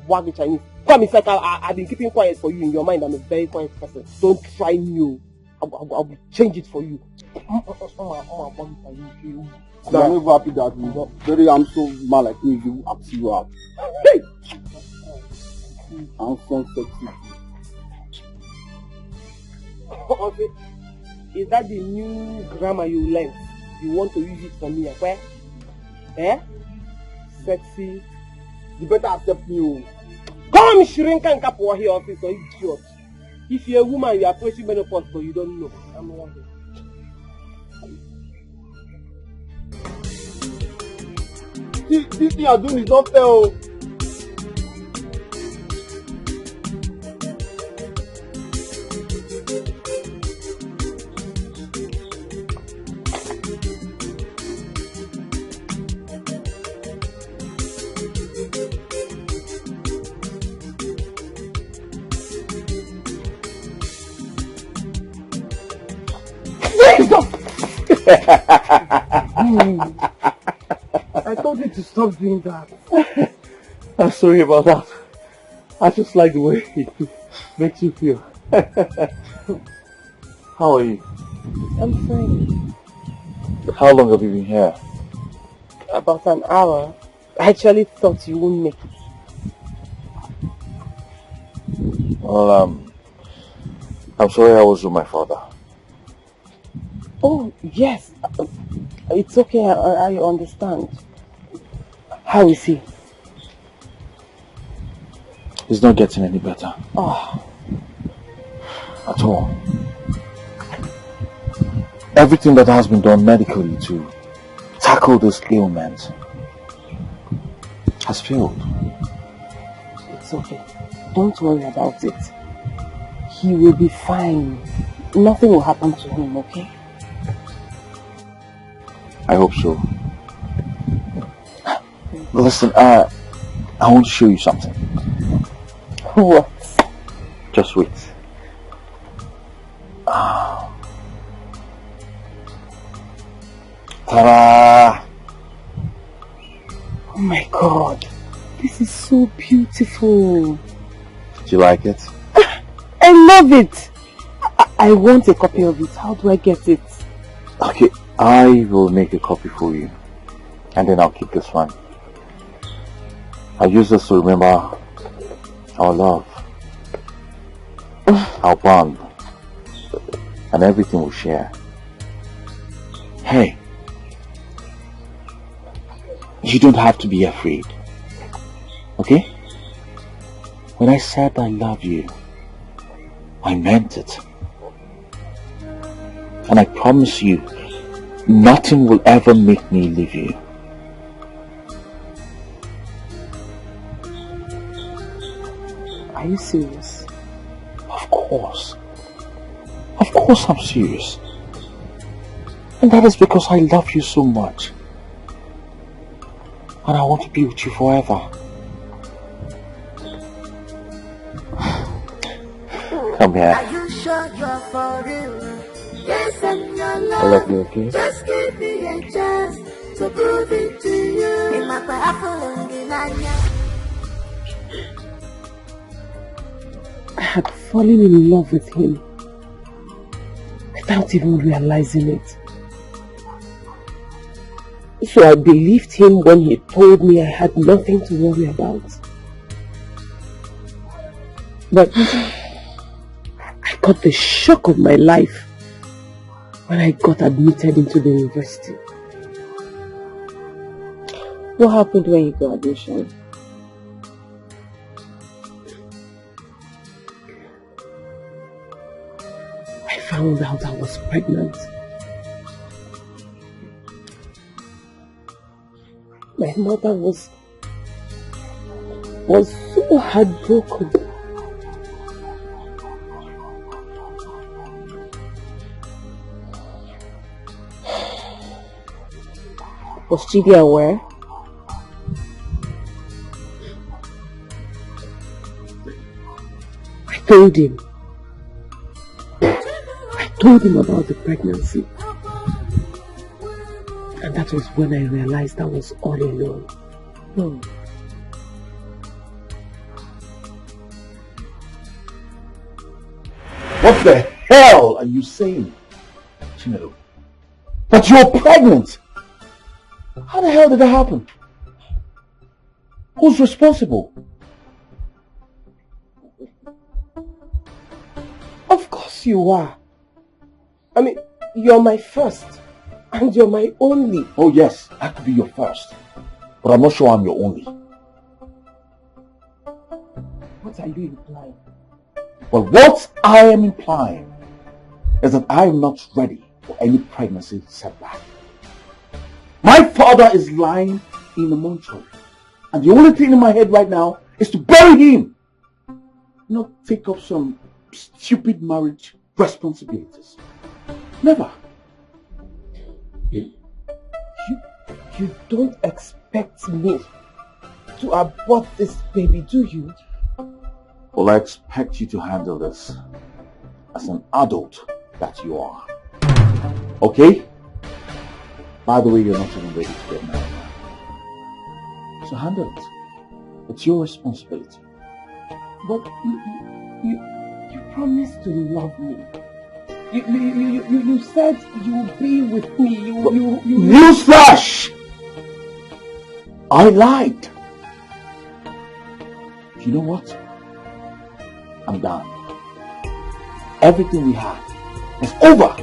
S9: wag the Chinese. Come, it's like I've been keeping quiet for you in your mind. I'm a very quiet person. Don't try me, oh. I will change it for you.
S1: I'm very happy that you very so man like me, you ask you out. Hey! I'm so sexy.
S9: Is that the new grammar you learned? You want to use it for me, where? Sexy.
S1: You better accept me.
S9: Come, shrink and cap over here, officer, idiot. If you're a woman, you're approaching menopause, but you don't know. I'm wondering.
S1: This thing you're doing is not fair.
S9: I told you to stop doing that.
S7: I'm sorry about that. I just like the way it makes you feel. How are you?
S9: I'm fine.
S7: How long have you been here?
S9: About an hour. I actually thought you wouldn't make it.
S7: Well, I'm sorry I was with my father.
S9: Oh, yes. It's okay, I understand. How is he?
S7: He's not getting any better.
S9: Oh.
S7: At all. Everything that has been done medically to tackle this ailment has failed.
S9: It's okay.
S2: Don't worry about it. He will be fine. Nothing will happen to him, okay?
S7: I hope so. Listen, I want to show you something.
S2: What?
S7: Just wait. Ta-da!
S2: Oh my God. This is so beautiful.
S7: Did you like it?
S2: I love it. I want a copy of it. How do I get it?
S7: Okay, I will make a copy for you. And then I'll keep this one. I'll use this to remember our love, our bond, and everything we share. Hey, you don't have to be afraid, okay? When I said I love you, I meant it. And I promise you, nothing will ever make me leave you.
S2: Are you serious?
S7: Of course. Of course I'm serious. And that is because I love you so much. And I want to be with you forever. Come here.
S4: Are you sure you're for real? Yes, I'm your love.
S7: I love you, okay?
S4: Just give me a chance to prove it to you. In my powerful
S2: I had fallen in love with him without even realizing it. So I believed him when he told me I had nothing to worry about. But I got the shock of my life when I got admitted into the university. What happened when you got admission? I found out I was pregnant. My mother was so heartbroken. Was Chidi aware? I told him. I told him about the pregnancy. And that was when I realized I was all alone.
S6: What the hell are you saying, Chinelo? But you're pregnant! How the hell did that happen? Who's responsible?
S2: Of course you are. I mean, you're my first. And you're my only.
S6: Oh yes, I could be your first. But I'm not sure I'm your only.
S2: What are you implying?
S6: Well, what I am implying is that I am not ready for any pregnancy setback. My father is lying in the mortuary. And the only thing in my head right now is to bury him. Not take up some stupid marriage responsibilities. Never.
S2: You don't expect me to abort this baby, do you?
S6: Well, I expect you to handle this as an adult that you are. Okay? By the way, you're not even ready to get married now. So handle it. It's your responsibility.
S2: But you promised to love me. You said you'll be with me.
S6: Newsflash! I lied. You know what? I'm done. Everything we had is over.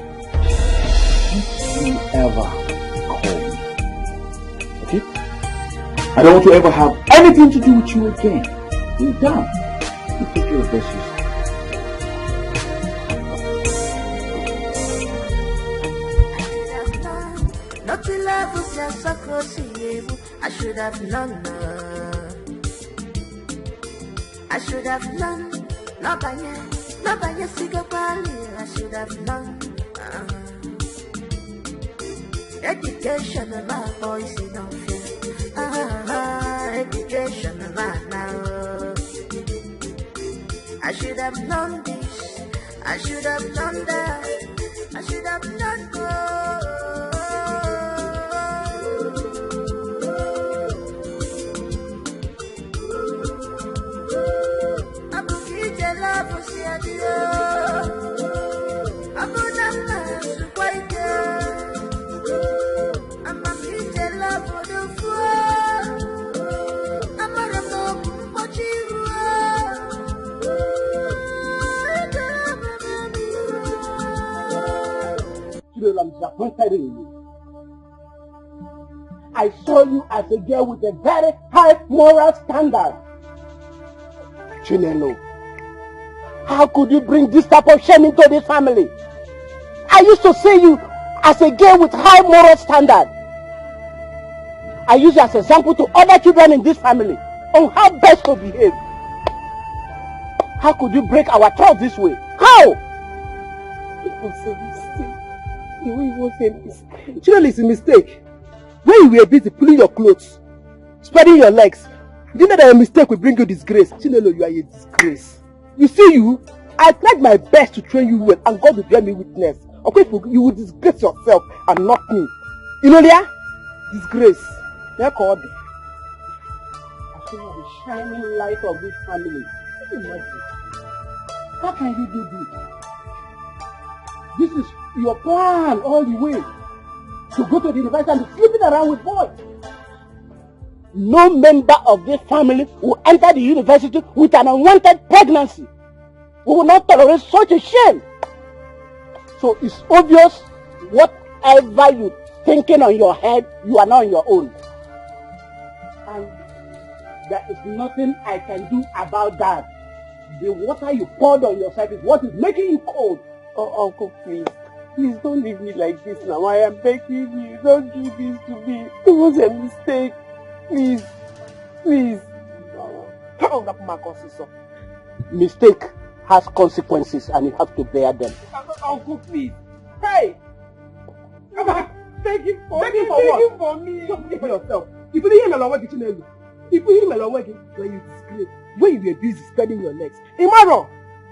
S6: Don't you ever call me. Okay? I don't want to ever have anything to do with you again. You're done. You take care of this.
S4: I should have known. I should have known. Nobody siga kwali. I should have known. Education of my voice is no fear. Education of my now. I should have known this. I should have known that. I should have known more.
S1: I'm disappointed in you. I saw you as a girl with a very high moral standard. Chinelo, how could you bring this type of shame into this family? I used to see you as a girl with high moral standard. I use you as an example to other children in this family on how best to behave. How could you break our trust this way? How?
S3: It was a mistake. It was a mistake. Chinelo, it's a mistake. When you were busy pulling your clothes, spreading your legs, you know that a mistake will bring you disgrace. Chinelo, you are a disgrace. You see you, I tried my best to train you well and God will bear me witness. Okay, you will disgrace yourself and not me. You know that? Disgrace. They're called.
S1: I see the shining light of this family. Imagine. How can you do this? This is your plan all the way. To go to the university and be sleeping around with boys. No member of this family will enter the university with an unwanted pregnancy. We will not tolerate such a shame. So it's obvious whatever you're thinking on your head, you are not on your own. And there is nothing I can do about that. The water you poured on yourself is what is making you cold.
S3: Oh, Uncle, please. Please don't leave me like this now. I am begging you. Don't do this to me. It was a mistake. Please. Please.
S1: Mistake has consequences and you have to bear them.
S3: Uncle, please. Hey! Come on. Beg him for me. Don't beg for yourself. If you didn't hear me along with you, if you hear me along with you, when you disgrace, when you were busy spreading your legs. Imaro!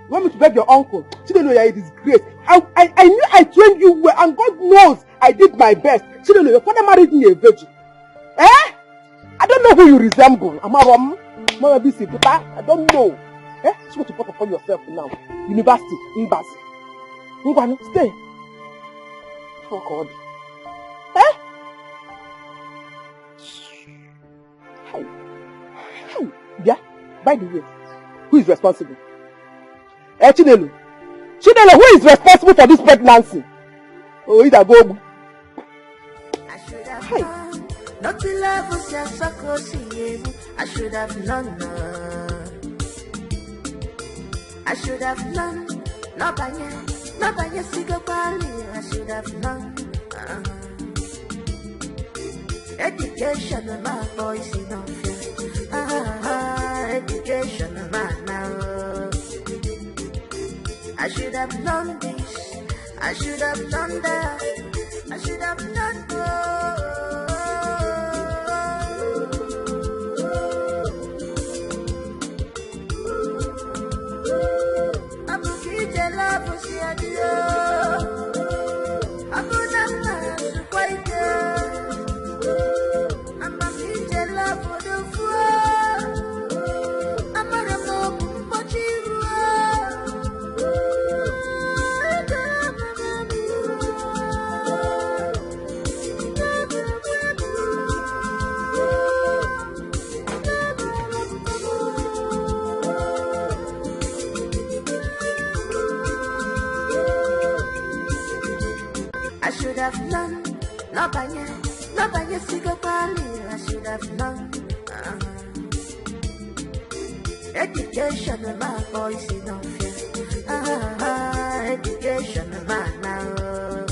S3: You want me to beg your uncle? She don't know you are a disgrace. I knew I trained you well, and God knows I did my best. She don't know your father married me a virgin. Eh? I don't know who you resemble. Amarom, Mama Bisi, I don't know. Eh? She want to put upon yourself now. University, embassy. Ngwanu, stay. Oh God. Eh? Hey. Yeah. By the way, who is responsible? Chinelo, who is responsible for this pregnancy? Oh, either go.
S4: Hey. Not to love us, I should have known. I should have known. Nobody siga kwali. I should have known. Education of my voice is no fear. Education of my now. I should have known this. I should have known that. I should have known more. Abu Kije la pusi adio. Abu Nama sukwaite. Amba Kije la podofua. Amara mo pochirua. I should have known. Nobody siga kwali. I should have known. Education of my voice is no fear. Education of my now.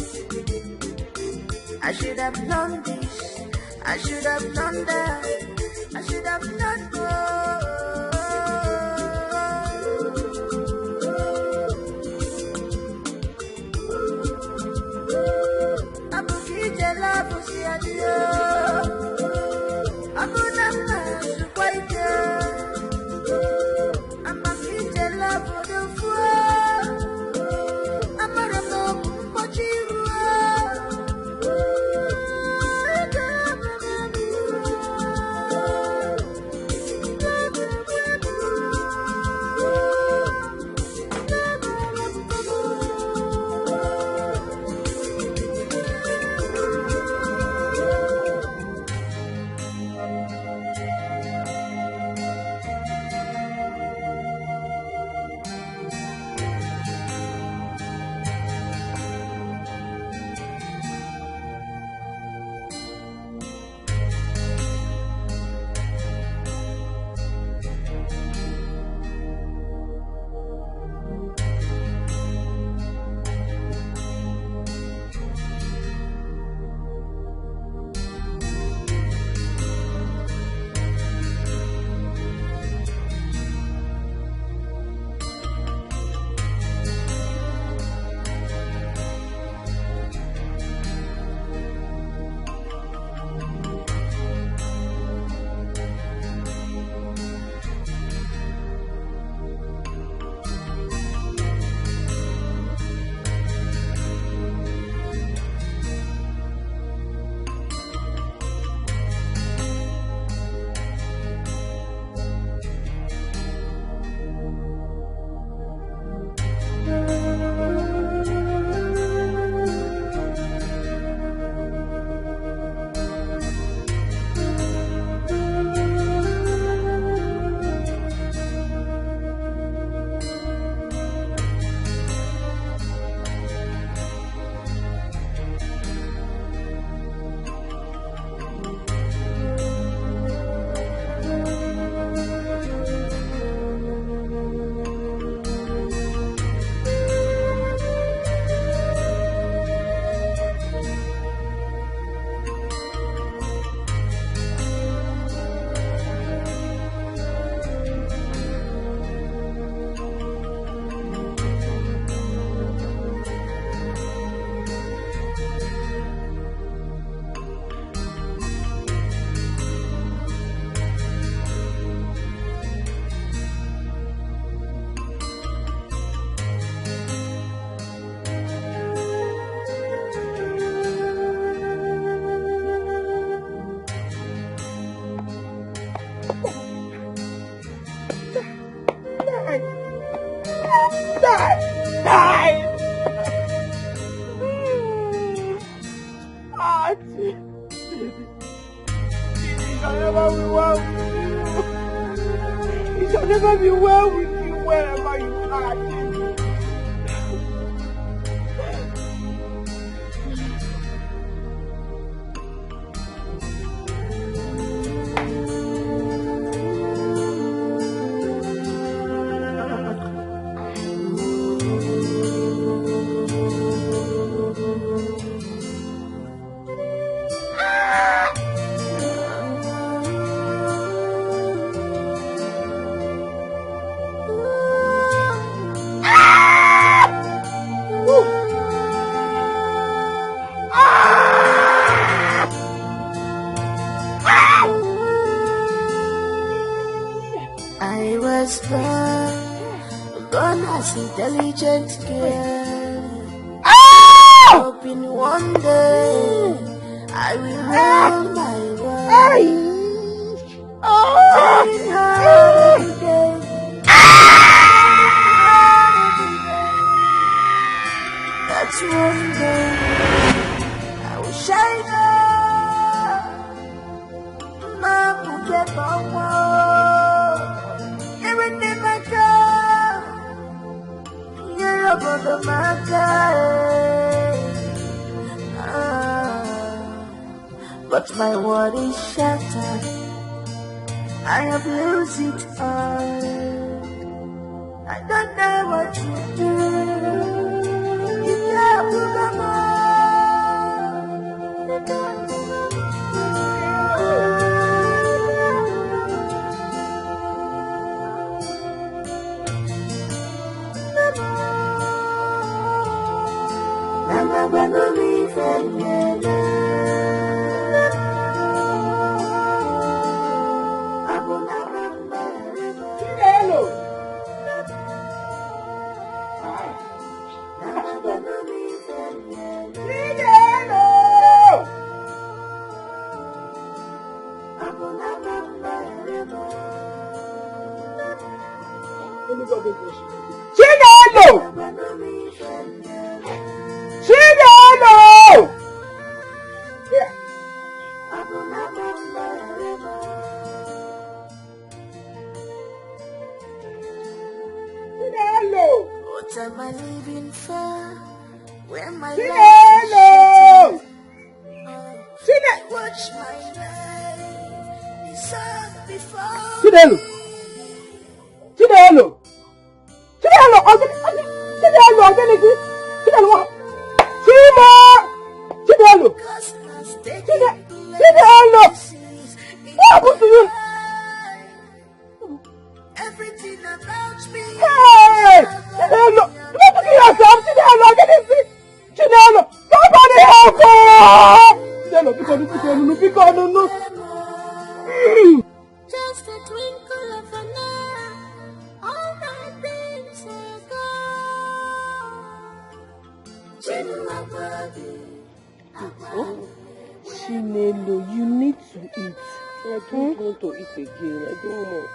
S4: I should have known this. I should have known that. I should have known more.
S1: It shall never be well with you wherever you are.
S4: I was born as intelligent girl, hoping one day I will rule my world. Working hard every day. That's one day I will shine up. Mom will get my everything I go, you're about the but my world is shattered. I have lost it all. I don't know what to do. You can't remember. What am I living for? Where my life is watch my life dissolve before.
S1: Chidelo! Chidelo! Chidelo! Chidelo! Chidelo! Chidelo! What happened to you?
S4: Everything about me.
S1: Hey! Chidelo! You're looking at yourself! Chidelo! Chidelo! Somebody help her! Chidelo, because no.
S4: Just a twinkle of an eye, all my things are gone.
S5: Chinelo, you need to eat.
S9: I don't want to eat again. I don't know.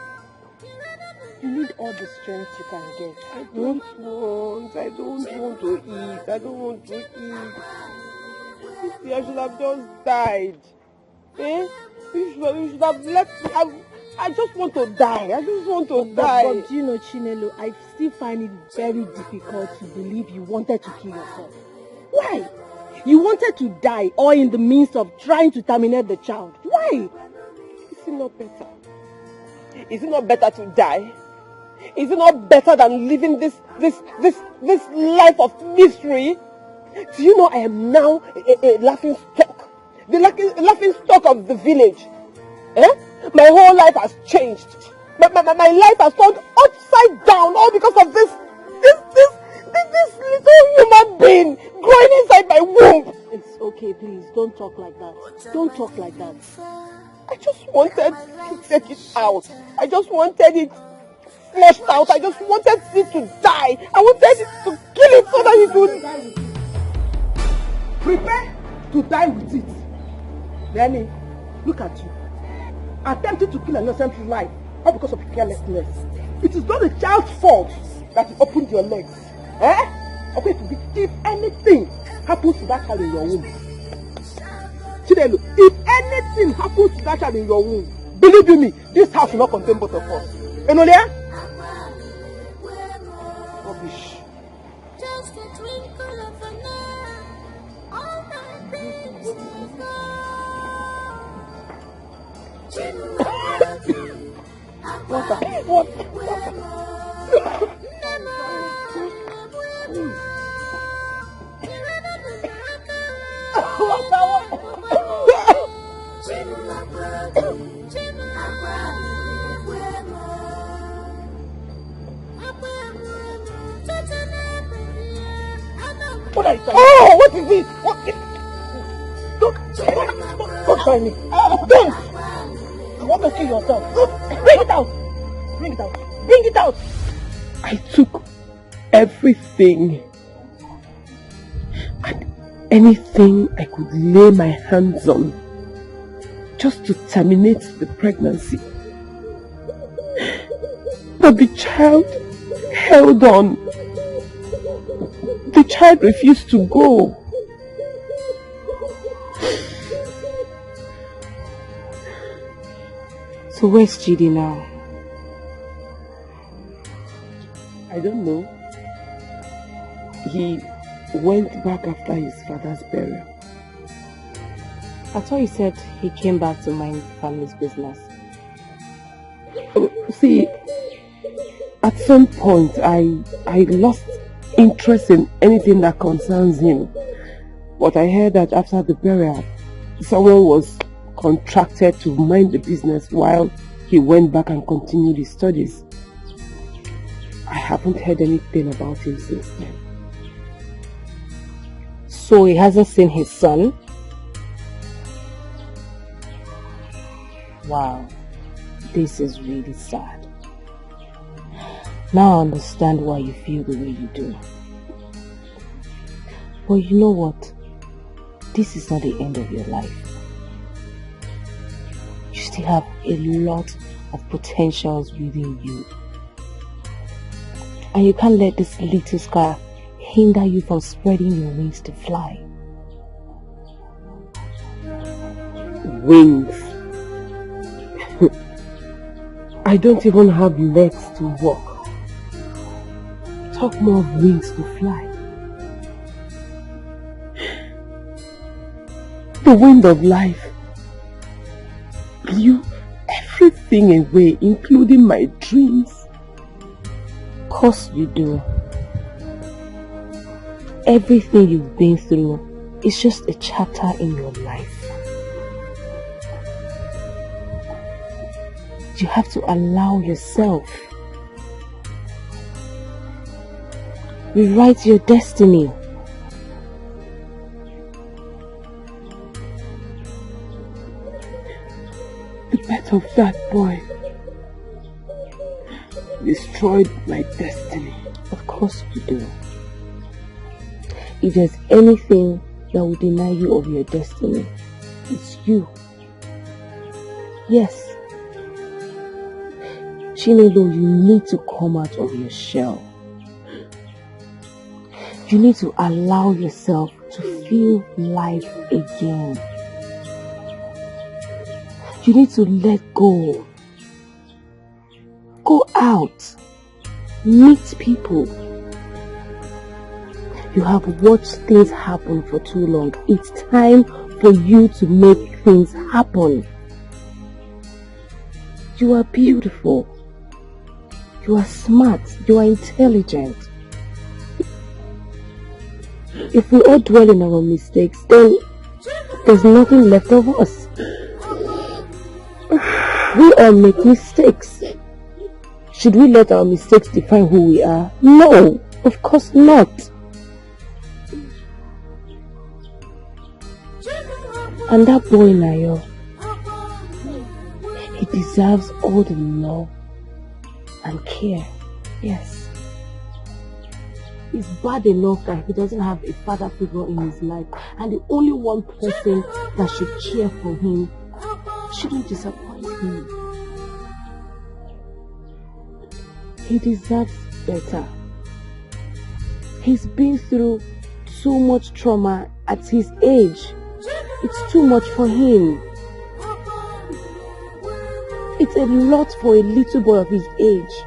S5: You need all the strength you can get.
S9: I don't want to eat. I don't want to eat. I should have just died. Eh? You should have left me. I just want to die.
S5: But you know, Chinelo, I still find it very difficult to believe you wanted to kill yourself. Why? You wanted to die, or in the midst of trying to terminate the child. Why?
S9: Is it not better? Is it not better to die? Is it not better than living this life of misery? Do you know I am now a laughing stock? The laughing stock of the village. Eh? My whole life has changed. My life has turned upside down, all because of this little human being growing inside my womb.
S5: It's okay, please. Don't talk like that. Don't talk like that.
S9: I just wanted to take it out. I just wanted it flushed out. I just wanted it to die. I wanted it to kill it so that it would...
S1: Prepare to die with it. Lenny, look at you. attempting to kill an innocent life, all because of carelessness. It is not the child's fault that you opened your legs. Okay, if anything happens to that child in your womb, Chinelo, if anything happens to that child in your womb, believe you me, this house will not contain both of us. Enolia? Rubbish.
S4: Just a twinkle of an eye, all my dreams will go.
S1: What? What are you saying? Oh, what is this? What is... Don't try me. Don't! You want to kill yourself? Bring it out! Bring it out! Bring it out!
S10: I took everything and anything I could lay my hands on just to terminate the pregnancy. But the child held on. The child refused to go.
S2: So where's Chidi now?
S10: I don't know. He went back after his father's burial.
S2: I thought you said he came back to mind family's business.
S10: See, at some point I lost interest in anything that concerns him. But I heard that after the burial, someone was contracted to mind the business while he went back and continued his studies. I haven't heard anything about him since then.
S2: So he hasn't seen his son? Wow, this is really sad. Now I understand why you feel the way you do. But you know what? This is not the end of your life. You still have a lot of potentials within you. And you can't let this little scar hinder you from spreading your wings to fly.
S10: Wings? I don't even have legs to walk. Talk more of wings to fly. The wind of life blew everything away, including my dreams.
S2: Of course you do. Everything you've been through is just a chapter in your life. You have to allow yourself. Rewrite your destiny.
S10: The birth of that boy destroyed my destiny.
S2: Of course you do. If there's anything that will deny you of your destiny, it's you. Yes. Chinelo, you need to come out of your shell. You need to allow yourself to feel life again. You need to let go. Go out. Meet people. You have watched things happen for too long. It's time for you to make things happen. You are beautiful. You are smart. You are intelligent. If we all dwell in our mistakes, then there's nothing left of us. We all make mistakes. Should we let our mistakes define who we are? No, of course not. And that boy Nayo, he deserves all the love and care. Yes. It's bad enough that he doesn't have a father figure in his life, and the only one person that should care for him shouldn't disappoint him. He deserves better. He's been through so much trauma at his age. It's too much for him. It's a lot for a little boy of his age.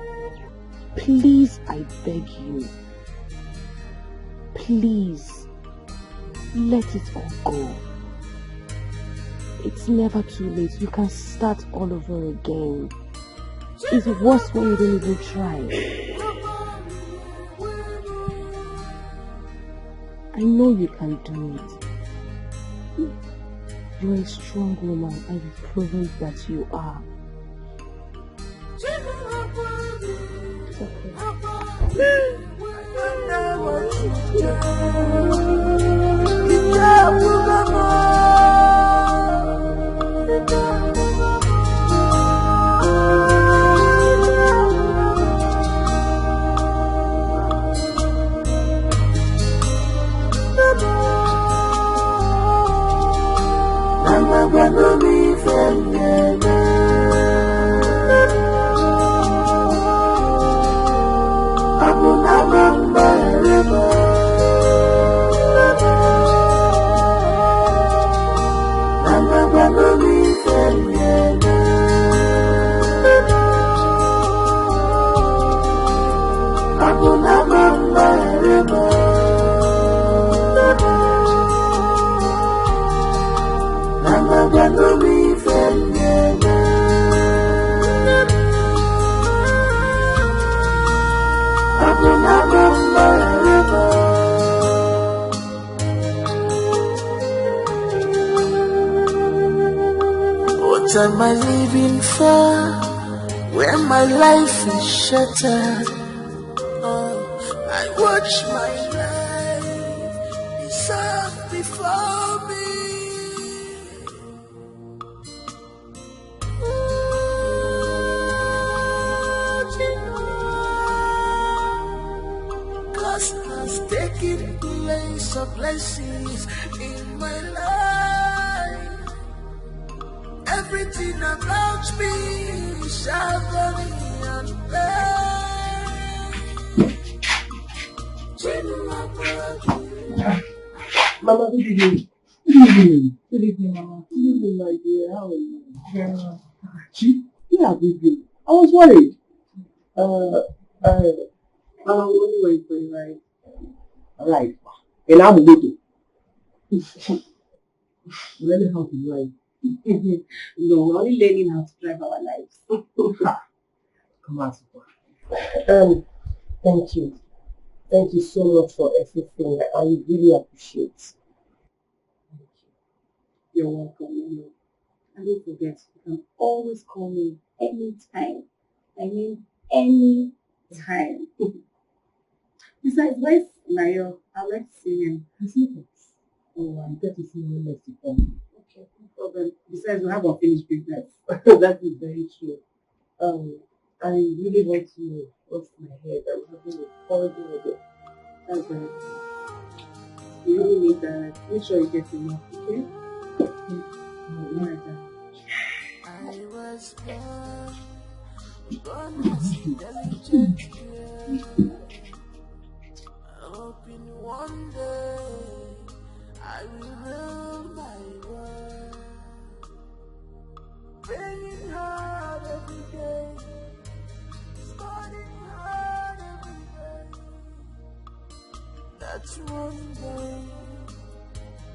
S2: Please, I beg you. Please, let it all go. It's never too late. You can start all over again. It's worse when you don't even try. I know you can do it. You're a strong woman and you've proven that you are. It's
S4: What am I living for when my life is shattered? I watch my life dissolve before me. Cause has taken place of blessings in my life. Everything about me is agony and pain.
S1: Mama, good evening. Good evening. Good evening, Mama. Good evening, my dear. How are you? Very well. Chief, where have you been? I was worried. I'm only waiting for you, right? Right. And I'm going to. Learning how to drive. No, we're only learning how to drive our lives. Come on, super. Thank you. Thank you so much for everything. I really appreciate it. Thank you. You're welcome. And don't forget, you can always call me anytime. I mean, anytime. Besides, where's Nayo? I'd like to see him. He's not. Oh, I'm glad to see him next to come. Okay, no problem. Besides, we have unfinished business. That is very true. I really want to rest my head. I'm having a horrible headache. That's very true. You really need that. Make sure you get enough, okay? Okay. Alright,
S4: I was born as intelligent girl. Hoping one day I will rule my world. Praying hard every day, studying hard every day. That's one day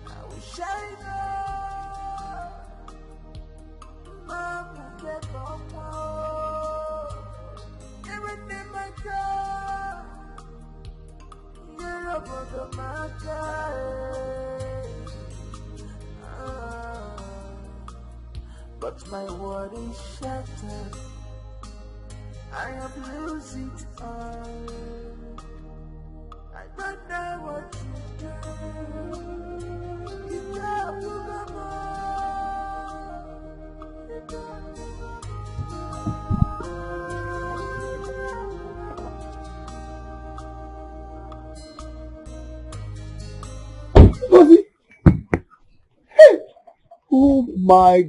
S4: I will shine up. Mama get on more. Every name I call, you're about the matter. But my world is shattered. I have lost it all. I don't know what to do. You can't move them
S1: Oh my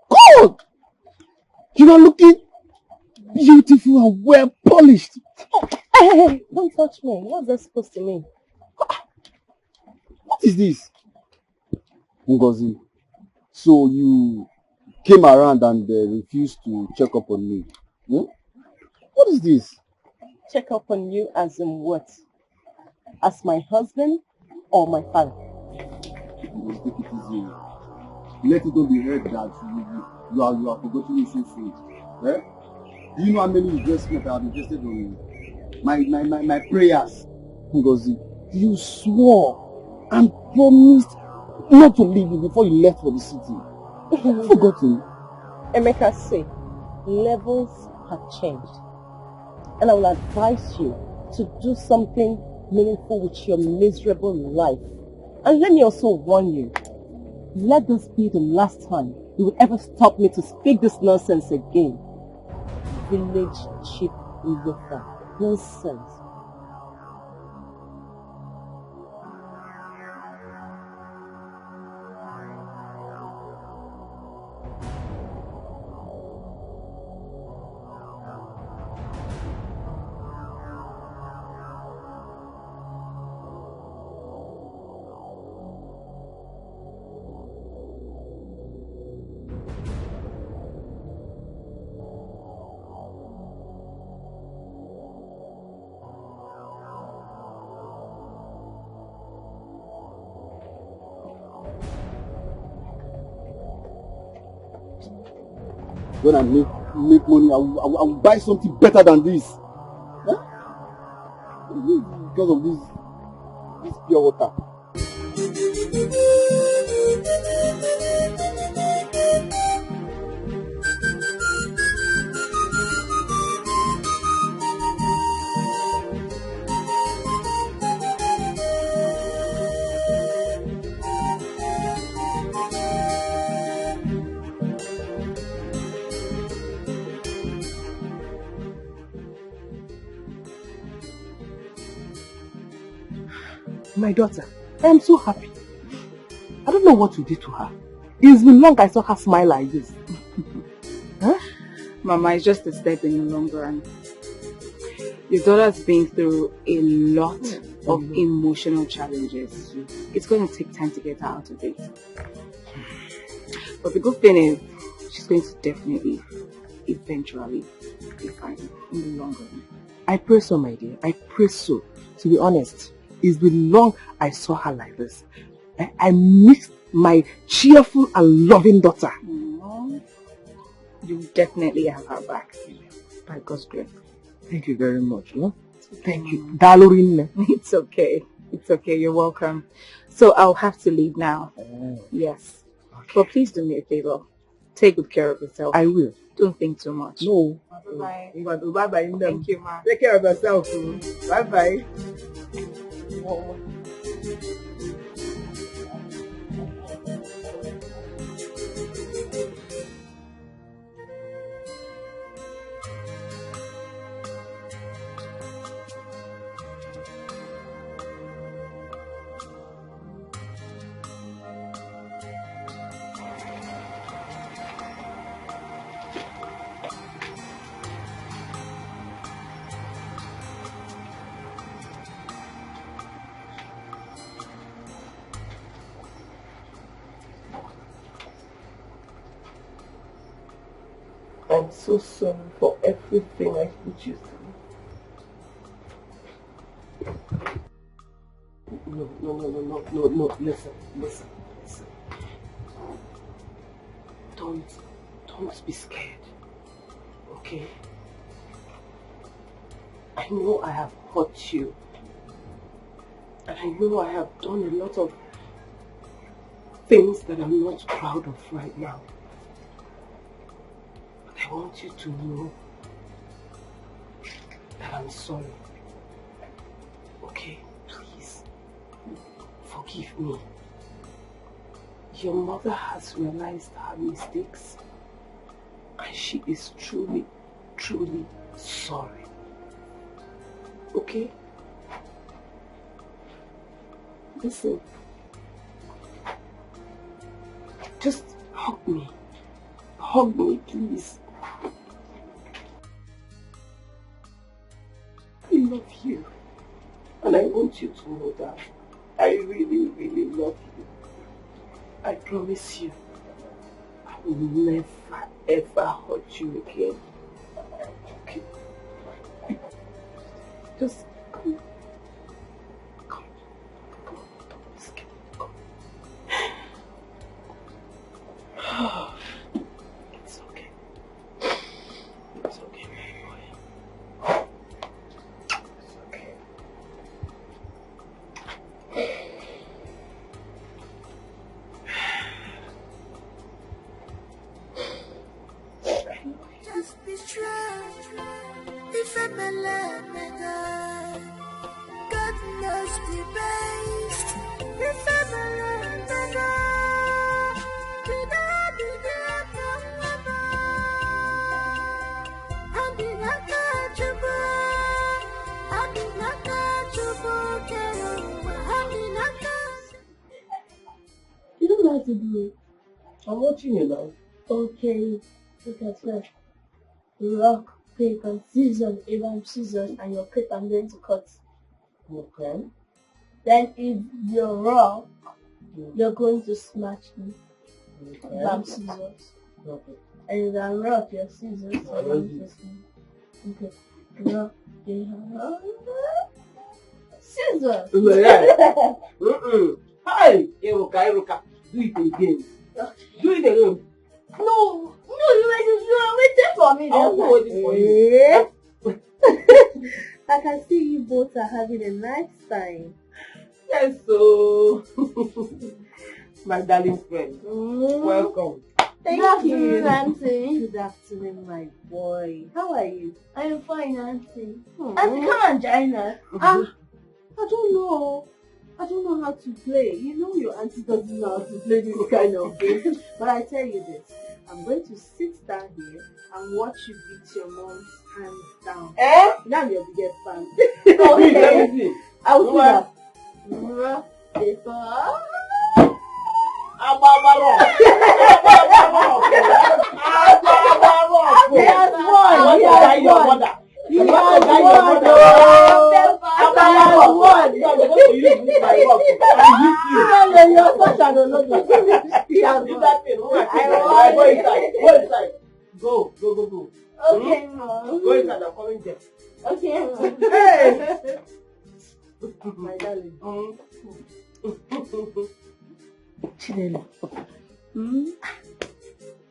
S1: God!
S6: You are looking beautiful and well polished.
S9: Oh, hey, don't touch me. What's that supposed to mean?
S6: What is this? Ngozi, so you came around and refused to check up on me. Hmm? What is this?
S9: Check up on you as in what? As my husband or my father?
S6: You must take it easy. Let it not be heard that you are forgotten me so soon. Eh? Do you know how many investments I have invested on my prayers? Ngozi, you swore and promised not to leave me before you left for the city. Have you forgotten?
S9: Emeka say, levels have changed. And I will advise you to do something meaningful with your miserable life. And let me also warn you, let this be the last time you will ever stop me to speak this nonsense again. Village cheap loafer. Nonsense.
S6: When I make money, I will buy something better than this. Huh? Because of this pure water.
S10: My daughter, I am so happy. I don't know what you did to her. It's been long I saw her smile like this. Huh?
S11: Mama, it's just a step in the long run. Your daughter's been through a lot of emotional challenges. It's going to take time to get her out of it. But the good thing is, she's going to definitely, eventually, be fine in the long run.
S10: I pray so, my dear. I pray so. To be honest, it's been long I saw her like this. I missed my cheerful and loving daughter.
S11: You definitely have her back, by God's grace.
S10: Thank you very much. No? Thank you. Dalorin.
S11: It's okay. It's okay. You're welcome. So I'll have to leave now. Yes. Okay. But please do me a favor. Take good care of yourself.
S10: I will.
S11: Don't think too much.
S10: No.
S11: Bye-bye.
S10: Bye-bye.
S11: Thank you, Ma.
S10: Take care of yourself. Bye-bye. I'm so sorry for everything I put you through. No, listen. Don't be scared, okay? I know I have hurt you, and I know I have done a lot of things that I'm not proud of right now. I want you to know that I'm sorry. Okay, please, forgive me. Your mother has realized her mistakes and she is truly, truly sorry. Okay? Listen, just hug me. Hug me, please. love you. And I want you to know that I really, really love you. I promise you, I will never, ever hurt you again. Okay? Just come. Come. Come on. Just come. It's okay. It's okay, my boy. It's okay.
S4: Just be strong. If I'm alive, God knows the best. If I'm alive,
S9: You don't know how to do it.
S10: I'm watching you now.
S9: Okay, look at that. Rock, paper, scissors. If I'm scissors and your paper, I'm going to cut.
S10: Okay.
S9: Then if you're rock, you're going to smash me.
S10: Okay.
S9: If I'm scissors.
S10: Okay.
S9: And if I'm rock, you're scissors.
S10: I
S9: I'm
S10: love
S9: going
S10: you.
S9: to smash. Okay. Rock, paper, scissors.
S10: Hi, Eruka. Do it again. Do it again.
S9: No, you were waiting for me.
S10: I'm not waiting for you.
S9: I can see you both are having a nice time.
S10: Yes, so my darling friend, welcome.
S9: Thank you, Auntie. Good afternoon, my boy. How are you? I am fine, Auntie. Auntie, come and join us. I don't know. I don't know how to play. You know your auntie doesn't know how to play this kind of game. But I tell you this. I'm going to sit down here and watch you beat your mom's hands down. Now I'm your biggest fan. Okay. I will do that. He has won. He has won. You're such an ologbo. He has won.
S10: Go.
S9: Okay, Mom.
S10: Go inside, I'm coming there.
S9: Okay, Mom.
S10: Hey!
S9: My darling.
S5: Chinelo,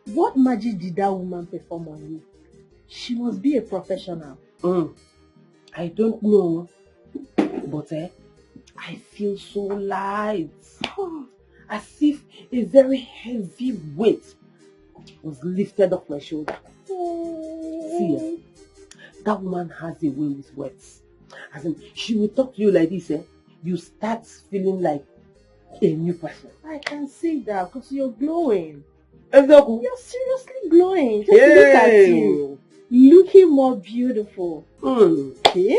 S5: what magic did that woman perform on you? She must be a professional.
S10: I don't know, but I feel so light, as if a very heavy weight was lifted off my shoulder. See, that woman has a way with words. As in, she will talk to you like this, you start feeling like a new person.
S5: I can see that because you're glowing.
S10: Exactly.
S5: You're seriously glowing. Just look at you. Looking more beautiful. Okay?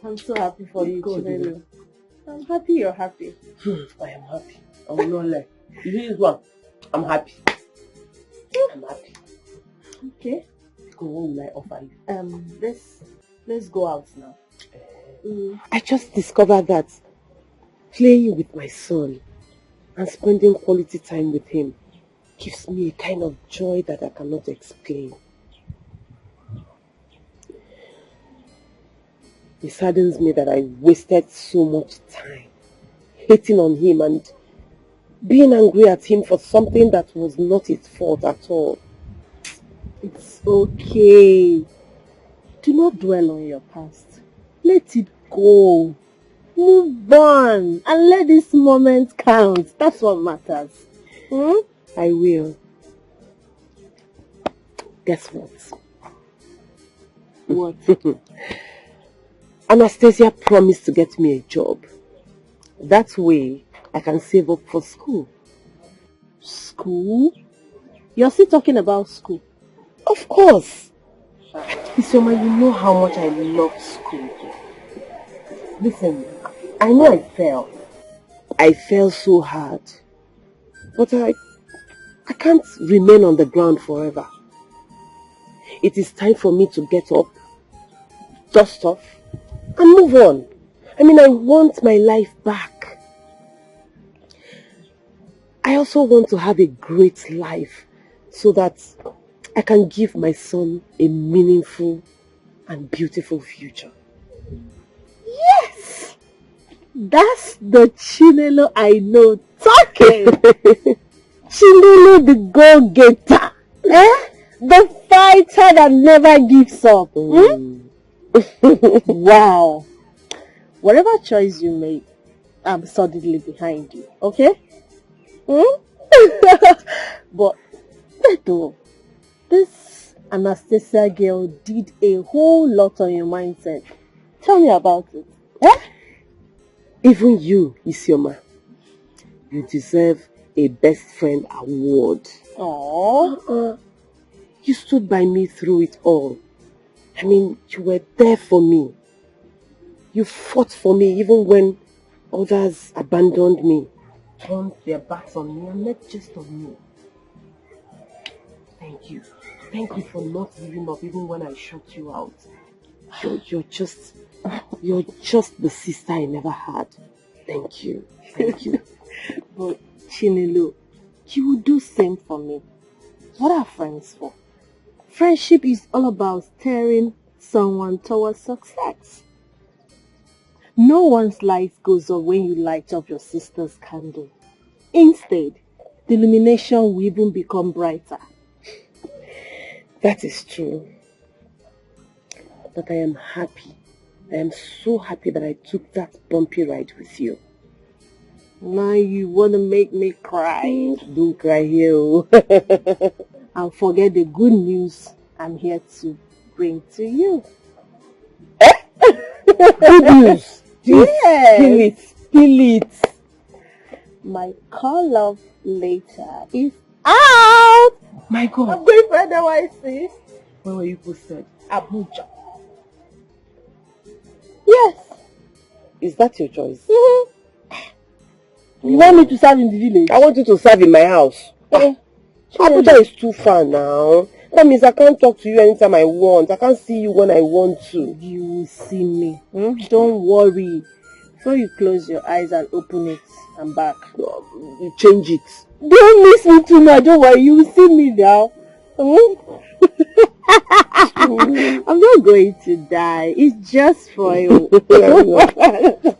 S5: I'm so happy for you, Chinelo. I'm happy you're happy.
S10: I am happy. I will not lie. This is one. I'm happy. I'm happy.
S5: Okay.
S10: What will I offer you?
S5: Let's go out now.
S10: I just discovered that playing with my son and spending quality time with him gives me a kind of joy that I cannot explain. It saddens me that I wasted so much time hating on him and being angry at him for something that was not his fault at all.
S5: It's okay. Do not dwell on your past. Let it go. Move on and let this moment count. That's what matters.
S10: I will. Guess what?
S5: What?
S10: Anastasia promised to get me a job. That way, I can save up for school.
S5: School? You're still talking about school?
S10: Of course. Isioma, you know how much I love school. Listen, I know I fell. I fell so hard. But I can't remain on the ground forever. It is time for me to get up, dust off, and move on. I mean, I want my life back. I also want to have a great life so that I can give my son a meaningful and beautiful future.
S5: Yes! That's the Chinelo I know talking. Chinelo the go-getter. The fighter that never gives up. Wow. Whatever choice you make, I'm solidly behind you. Okay? But, Beto, this Anastasia girl did a whole lot on your mindset. Tell me about it.
S10: Even you, Isioma, you deserve a best friend award.
S5: Aww.
S10: You stood by me through it all. I mean, you were there for me. You fought for me even when others abandoned me, turned their backs on me and not just on me. Thank you. Thank you for not giving up even when I shut you out. You're just the sister I never had. Thank you. Thank you.
S5: But Chinelo, you will do same for me. What are friends for? Friendship is all about steering someone towards success. No one's light goes up when you light up your sister's candle. Instead, the illumination will even become brighter.
S10: That is true. But I am happy. I am so happy that I took that bumpy ride with you.
S5: Now you want to make me cry.
S10: Don't cry here.
S5: And forget the good news I'm here to bring to you.
S10: Good news?
S5: Yes.
S10: Spill it.
S5: My call love later is out.
S10: My God.
S5: I'm going for NYC.
S10: Where were you posted?
S5: Abuja. Yes.
S10: Is that your choice?
S5: You want me to serve in the village?
S10: I want you to serve in my house. Abuja is too far now. That means I can't talk to you anytime I want. I can't see you when I want to.
S5: You will see me. Don't worry. Before you close your eyes and open it, I'm back.
S10: You change it.
S5: Don't miss me too much. Don't worry. You will see me now. I'm not going to die. It's just for you.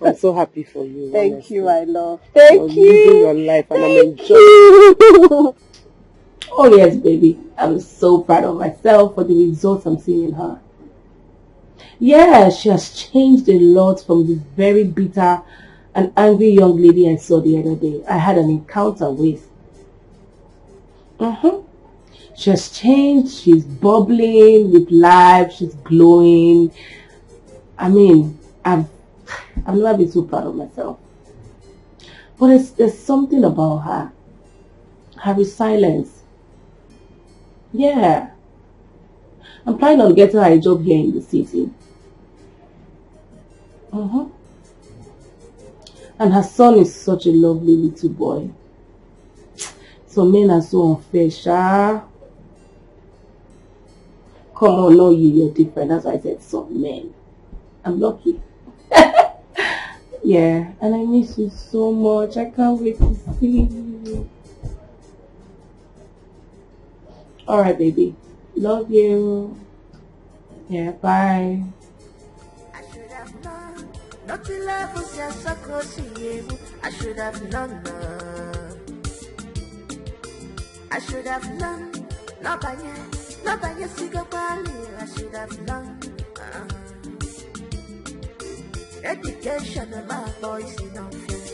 S10: I'm so happy for you.
S5: Thank
S10: honestly.
S5: you, my love. Thank you.
S10: You're living your life and I'm enjoying.
S2: Oh yes, baby. I'm so proud of myself for the results I'm seeing in her. Yeah, she has changed a lot from the very bitter and angry young lady I saw the other day. I had an encounter with. She has changed. She's bubbling with life. She's glowing. I mean, I've never been so proud of myself. But there's something about her. Her resilience. Yeah. I'm planning on getting her a job here in the city. And her son is such a lovely little boy. Some men are so unfair, Sha. Come on, no, you're different. That's why I said some men. I'm lucky. Yeah, and I miss you so much. I can't wait to see you. Alright, baby. Love you. Yeah, bye.
S4: I should have known. Not to love was just so close to you. I should have known. I should have known. Not by your cigar bali. I should have known. Education of my voice in office.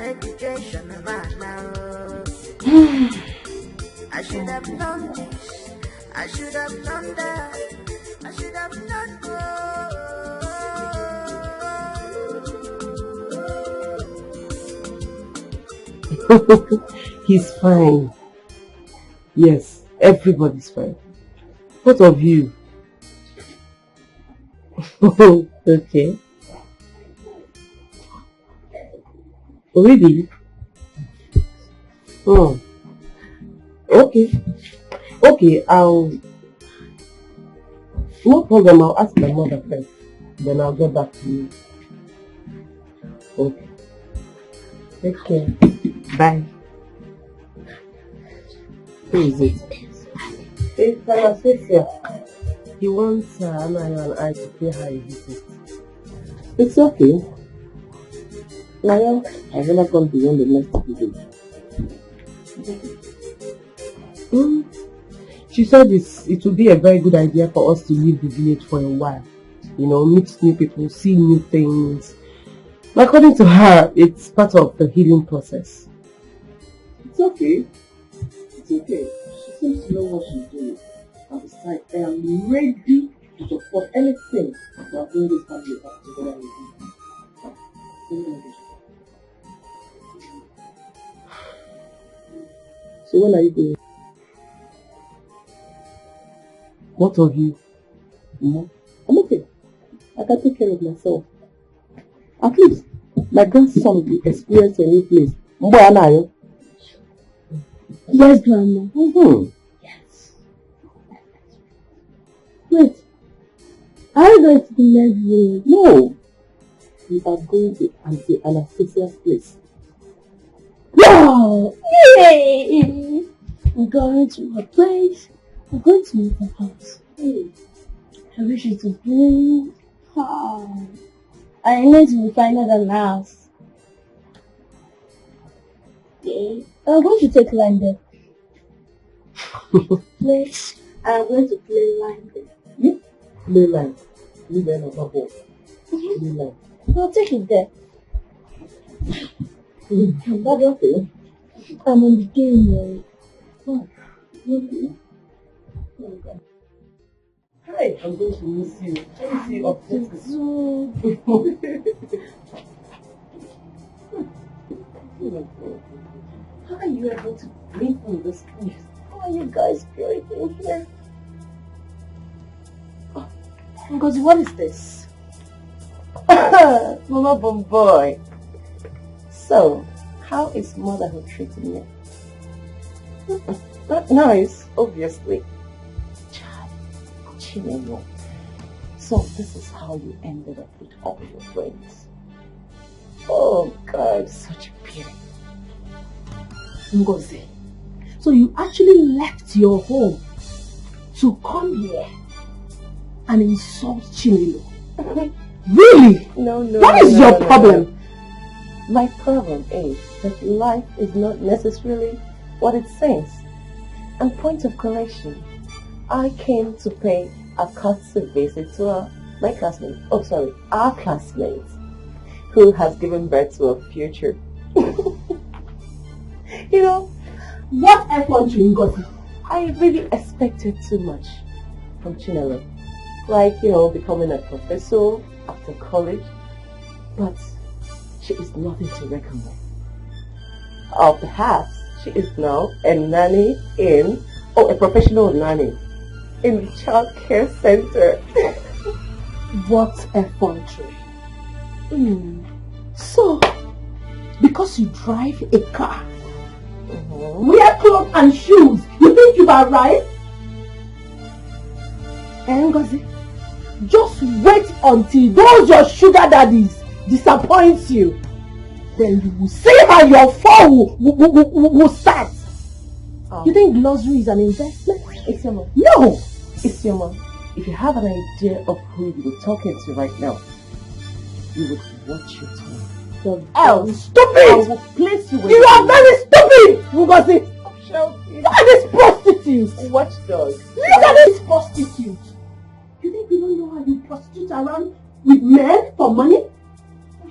S4: Education of my now. I should have known this. I should have known that. I should have known
S10: He's fine. Yes, everybody's fine. What of you? Okay. Really? Oh. Okay. Okay, no problem. I'll ask my mother first. Then I'll get back to you. Okay. Take care. Bye. Who is it? It's Anastasia. He wants Anna and I to pay her a visit. It's okay. Now, I've never gone beyond the next village. She said it would be a very good idea for us to leave the village for a while. You know, meet new people, see new things. According to her, it's part of the healing process. It's okay. It's okay. She seems to know what she's doing. And besides, I am ready to support anything that bring this family back together with you. So when are you going? What of you? I'm okay. I can take care of myself. At least, my grandson will experience a new place.
S8: Yes, Grandma. Yes. Wait. Are we going to the next village?
S10: No. We are going to Auntie Anastasia's place.
S8: Wow! Yay! We're going to her place. We're going to meet her house. I wish it was blue. Oh. I know it will be finer than the house. Okay. I'm going to take line there. Wait. I'm going to play line there.
S10: Play line. Leave them above all. Play line.
S8: I'll take it there.
S10: That's okay.
S8: I'm on the game, right?
S10: Oh, okay. Okay. Hi, I'm going to miss you. Let me see you up How are you able to breathe in this place?
S8: How are you guys feeling in here? Ngozi, what is this?
S9: Mama Bomboy. So, how is motherhood treating you? Not nice, obviously. Chinelo. So this is how you ended up with all your friends. Oh God, such a pity.
S1: Ngozi, so you actually left your home to come here and insult Chinelo? Really?
S9: No.
S1: What is your problem?
S9: My problem is that life is not necessarily what it seems. And point of correction, I came to pay a courtesy visit to our classmate, who has given birth to a future. You know,
S1: what effort you got?
S9: I really expected too much from Chinelo. Like, you know, becoming a professor after college. But she is nothing to reckon with. Or perhaps she is now a nanny a professional nanny in the child care center.
S1: What effrontery. So, because you drive a car, wear clothes and shoes, you think you've arrived? Ngozi, just wait until those your sugar daddies disappoint you. Then you will see how your fall will start. You think luxury is an investment?
S9: Isioma.
S1: No!
S9: Isioma, if you have an idea of who you were talking to right now, you would watch your tongue.
S1: Stupid!
S9: I will place you with
S1: You are very stupid! Ngozi!
S9: Shouting.
S1: Look at this prostitute!
S9: Watchdog.
S1: Look at this prostitute! You think we don't know how you prostitute around with men for money?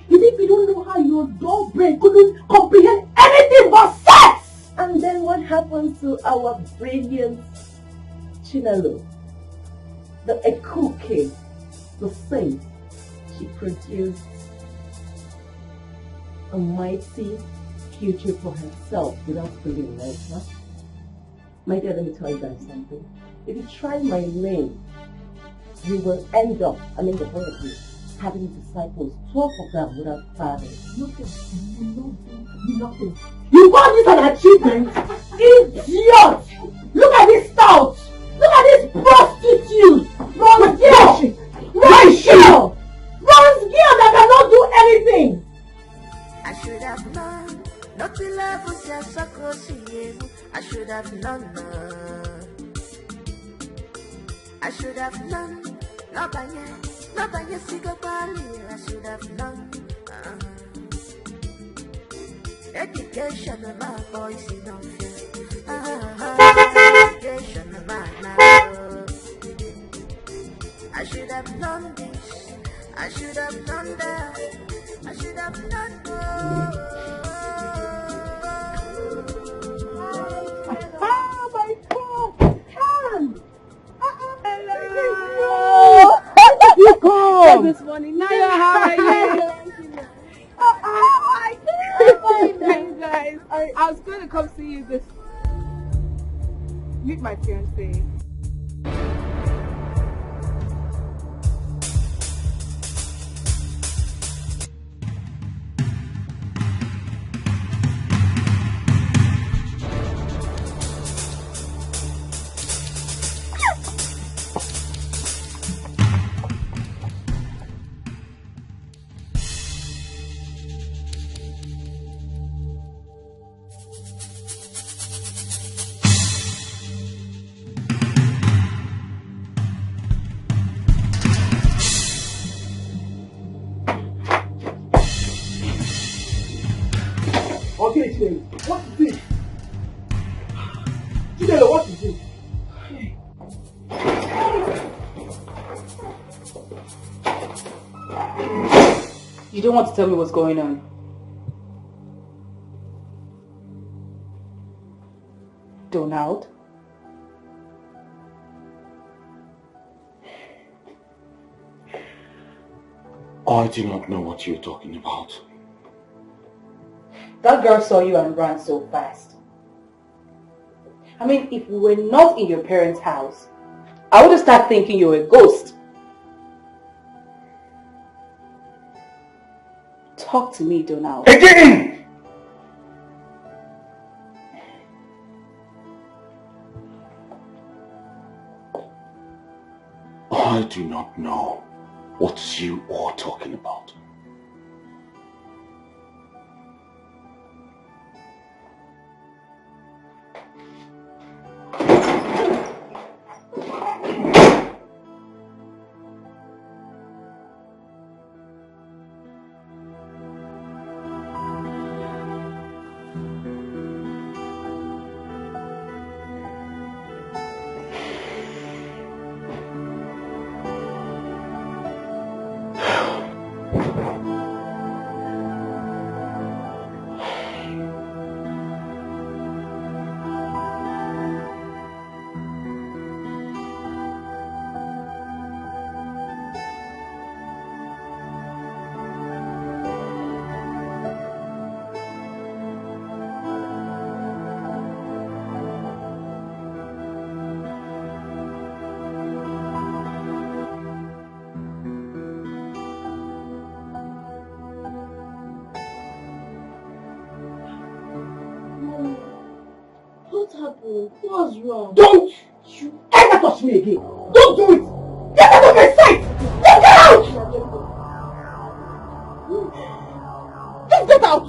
S1: You think we don't know how your dog brain couldn't comprehend anything but sex?
S9: And then what happened to our brilliant Chinelo? A cool kid, the saint. She produced a mighty future for herself without feeling like that. My dear, let me tell you guys something. If you try my name, you will end up, the both of you, having disciples, 12 of them without fathers.
S1: Nothing. You call this an achievement? Idiot! Look at this stout! Look at this prostitute! Where is she?
S4: have known. I should have known. No by you, Sigo Bali. I should have known. Education of my boys, you don't feel. Education of my now. I should have known this. I should have known that. I should have known.
S1: Oh my God! Come! Hello! You come!
S11: This morning, Naya, how are you? Hey guys, I was going to come see you this. Meet my fiance.
S1: Okay, Chinelo, what is it? Chinelo, what is it?
S11: You don't want to tell me what's going on. Donald?
S7: I do not know what you're talking about.
S11: That girl saw you and ran so fast. I mean, if we were not in your parents' house, I would have started thinking you were a ghost. Talk to me, Donald.
S7: Again! I do not know what you are talking about.
S8: What happened? What's wrong?
S1: Don't you ever touch me again! Don't do it! Get out of my sight! Just get out! Just get out!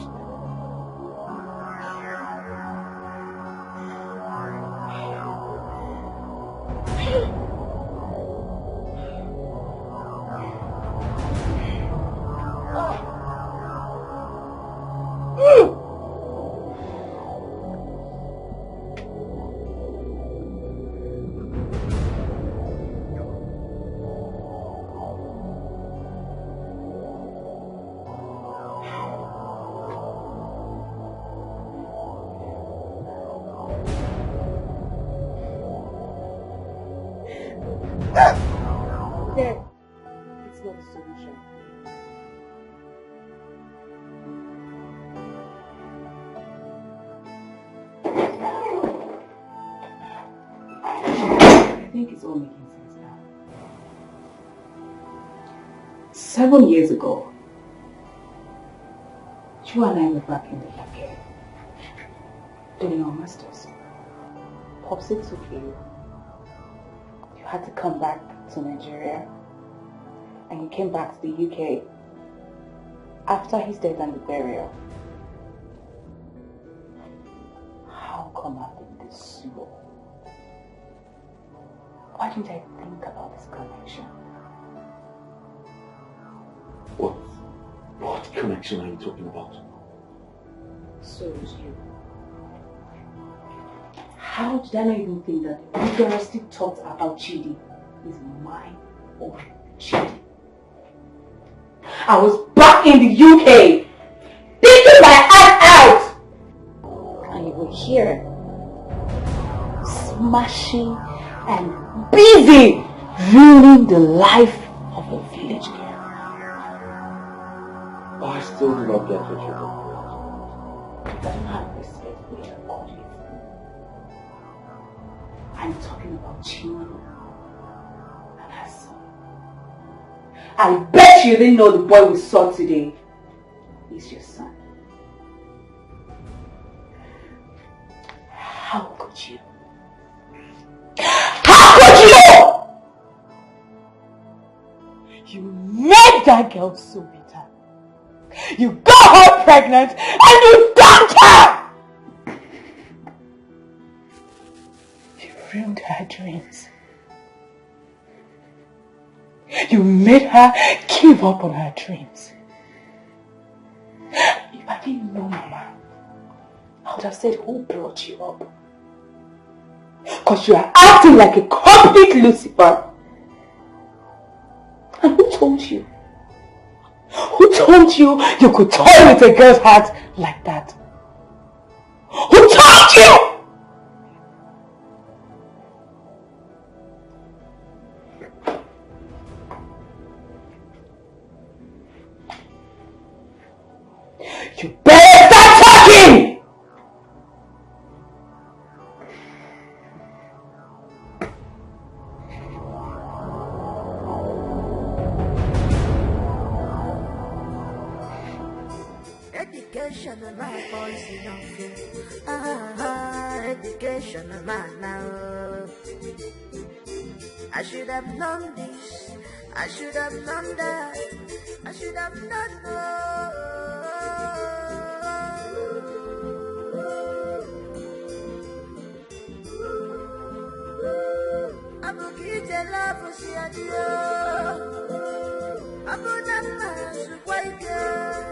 S11: It's not a solution. I think it's all making sense now. 7 years ago, you and I were back in the UK doing our masters. Popsy took you. You had to come back to Nigeria, and you came back to the UK after his death and the burial. How come I've been this soon? can't I think about this connection?
S7: What connection are you talking about?
S11: So is you. How did I not even think that the egoistic thought about Chidi is my own Chidi? I was back in the UK, thinking my ass out! And you were here, smashing and busy ruining the life of a village girl.
S7: I still do not get what you're talking about.
S11: You don't have respect for your body. I'm talking about Chimano and her son. I bet you didn't know the boy we saw today is your son. How could you? How could you? You made that girl so bitter. You got her pregnant and you dumped her! You ruined her dreams. You made her give up on her dreams. If I didn't know, Mama, I would have said, who brought you up? Because you are acting like a complete Lucifer. And who told you? Who told you you could toy with a girl's heart like that? Who told you? You better start talking!
S4: Education and my voice enough. Education and my now. I should have known this. I should have known that. I should have not known. I'm gonna get your love for see a deal. I'm gonna pass the white girl.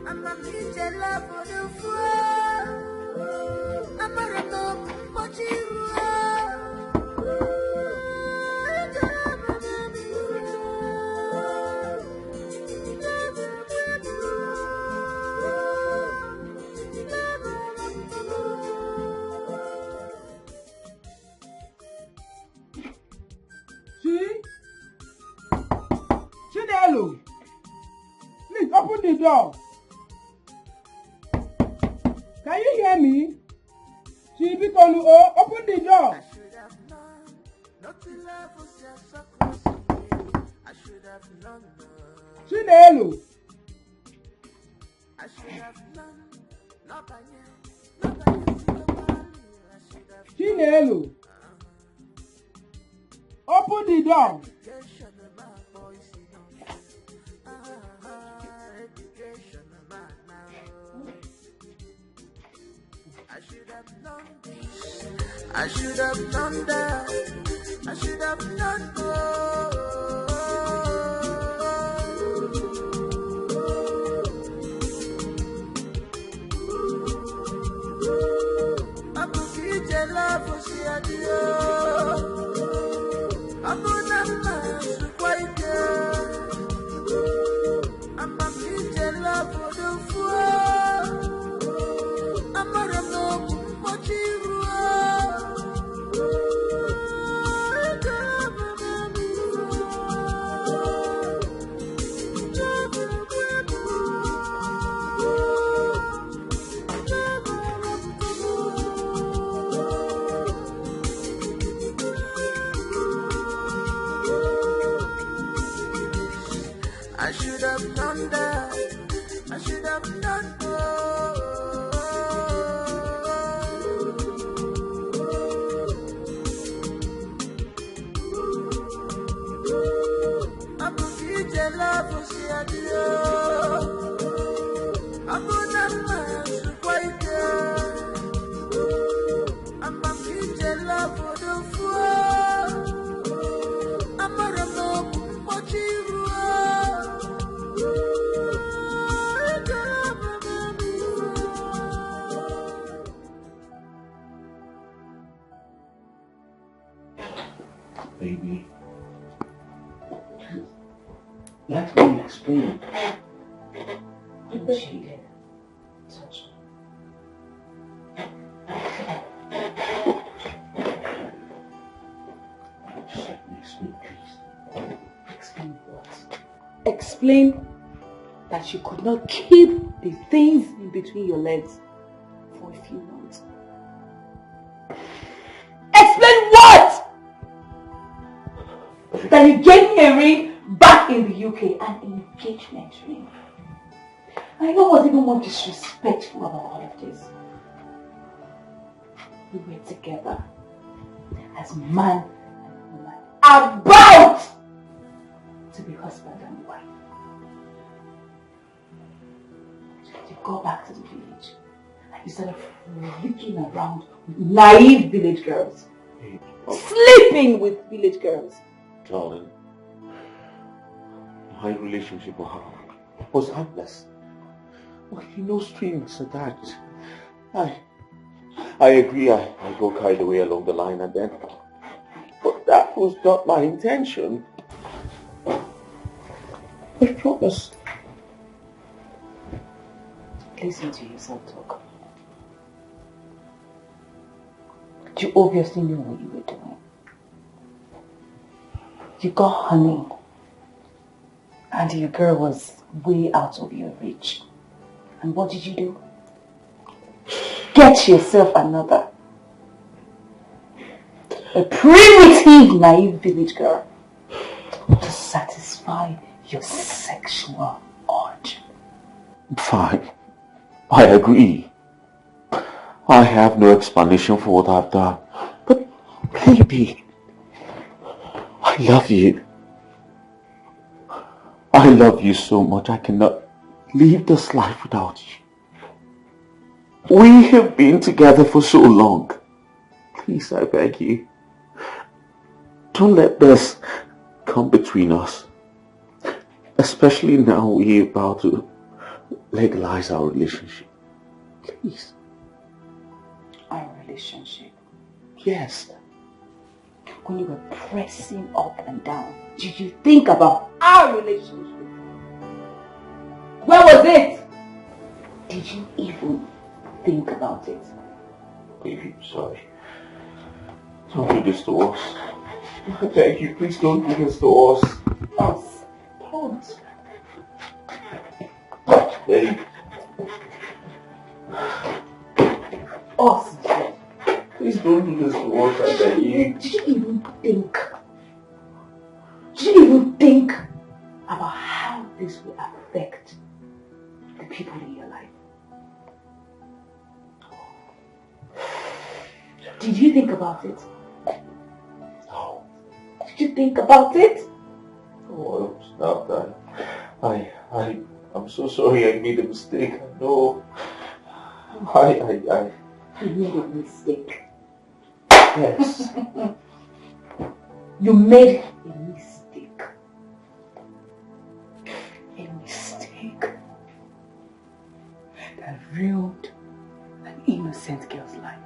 S4: I'm a bitch love for the fool. I'm a run up, but you
S1: Chinelo, please open the door. Can you hear me? Chibikolu, open the door.
S4: I should have known, not to love was just so I should have known.
S1: Chinelo.
S4: I should have known, not by you, not by you. I should have
S1: Chinelo. Open the door.
S4: education of my voice, education of my now. I should have known this. I should have known that. I should have known more. I'm gonna get your love for see a deal. I'm gonna pass the white girl. I'm gonna get your love for the fool. I'm gonna know what you I should have known that. I should have known more. I'm gonna get your love for see a deal. I'm gonna pass the white girl. I'm gonna get your love for the fool.
S6: Let me explain.
S11: You cheated. Touch me.
S6: Let me explain, please.
S11: Explain what? Explain that you could not keep the things in between your legs for a few months. Explain what? That you gave me a ring back in the UK, an engagement ring. I know what's even more disrespectful about all of this. We were together as man and woman, about to be husband and wife. You go back to the village and you started freaking around with naive village girls. Sleeping with village girls.
S6: Darling, my relationship with her was harmless. Well, you know, strings attached. I agree, I got carried away along the line and then, but that was not my intention. I promise.
S11: Listen to yourself talk. You obviously knew what you were doing. You got honey, and your girl was way out of your reach. And what did you do? Get yourself another. A primitive, naive village girl to satisfy your sexual urge.
S6: Fine, I agree. I have no explanation for what I've done. But baby, I love you. I love you so much I cannot live this life without you. We have been together for so long. Please, I beg you, don't let this come between us. Especially now we're about to legalize our relationship. Please.
S11: Our relationship?
S6: Yes.
S11: When you were pressing up and down, did you think about our relationship? Where was it? Did you even think about it?
S6: Baby, I'm sorry. Don't do this to us. I beg you, please don't do this to us.
S11: Us? Don't.
S6: Babe.
S11: Us?
S6: Please don't do this to us, I beg you.
S11: Did you even think? Did you even think about how this will affect the people in your life? Did you think about it?
S6: No.
S11: Did you think about it?
S6: Oh, stop that. I'm so sorry I made a mistake. I know.
S11: You made a mistake.
S6: Yes.
S11: You made a mistake. A mistake that ruined an innocent girl's life.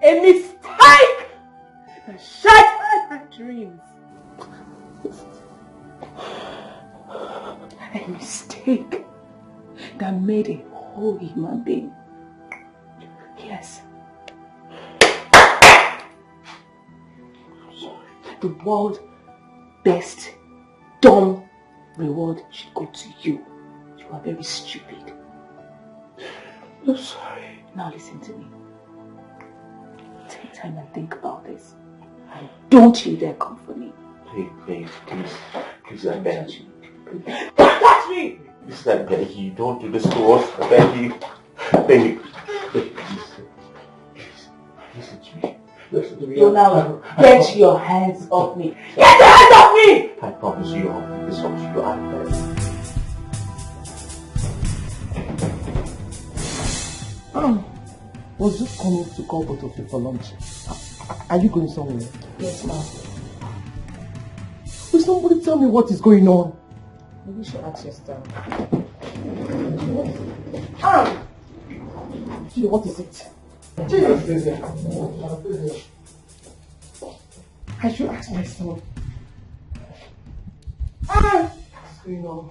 S11: A mistake that shattered her dreams. A mistake that made a whole human being. Yes. The world's best dumb reward should go to you. You are very stupid.
S6: I'm sorry.
S11: Now listen to me. Take time and think about this. And don't you dare come for me.
S6: Please, please, I beg you.
S11: Don't touch me!
S6: Please, I beg you, don't do this to us. I beg you. Baby, please, listen to me. Listen to me.
S11: So now, get your hands off me. Get your hands off me!
S6: I promise you, I'll pick this up to you. I beg.
S3: I was just coming to call both of you for lunch. Are you going somewhere?
S11: Yes, ma'am.
S3: Will somebody tell me what is going on?
S11: Maybe you should ask your staff.
S3: Gee, what is it?
S6: I should ask myself. What's going on?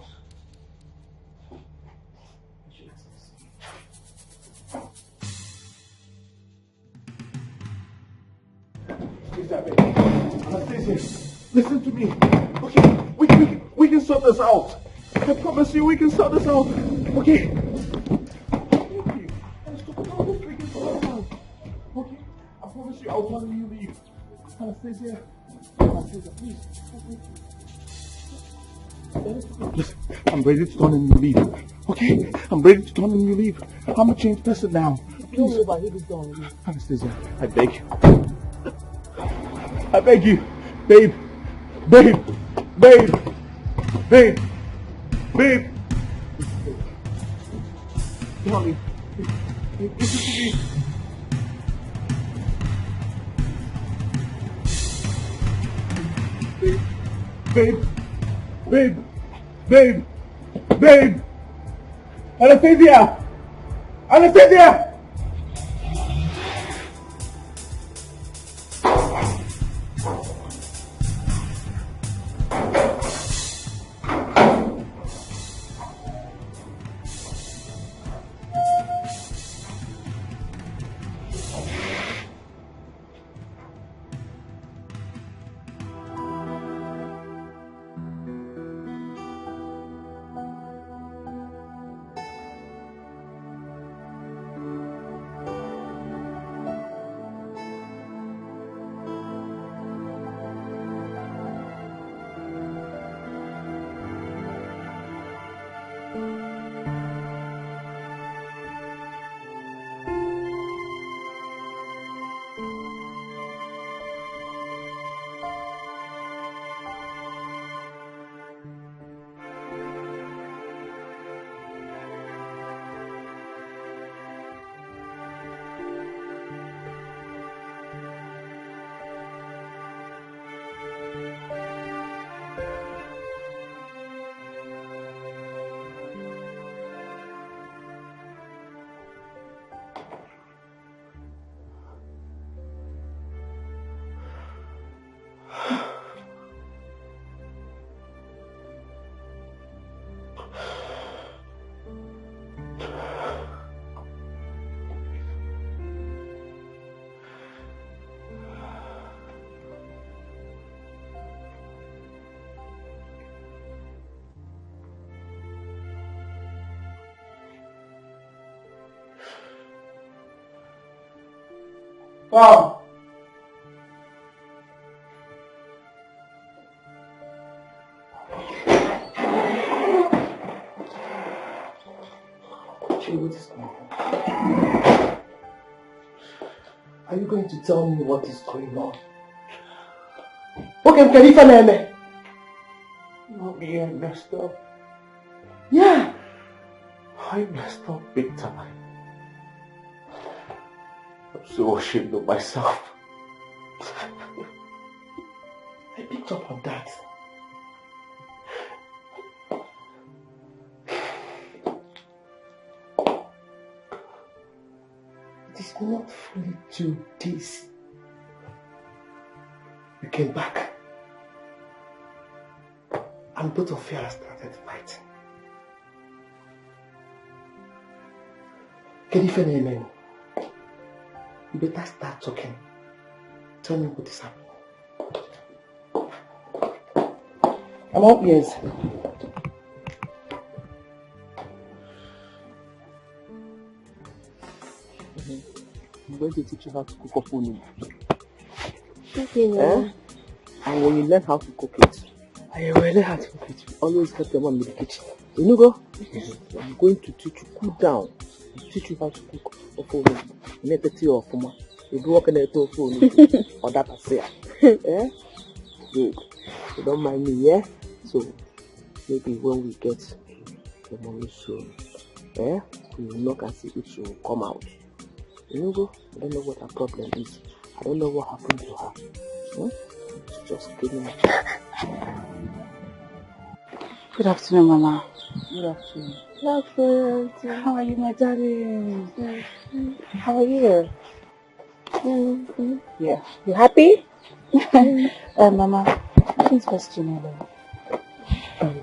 S6: Anastasia, listen to me. Okay, we can sort this out. I promise you we can sort this out. Okay? Okay? I promise you I'll tell you leave. Anastasia, please. Listen, I'm ready to turn and you leave. Okay? I'm ready to turn and you leave. I'm a changed person now. Please. Anastasia, I beg you. I beg you. Babe. Babe. Babe. Babe. Babe. Darling. Listen to me. Babe. Babe. Babe. Babe. Anastasia. Anastasia. Come. What is going on? Are you going to tell me what is going on? Okay, Khalifa Neme. Mommy, I messed up. Yeah. I messed up big time. I'm so ashamed of myself. I picked up on that. It is not fully 2 days. You came back. And both of you have started fighting. Can you feel me? You better start talking. Tell me what is happening. I'm all ears. I'm going to teach you how to cook up onion.
S9: Okay, yeah.
S6: And when you learn how to cook it, I will learn how to cook it. Always help your mom in the kitchen. You know, go? I'm going to teach you, cool down. I'll teach you how to cook up onion. You need to tea or former. You go work in the tofu or that I say. Yeah? Good. You don't mind me, yeah? So maybe when we get the money soon, yeah, we will knock and see if she will come out. You know, go? I don't know what her problem is. I don't know what happened to her. She just gave me.
S11: Good afternoon, Mama.
S6: Good afternoon.
S9: Good afternoon.
S11: How are you, my darling?
S9: How are you?
S11: Mm-hmm.
S9: Yeah. You happy?
S11: Mama, please question her.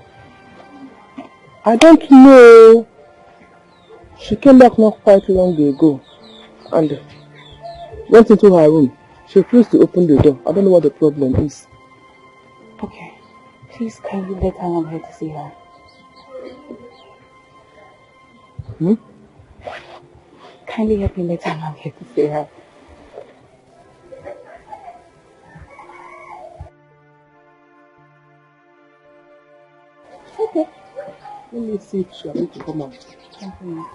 S10: I don't know. She came back not quite long ago and went into her room. She refused to open the door. I don't know what the problem is.
S11: Okay. Please, can you let her know I'm here to see her? Kindly help me let her know I'm here to see her.
S10: Okay. Let me see if she will to come out.
S11: Thank you.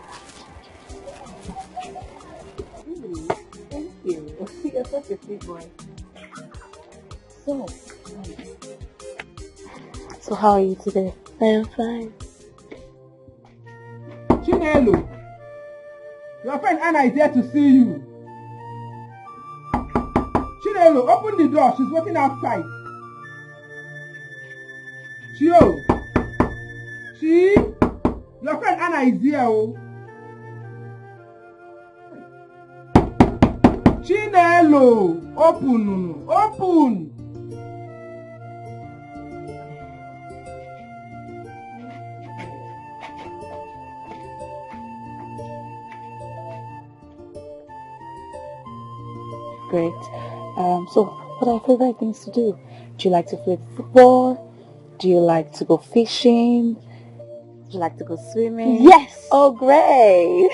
S11: Thank you. You're such a sweet boy. So how are you today?
S8: I am fine.
S1: Chinelo, your friend Anna is here to see you. Chinelo, open the door. She's waiting outside. Chio. Chi, your friend Anna is here. Oh. Chinelo, open. Open.
S11: Great. So what are your favorite things to do? Do you like to play football? Do you like to go fishing? Do you like to go swimming?
S8: Yes!
S11: Oh, great!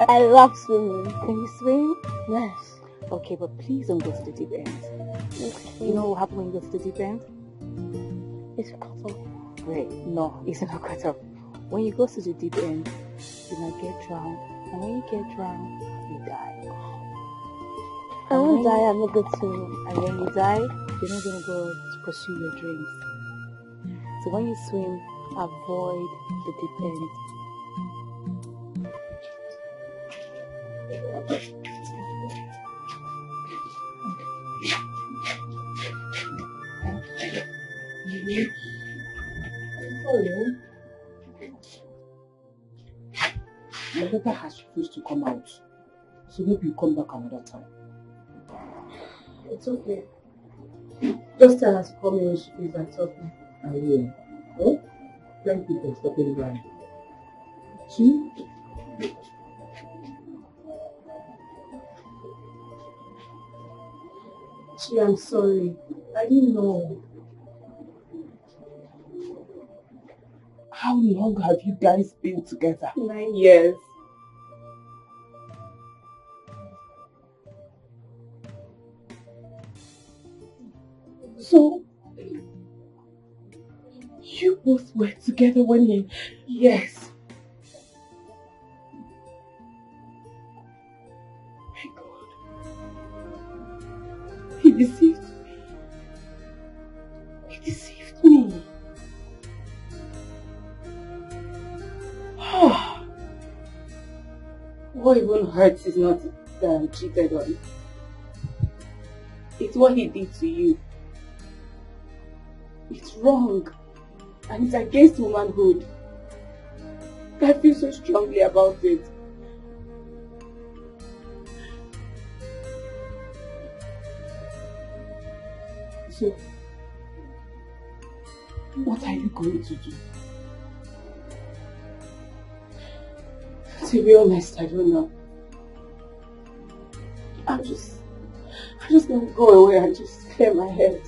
S8: I love swimming.
S11: Can you swim?
S8: Yes.
S11: Okay, but please don't go to the deep end.
S8: Okay.
S11: You know what happens when you go to the deep end?
S8: It's cut off.
S11: Great. No, it's not cut off. When you go to the deep end, you might get drowned. And when you get drowned, you die.
S8: I won't die, I'm not good to.
S11: And when you die, you're not going to go to pursue your dreams. So when you swim, avoid the deep end.
S1: My daughter has refused to come out. So maybe you come back another time.
S8: It's okay. Just tell her to call me when she feels like talking.
S1: I will. Oh? Thank you for stopping by. See?
S8: Gee, I'm sorry. I didn't know.
S10: How long have you guys been together?
S8: 9 years.
S10: So, you both were together when he... Yes. My God. He deceived me. He deceived me.
S11: What even hurts is not cheated on. It's what he did to you. It's wrong. And it's against womanhood. I feel so strongly about it.
S10: So, what are you going to do?
S11: To be honest, I don't know. I'm just gonna go away and just clear my head.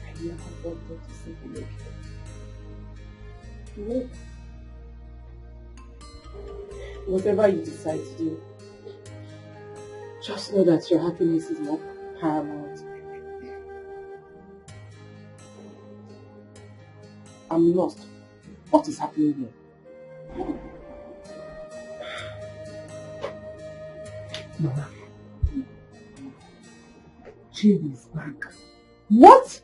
S11: I never wanted to see him again. No. Whatever you decide to do, just know that your happiness is more paramount.
S10: I'm lost. What is happening here? Mama. Jane is back. What?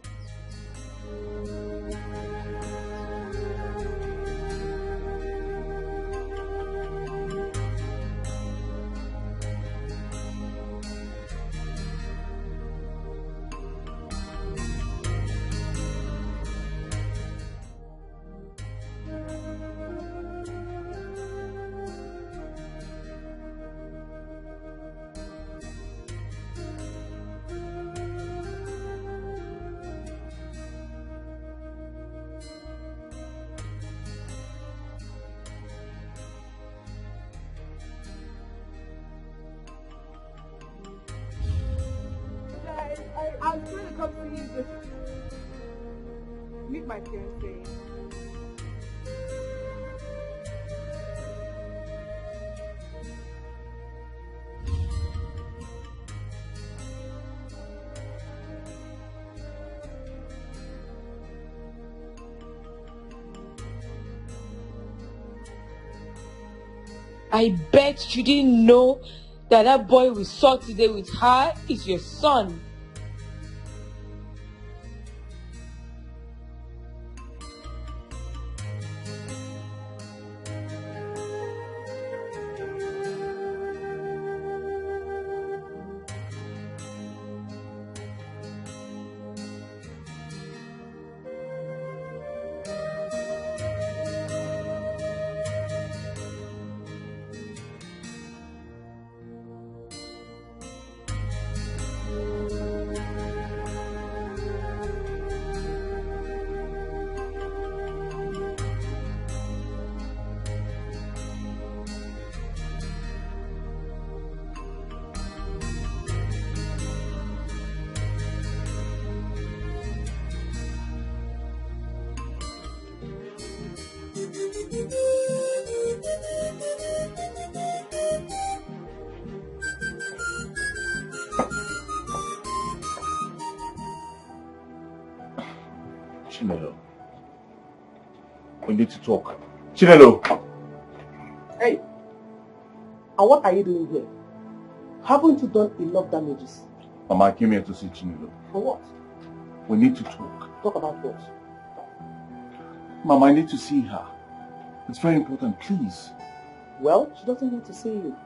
S10: I'll still come see you this meet my fiancé.
S12: I bet you didn't know that that boy we saw today with her is your son.
S7: Chinelo, we need to talk. Chinelo!
S1: Hey, and what are you doing here? Haven't you done enough damages?
S7: Mama, I came here to see Chinelo.
S1: For what?
S7: We need to talk.
S1: Talk about what?
S7: Mama, I need to see her. It's very important, please.
S1: Well, she doesn't want to see you.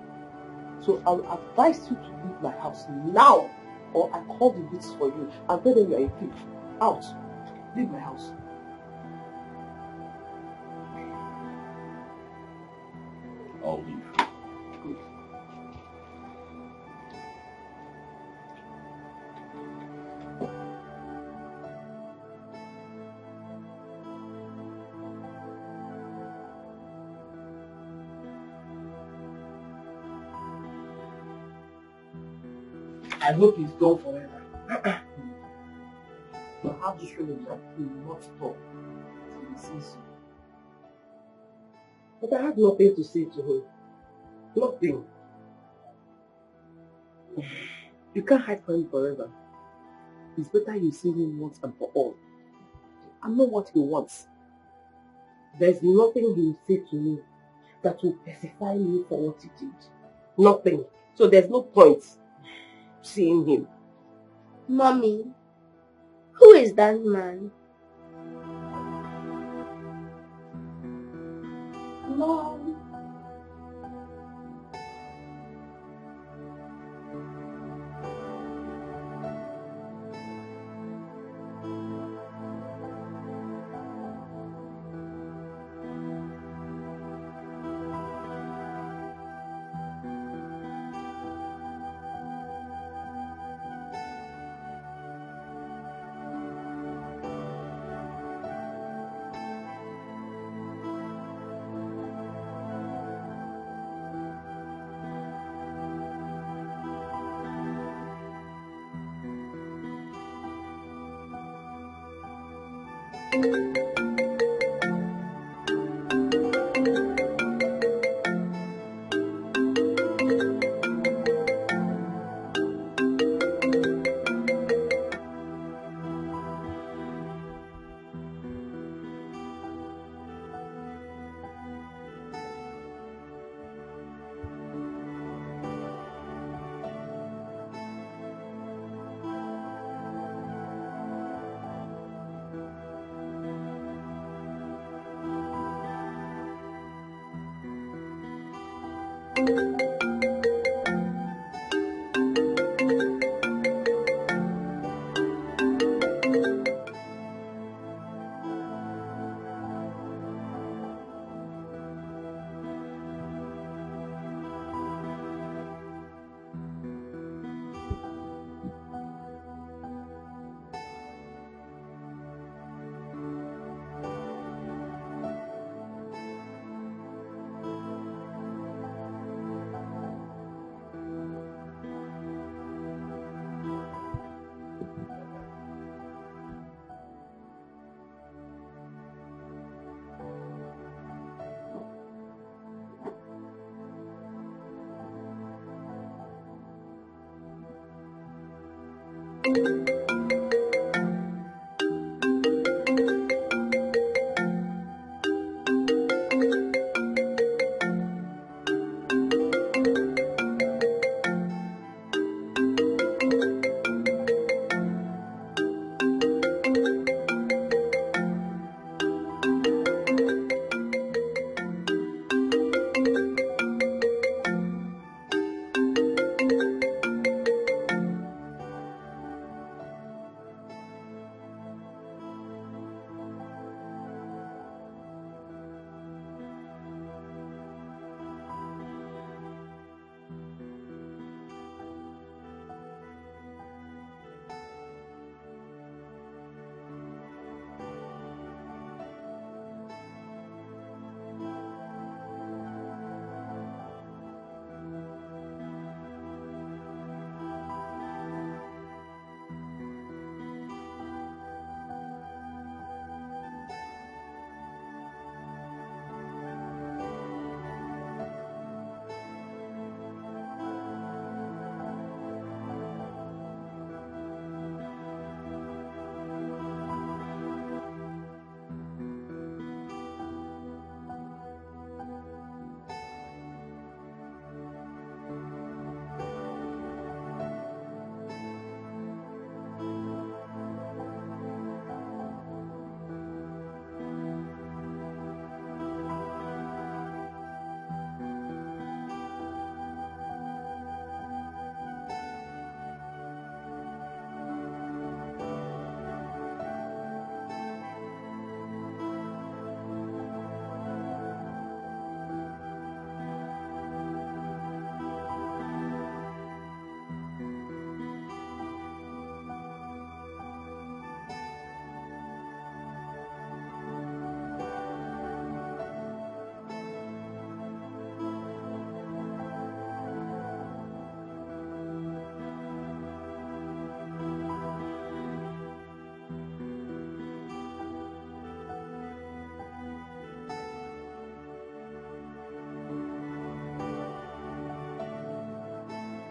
S1: So I will advise you to leave my house now, or I call the police for you and tell them you are a thief. Out. Leave my house.
S7: I'll leave.
S1: Good. I hope he's gone forever. But I have this feeling that he will not stop until he sees you. But I have nothing to say to him. Nothing. You can't hide from him forever. It's better you see him once and for all. I know what he wants. There's nothing he will say to me that will pacify me for what he did. Nothing. So there's no point seeing him.
S8: Mommy, who is that man? Mom.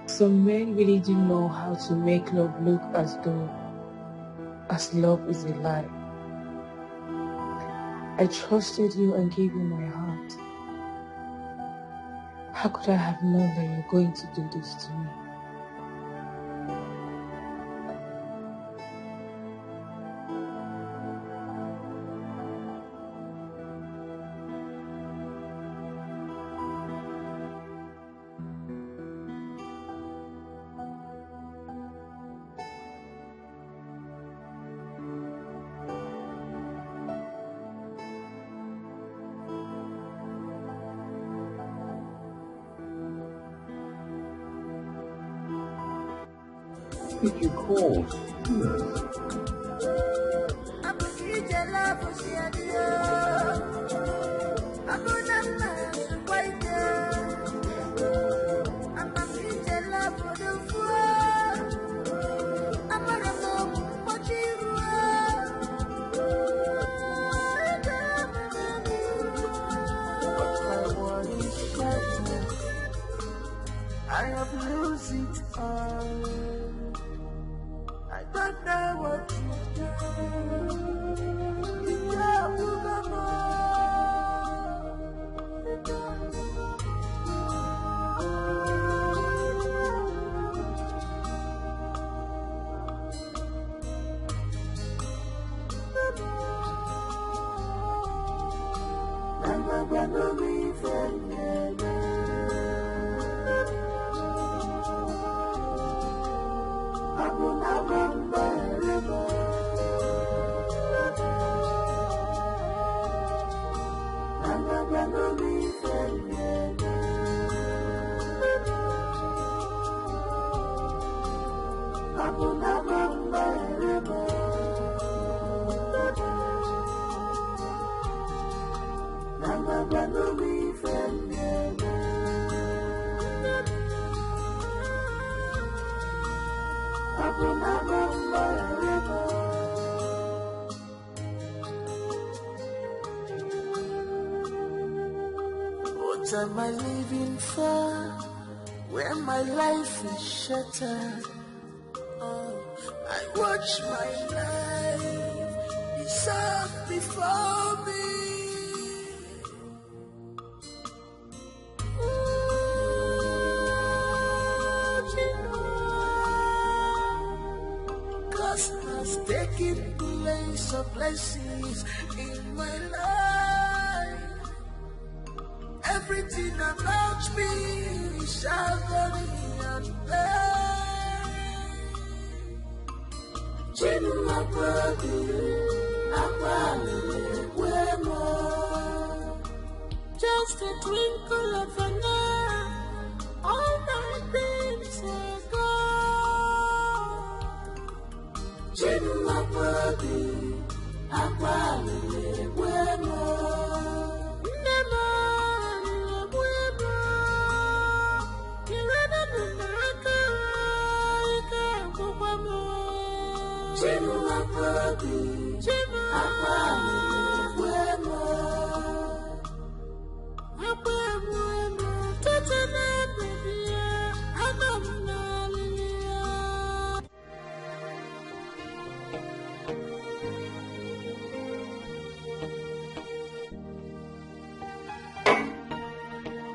S12: Some men really do know how to make love look as love is a lie. I trusted you and gave you my heart. How could I have known that you're going to do this to me?
S6: Did you call?
S4: I have lose it all. I don't know what to do. What am I living for? Where my life is shattered. Oh, I watch my life dissolve before me. Cause has taken place of blessings in my life. Everything about me is agony and pain. Chinu akwadi, where more? Just a twinkle of an eye, all my dreams are gone. Chinu akwadi, where more?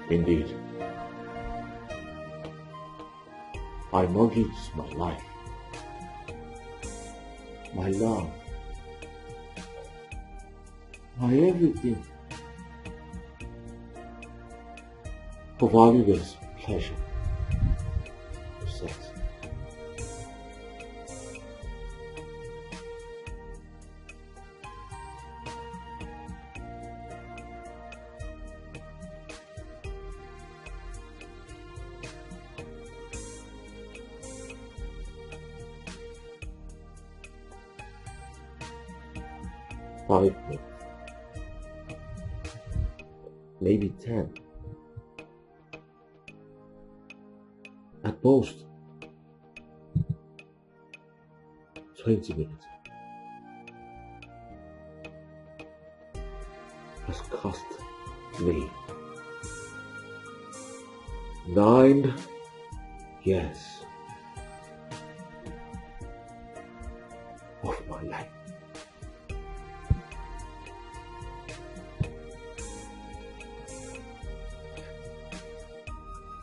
S7: Indeed, I mortgage my life, my love, my everything for valueless pleasure of sex. Five minutes, maybe 10, at most 20 minutes has cost me 9 years of my life.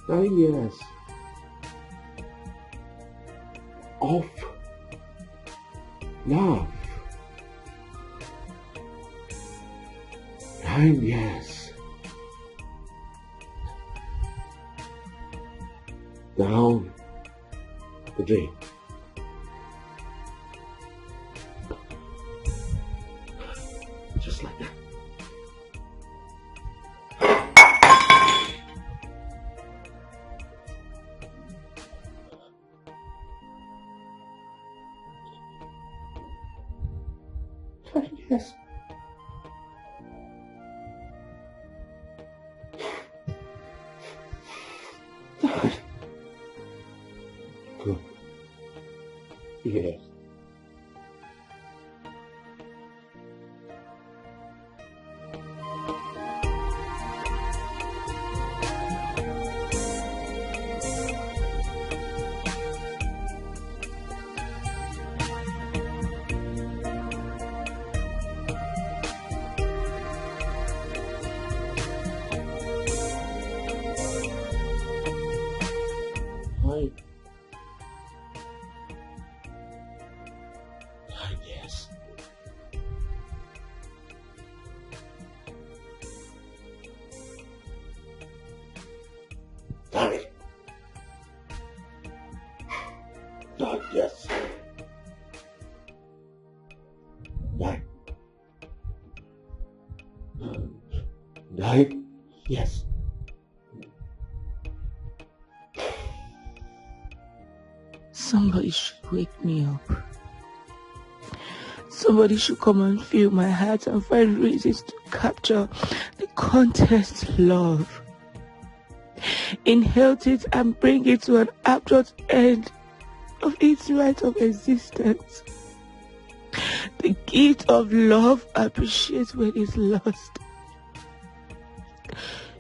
S7: Nine years of love. 9 years down the drain. Just like that. Yes. Good. Yes. Yes. Sorry. Yes. 9. 9. Yes.
S12: Somebody should wake me up. Somebody should come and feel my heart and find reasons to capture the contest love. Inhale it and bring it to an abrupt end of its right of existence. The gift of love appreciates when it's lost.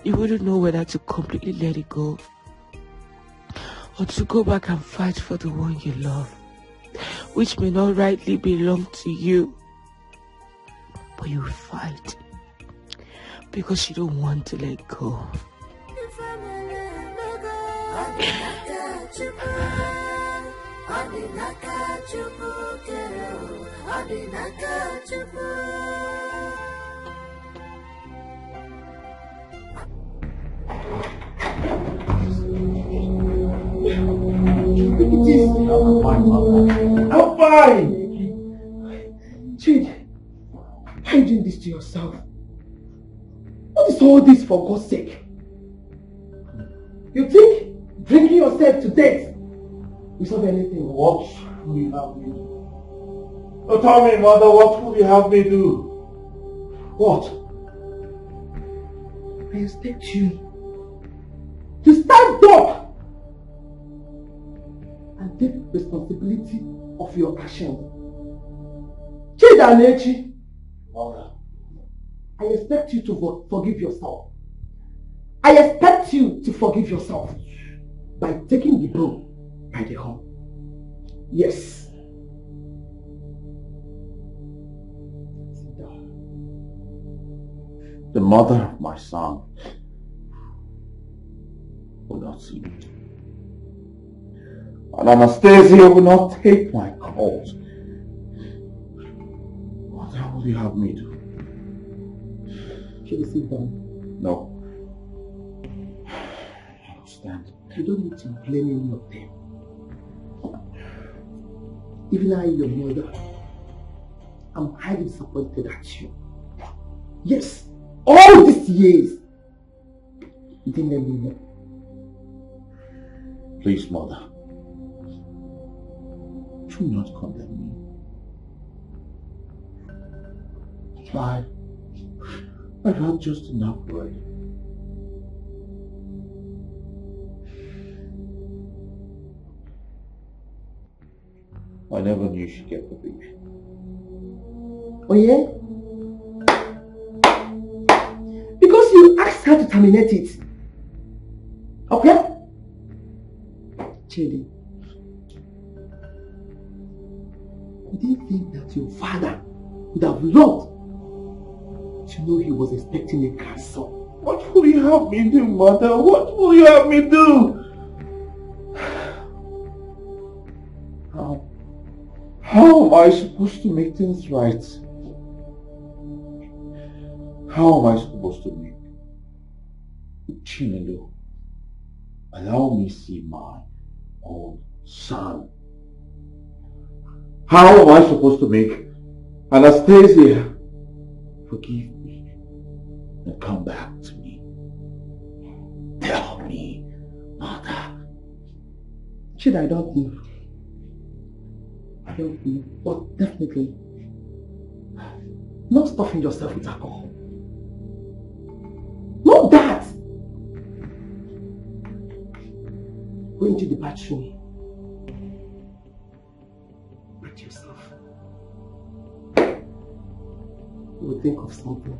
S12: You wouldn't know whether to completely let it go or to go back and fight for the one you love. which may not rightly belong to you. But you fight because you don't want to let go.
S1: I'm fine. Chidi, why are you doing this to yourself? What is all this, for God's sake? You think drinking yourself to death will solve anything?
S6: What will you have me do? Oh, tell me, mother, what will you have me do?
S1: What? I expect you to stand up and take responsibility of your actions. Chidanechi,
S6: Mother,
S1: I expect you to forgive yourself. I expect you to forgive yourself by taking the bull by the horn. Yes. Sit down.
S6: the mother of my son, will not see me. And Anastasia will not take my cause. What will you have me do?
S1: Should we sit down?
S6: No. I understand.
S1: You don't need to blame any of them. Even I, your mother, I'm highly disappointed at you. Yes, all these years, you didn't let me know.
S6: Please, mother, do not condemn me. I've had just enough already. I never knew she'd get the baby.
S1: Oh yeah? Because you asked her to terminate it. Okay? Chidi, you didn't think that your father would have loved to know he was expecting a grandson?
S6: What will you have me do, mother? What will you have me do? How am I supposed to make things right? How am I supposed to make Chinelo allow me see my own son? How am I supposed to make Anastasia forgive me and come back to me? Tell me, mother.
S1: Chid, I don't know. I don't know, but definitely not stuffing yourself with alcohol. Not that! Go into the bathroom. Break yourself. You will think of something.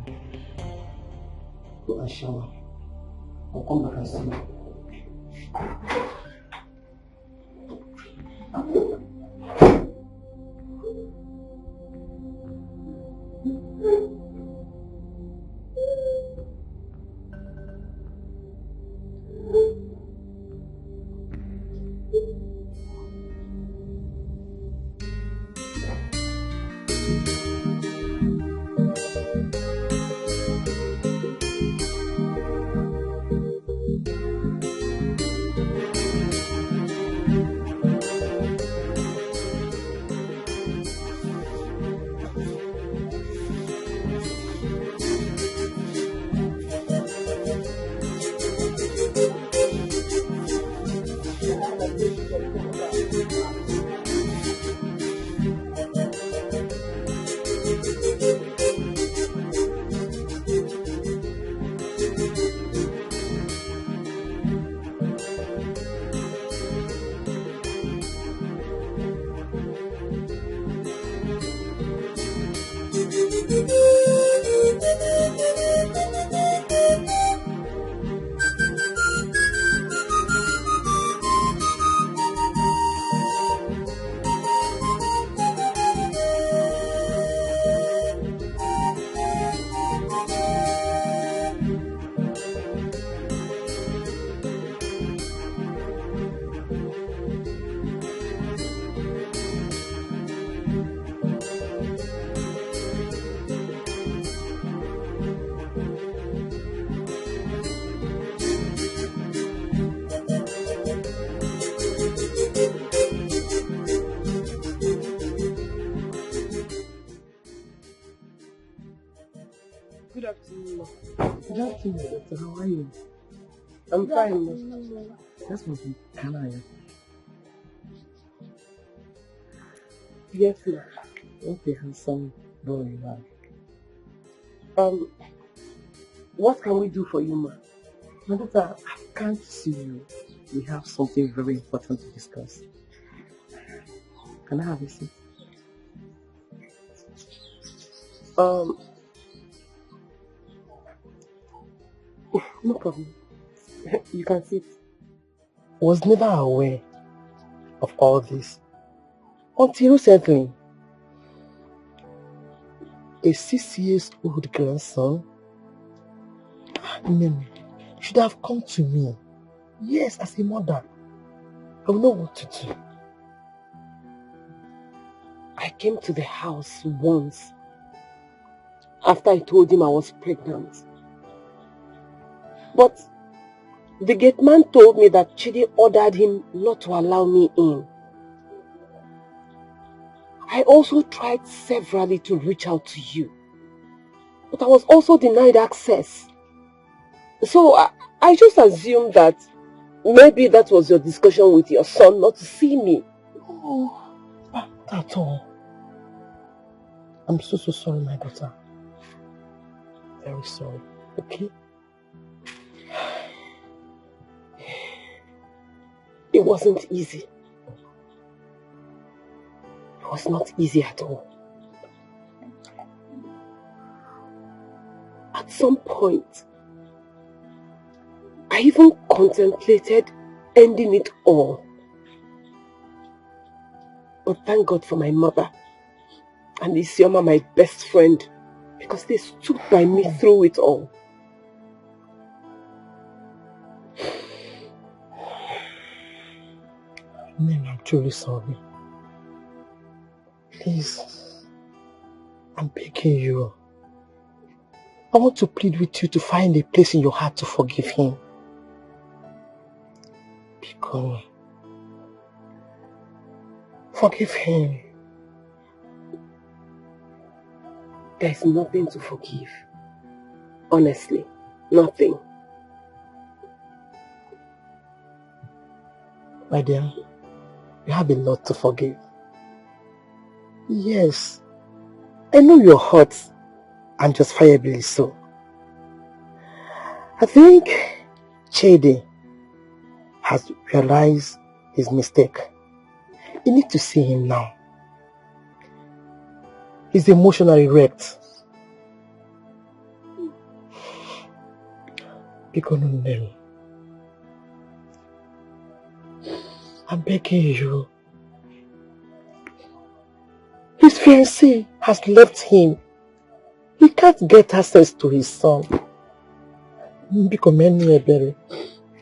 S1: Go and shower. I'll come back and see you.
S10: Good afternoon, ma. Good afternoon, doctor. How are you? I'm fine, ma. That's what can I? Yes, ma. Okay, handsome boy, ma. What can we do for you, ma? My daughter, I can't see you. We have something very important to discuss. Can I have a seat? No problem. You can sit. Was never aware of all this until recently. A 6-year-old grandson should have come to me. Yes, as a mother, I will know what to do. I came to the house once after I told him I was pregnant. But the gate man told me that Chidi ordered him not to allow me in. I also tried severally to reach out to you, but I was also denied access. So I just assumed that maybe that was your discussion with your son not to see me. No, not at all. I'm so sorry, my daughter. Very sorry, okay? It wasn't easy. It was not easy at all. At some point, I even contemplated ending it all. But thank God for my mother and Isioma, my best friend, because they stood by me through it all. Name, I'm truly sorry. Please, I'm begging you. I want to plead with you to find a place in your heart to forgive him. Because forgive him. There's nothing to forgive. Honestly, nothing. My dear, you have a lot to forgive. Yes, I know you're hurt and justifiably so. I think Chidi has realized his mistake. You need to see him now. He's emotionally wrecked. I'm begging you. His fiancée has left him. He can't get access to his son.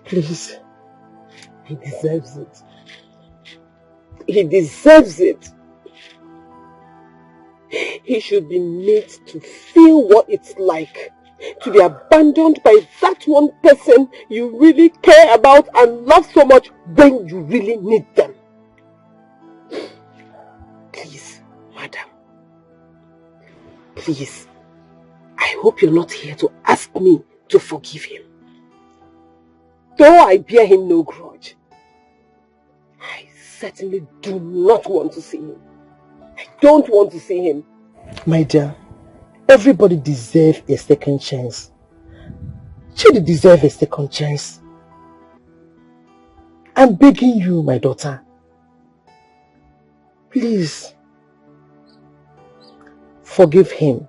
S10: Please. He deserves it. He deserves it. He should be made to feel what it's like to be abandoned by that one person you really care about and love so much when you really need them. Please, madam. Please. I hope you're not here to ask me to forgive him. Though I bear him no grudge, I certainly do not want to see him. I don't want to see him. My dear, everybody deserves a second chance. Chidi deserves a second chance. I'm begging you, my daughter. Please, forgive him.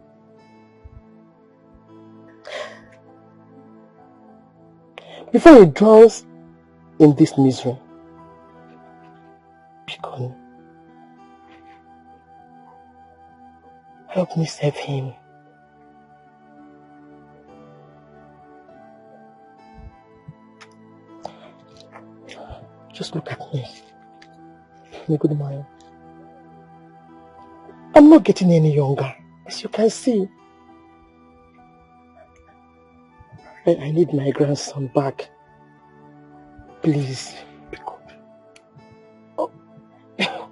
S10: Before he drowns in this misery. Because help me save him. Just look at me. Good man. I'm not getting any younger, as you can see. I need my grandson back. Please. Oh,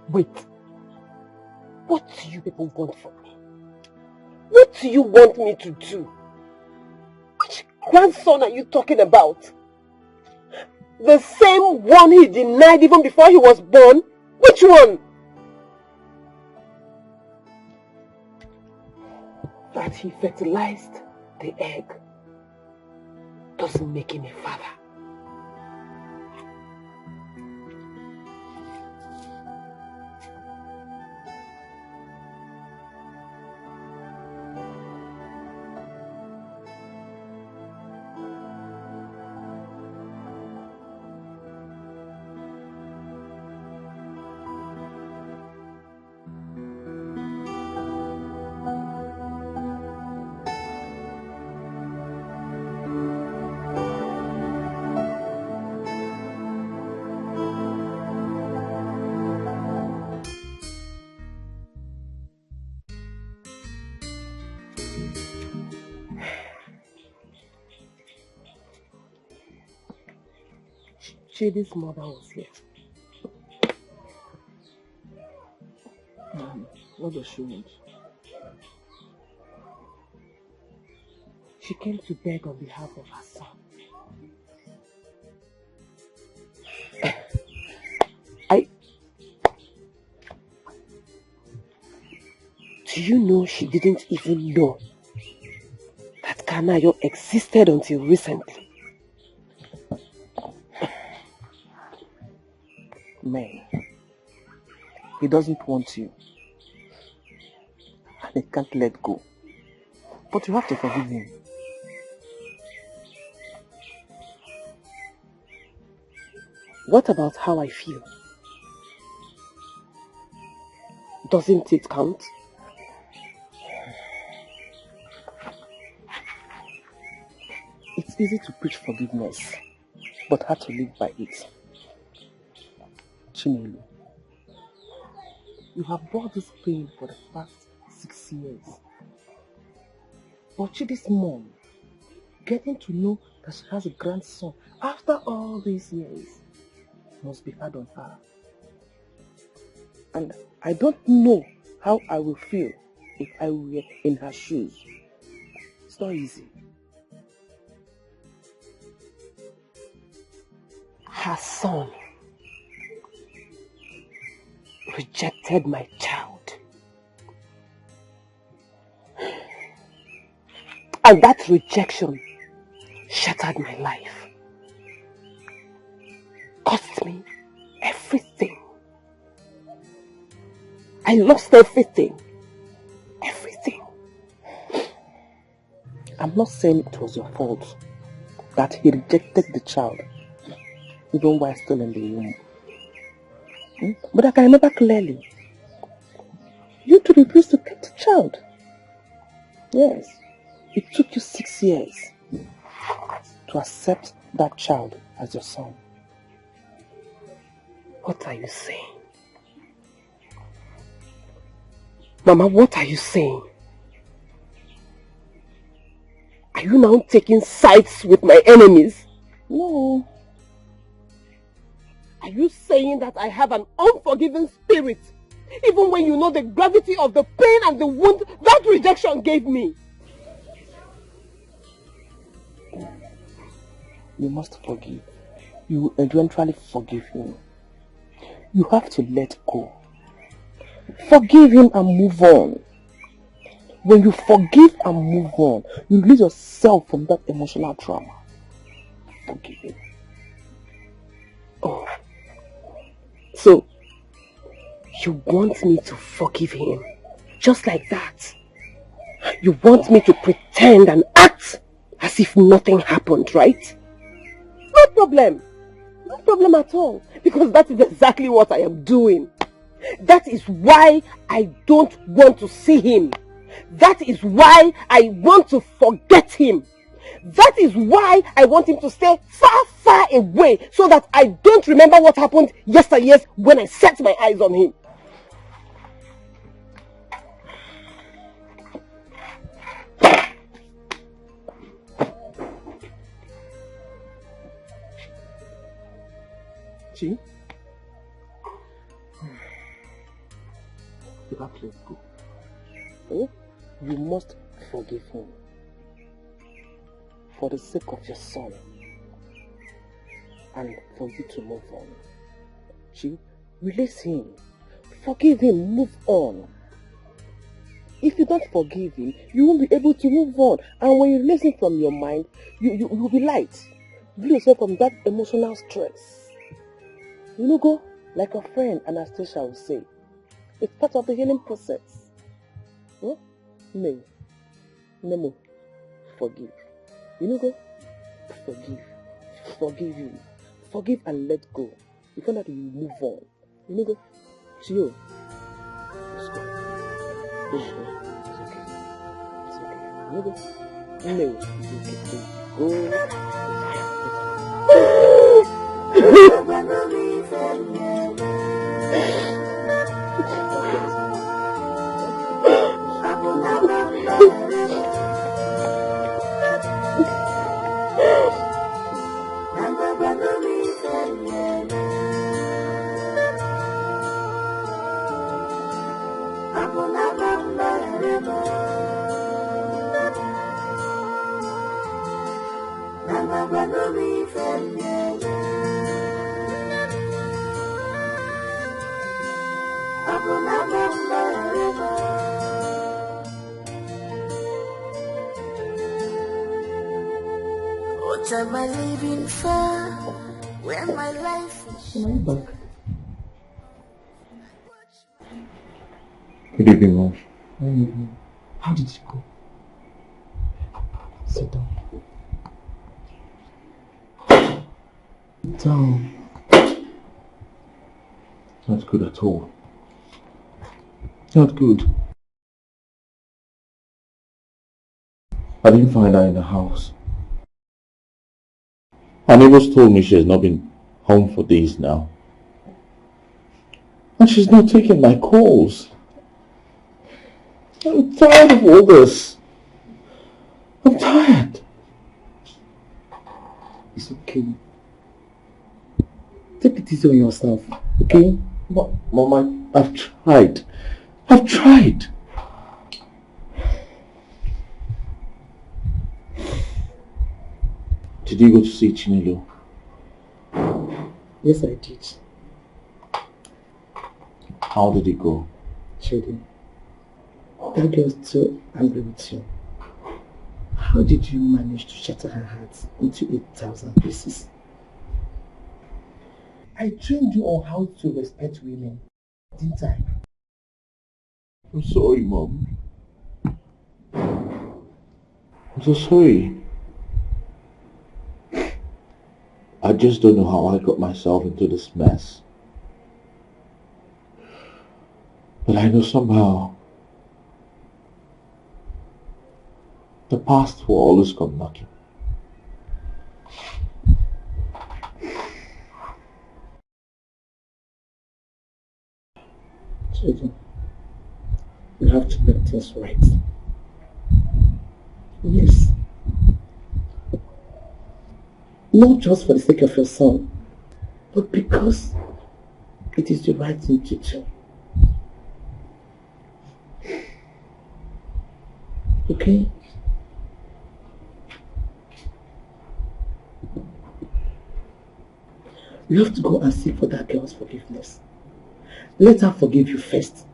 S10: wait. What do you people want from me? What do you want me to do? grandson are you talking about? The same one he denied even before he was born? Which one? That he fertilized the egg doesn't make him a father. Chidi's mother was here. What does she want? She came to beg on behalf of her son. Do you know she didn't even know that Kanayo existed until recently?
S3: Man, he doesn't want you. And he can't let go. But you have to forgive him.
S10: What about how I feel? Doesn't it count?
S3: It's easy to preach forgiveness, but hard to live by it. Chinelo, you have brought this pain for the past 6 years. But Chidi's mom, getting to know that she has a grandson after all these years, must be hard on her. And I don't know how I will feel if I were in her shoes. It's not easy.
S10: Her son rejected my child. And that rejection shattered my life. Cost me everything. I lost everything. Everything.
S3: I'm not saying it was your fault that he rejected the child, even while still in the womb. But I can remember clearly. You two refused to keep the child. Yes. It took you 6 years to accept that child as your son.
S10: What are you saying? Mama, what are you saying? Are you now taking sides with my enemies?
S3: No.
S10: Are you saying that I have an unforgiving spirit, even when you know the gravity of the pain and the wound that rejection gave me?
S3: You must forgive. You will eventually forgive him. You have to let go. Forgive him and move on. When you forgive and move on, you release yourself from that emotional trauma. Forgive him.
S10: Oh. So, you want me to forgive him? Just like that? You want me to pretend and act as if nothing happened, right? No problem. No problem at all. Because that is exactly what I am doing. That is why I don't want to see him. That is why I want to forget him. That is why I want him to stay far, far away so that I don't remember what happened yesterday when I set my eyes on him.
S3: Chi? You have to let go. Oh? You must forgive him.
S10: for the sake of your son and for you to move on. Release him. Forgive him. Move on. If you don't forgive him, you won't be able to move on. And when you release him from your mind, you will be light. Free yourself from that emotional stress. You know, go like a friend Anastasia will say. It's part of the healing process. Huh? No. Nemo. Forgive. You know, go. Forgive. Forgive him. Forgive and let go. You find out you move on. You know, go. Chio. Let's go. Let's go. It's okay. It's okay. You know, go. No. It's okay. Go.
S4: What am I living for when my life is...
S6: Am I back? Good evening, Mom.
S1: Good evening. How did it go? Sit down. Down.
S6: Not good at all. Not good. I didn't find her in the house. Her neighbors told me she has not been home for days now. And she's not taking my calls. I'm tired of all this. I'm tired.
S1: It's okay. Take it easy on yourself, okay?
S6: But, Mama, I've tried. I've tried. Did you go to see Chinelo?
S1: Yes, I did.
S6: How did it go?
S1: Chidi, that girl's too angry with you. How did you manage to shatter her heart into 8,000 pieces? I trained you on how to respect women, didn't I?
S6: I'm sorry, Mom. I'm so sorry. I just don't know how I got myself into this mess. But I know somehow the past will always come knocking.
S1: Children, you have to make things right. Yes. Not just for the sake of your son, but because it is the right thing to do. Okay? You have to go and seek for that girl's forgiveness. Let her forgive you first.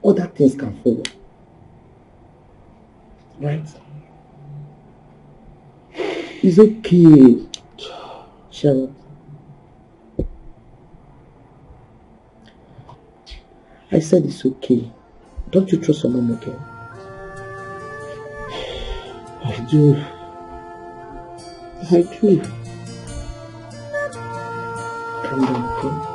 S1: Other things can follow. Right? It's okay. Cheryl. I said it's okay. Don't you trust your mom again?
S6: I do. I do.
S1: Calm down, okay?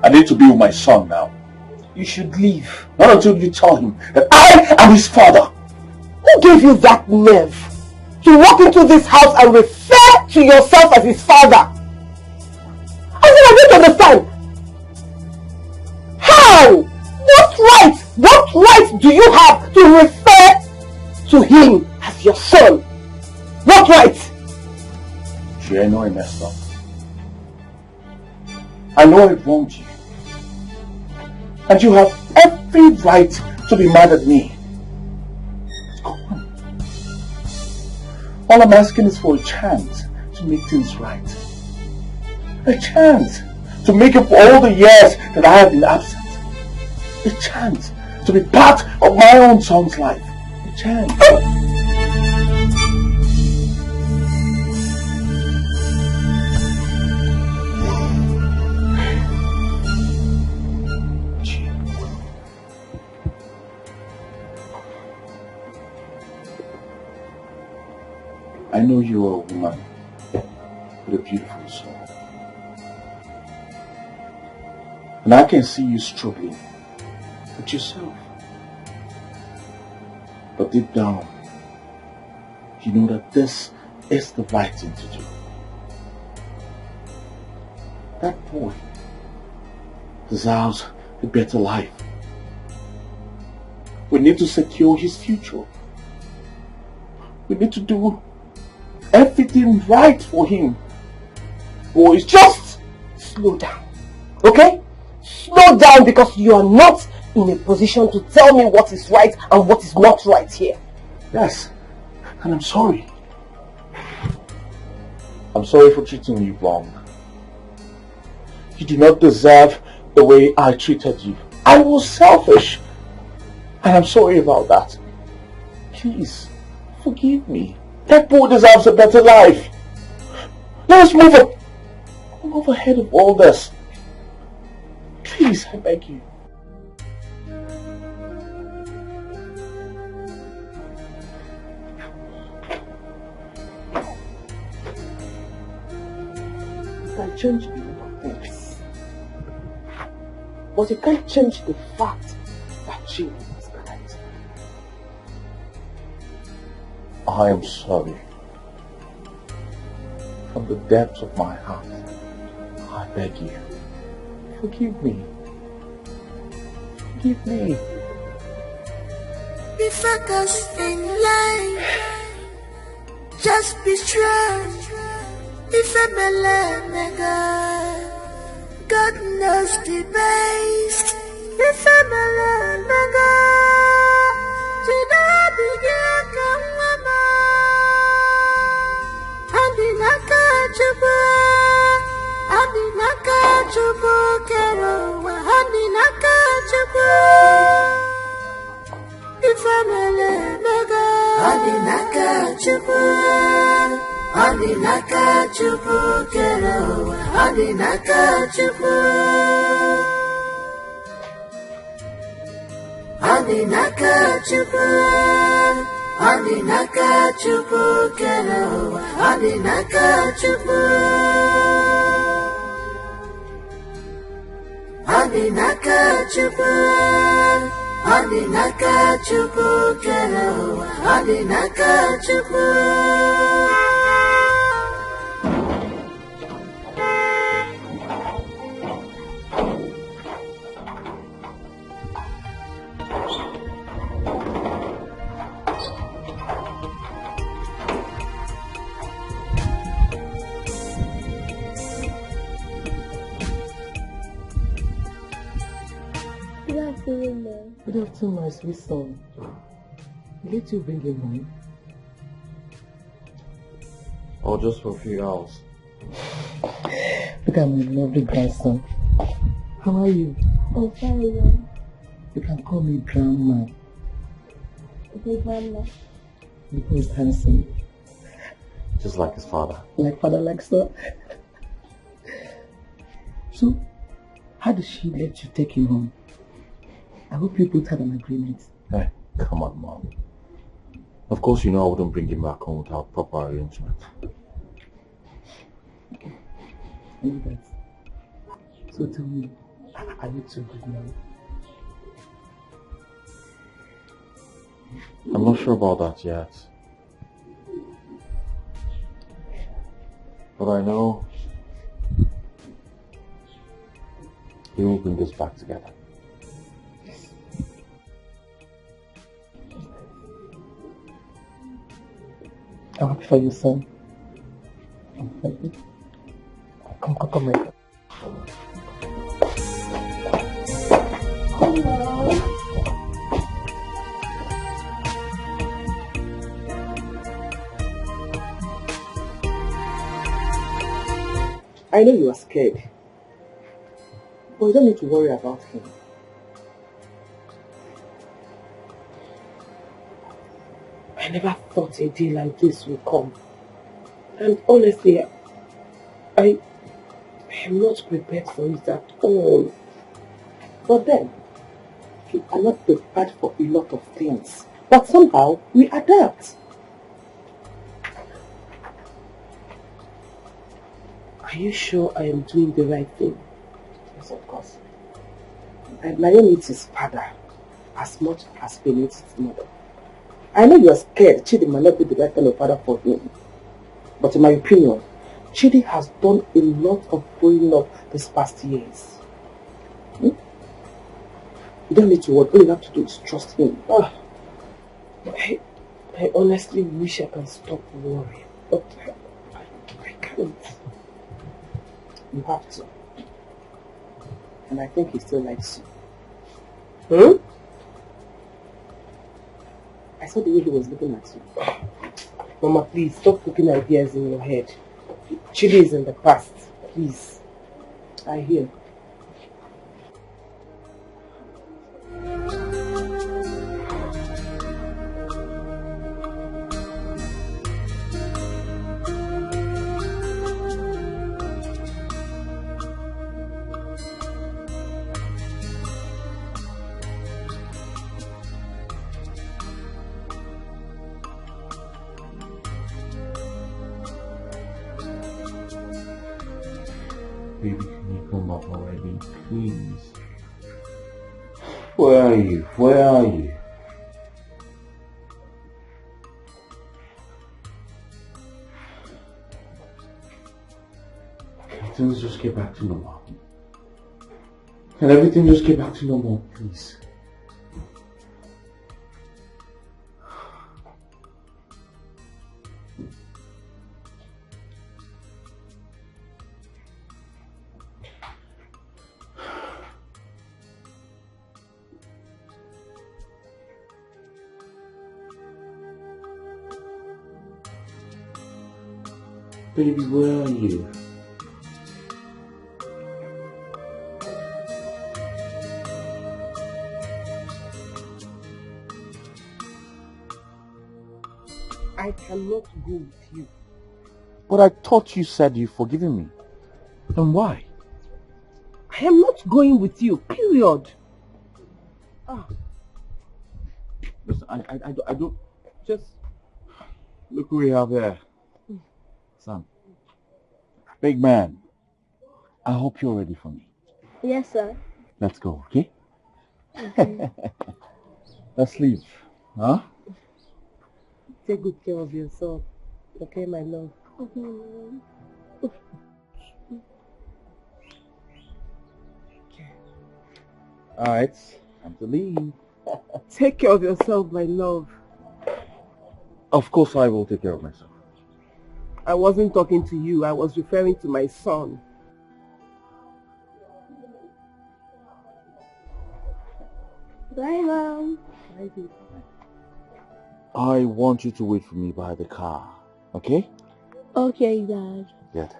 S6: I need to be with my son now.
S1: You should leave.
S6: Not until you tell him that I am his father.
S10: Who gave you that nerve to walk into this house and refer to yourself as his father?
S1: I said I don't understand. How? What right do you have to refer to him as your son? What right?
S7: Gee, I know I messed up. I know I wronged you. And you have every right to be mad at me. Come on. All I'm asking is for a chance to make things right. A chance to make up for all the years that I have been absent. A chance to be part of my own son's life. A chance. I know you are a woman with a beautiful soul. And I can see you struggling with yourself. But deep down, you know that this is the right thing to do. That boy deserves a better life. We need to secure his future. We need to do everything right for him. Boys, just
S1: slow down, okay? Slow down, because you are not in a position to tell me what is right and what is not right here.
S7: Yes, and I'm sorry. I'm sorry for treating you wrong. You do not deserve the way I treated you. I was selfish, and I'm sorry about that. Please, forgive me. That boy deserves a better life. Let us move ahead of all this. Please, I beg you.
S1: You can change a lot of things, but you can't change the fact that Jane is correct.
S7: I am sorry. From the depths of my heart, I beg you. Forgive me. Forgive me.
S4: Be focused in life. Just be strong. If I'm a God knows the best. If I'm a to not be come mama. Abinaka chubu. Abinaka chubu kero. Abinaka chubu. If I'm a Abinaka chubu. Abinaka chubu kero. Abinaka chubu. Abinaka chubu. Abinaka chubu kero. Abinaka chubu. Abinaka chubu. Abinaka chubu kero. Abinaka chubu.
S10: Good afternoon, my sweet son. Let you bring him home.
S7: Or just for a few hours.
S10: Look at my lovely grandson. How are you?
S8: I'm fine.
S10: You can call me Grandma.
S8: Okay, Grandma.
S10: Because handsome.
S7: Just like his father.
S10: Like father, like son. So, how did she let you take him home? I hope you both had an agreement.
S7: Hey, come on, Mom. Of course you know I wouldn't bring him back home without proper arrangement.
S10: Okay. I know that. So tell me, are you too good now?
S7: I'm not sure about that yet. But I know
S6: He will bring us back together.
S7: I'm happy for you, son. I'm happy. Come here.
S8: Hello.
S3: I know you are scared, but you don't need to worry about him. I never thought a day like this would come. And honestly, I am not prepared for it at all. But then, we are not prepared for a lot of things. But somehow, we adapt. Are you sure I am doing the right thing? Yes, of course. And Nayo needs his father as much as he needs his mother. I know you are scared Chidi might not be the right kind of father for him. But in my opinion, Chidi has done a lot of growing up these past years. You don't need to worry. All you have to do is trust him. I honestly wish I can stop worrying. But I can't. You have to. And I think he still likes you. I saw the way he was looking at you. Mama, please, stop putting ideas in your head. Chidi is in the past. Please. I hear.
S6: Baby, can you come up already, please? Where are you? Where are you? Can things just get back to normal? Can everything just get back to normal, please? Baby, where are you?
S3: I cannot go with you.
S6: But I thought you said you've forgiven me. Then why?
S3: I am not going with you, period.
S6: Listen, I don't... Just... Look who we have there. Son. Big man. I hope you're ready for me.
S8: Yes, sir.
S6: Let's go, okay? Let's leave. Huh?
S3: Take good care of yourself. Okay, my love?
S6: Alright, time to leave.
S3: Take care of yourself, my love.
S6: Of course I will take care of myself.
S3: I wasn't talking to you. I was referring to my son.
S8: Bye, Mom.
S3: Bye, baby.
S6: I want you to wait for me by the car, okay?
S8: Okay, Dad.
S6: Good.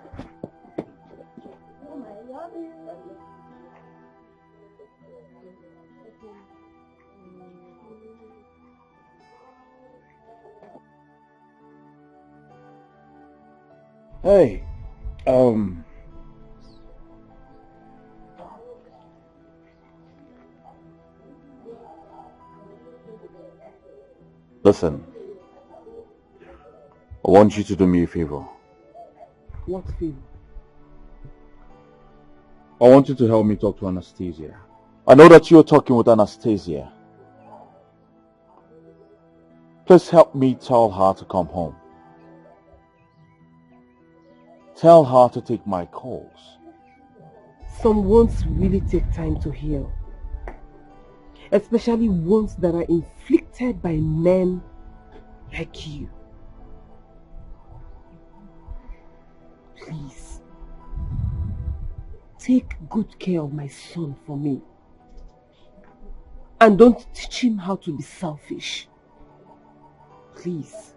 S6: Hey, listen, I want you to do me a favor.
S3: What favor?
S6: I want you to help me talk to Anastasia. I know that you're talking with Anastasia. Please help me tell her to come home. Tell her to take my calls.
S10: Some wounds really take time to heal. Especially wounds that are inflicted by men like you. Please, take good care of my son for me. And don't teach him how to be selfish. Please.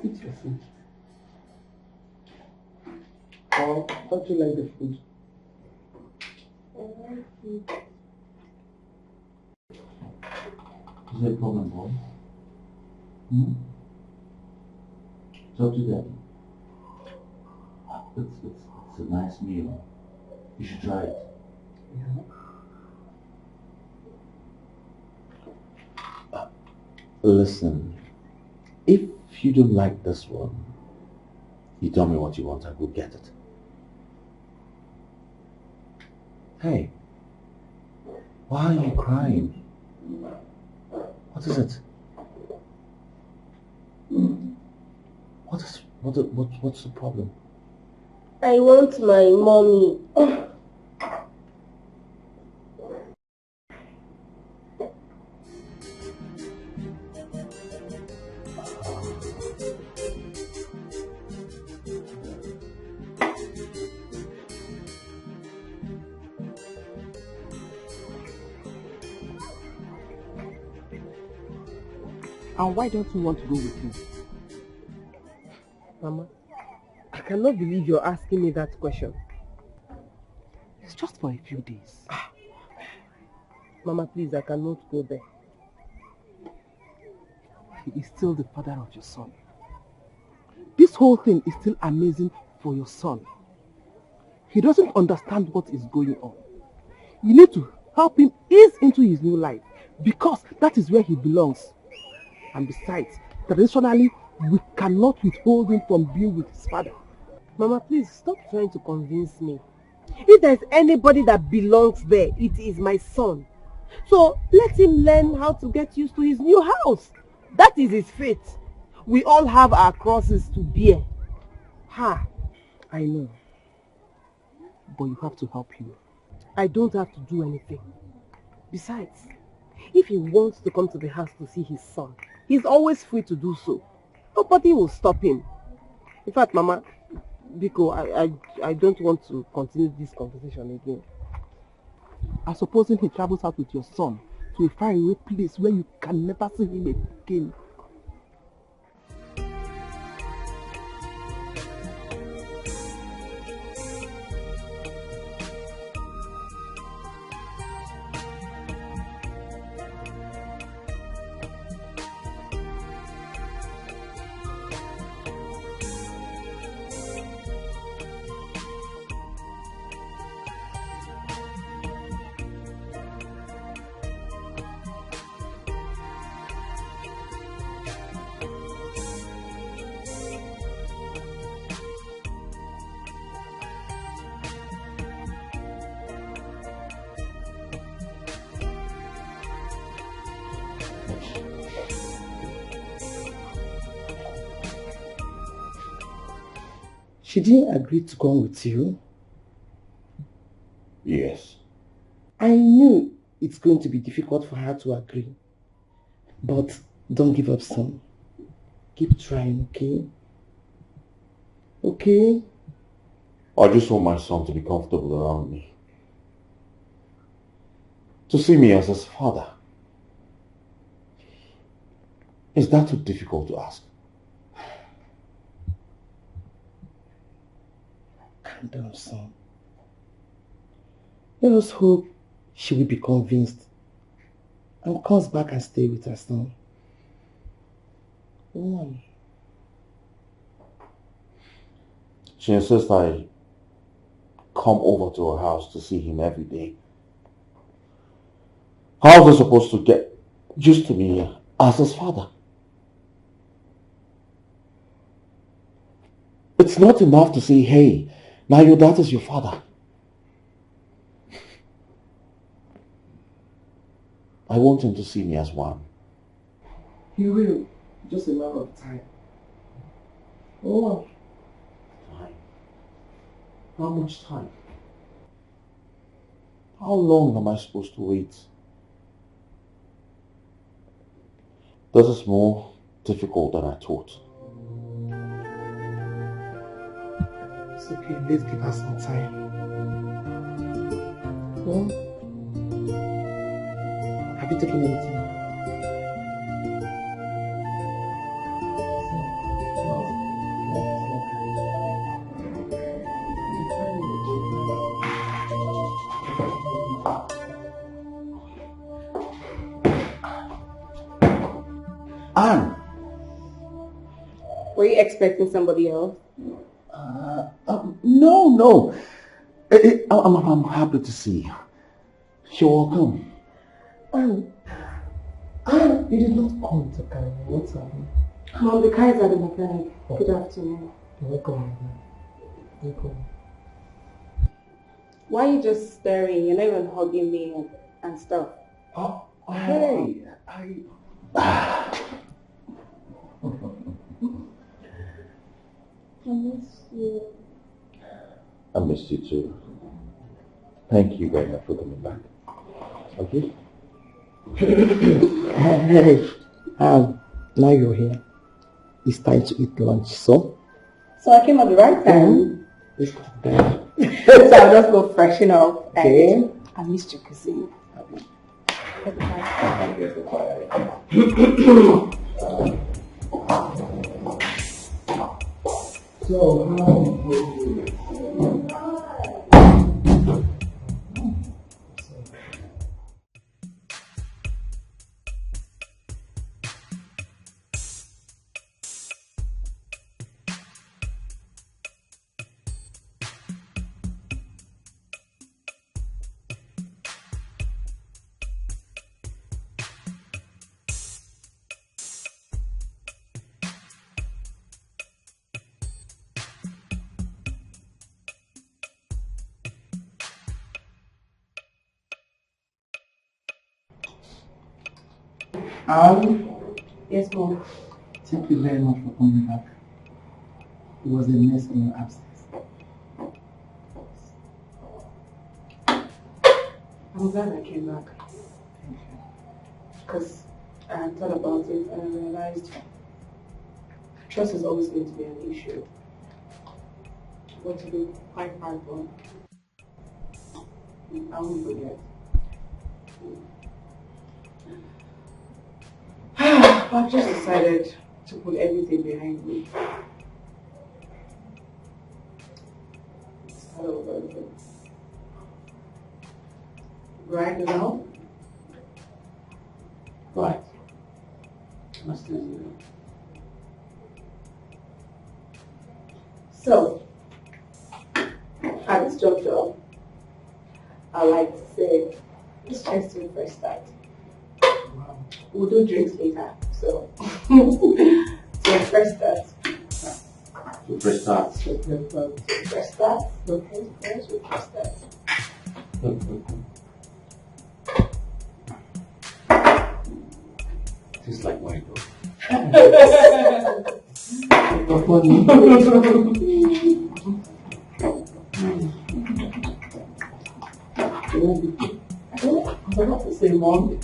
S7: Eat your food. Or don't you like the food?
S8: I like it.
S6: Is there a problem, boy? Talk to Daddy. It's a nice meal. You should try it.
S7: Yeah.
S6: Listen, if you don't like this one, you tell me what you want, I'll go get it. Hey, why are you crying? What is it? What's the problem?
S8: I want my mommy.
S10: And why don't you want to go with me? Mama, I cannot believe you're asking me that question. It's just for a few days. Mama, please, I cannot go there. He is still the father of your son. This whole thing is still amazing for your son. He doesn't understand what is going on. You need to help him ease into his new life because that is where he belongs. And besides, traditionally, we cannot withhold him from being with his father. Mama, please stop trying to convince me. If there's anybody that belongs there, it is my son. So let him learn how to get used to his new house. That is his fate. We all have our crosses to bear. Ha! I know. But you have to help him. I don't have to do anything. Besides, if he wants to come to the house to see his son, he's always free to do so. Nobody will stop him. In fact, Mama, Bcos, I don't want to continue this conversation again. And supposing he travels out with your son to a faraway place where you can never see him again.
S6: She didn't agree to come with you.
S13: Yes.
S6: I knew it's going to be difficult for her to agree. But don't give up, son. Keep trying, okay? Okay?
S13: I just want my son to be comfortable around me. To see me as his father. Is that too difficult to ask?
S6: Calm down, son. Let us hope she will be convinced and comes back and stay with us now. Go on.
S13: She insists I come over to her house to see him every day. How is he supposed to get used to me as his father? It's not enough to say, hey, now your dad is your father. I want him to see me as one.
S6: He will. Just a matter of time. Oh.
S13: Time? How much time? How long am I supposed to wait? This is more difficult than I thought.
S6: It's okay, let's give her some time. Well, have you taken anything?
S13: Anne!
S2: Were you expecting somebody else?
S13: No. I'm happy to see you. You're welcome.
S6: You did not come to carry me. What's happening?
S2: Mom, the car is at the mechanic. Oh. Good afternoon.
S6: You're welcome. Welcome.
S2: Why are you just staring? You're not even hugging me and stuff.
S13: Oh, hey.
S2: I miss you.
S13: I missed you too. Thank you very much for coming back. Okay?
S6: Hey, now you're here. It's time to eat lunch, so?
S2: So I came at the right time.
S6: Let's go to bed.
S2: So I'll just go freshen up.
S6: Okay.
S2: I missed your cuisine. Yes, Mom.
S6: Thank you very much for coming back. It was a mess in your absence.
S2: I'm glad I came back.
S6: Thank you.
S2: Because I had thought about it and I realized trust is always going to be an issue. But to be quite hard-born, I won't forget. I've just decided to put everything behind me. Start over again. Right now?
S6: Right. Anastasia.
S2: So, at this juncture, I like to say, let's just do a fresh start.
S6: Wow.
S2: We'll do drinks later, so so fresh start.
S13: So fresh start.
S2: Fresh start. Okay, fresh start.
S13: Tastes like wine though.
S6: You're funny.
S7: I have to say, Mom.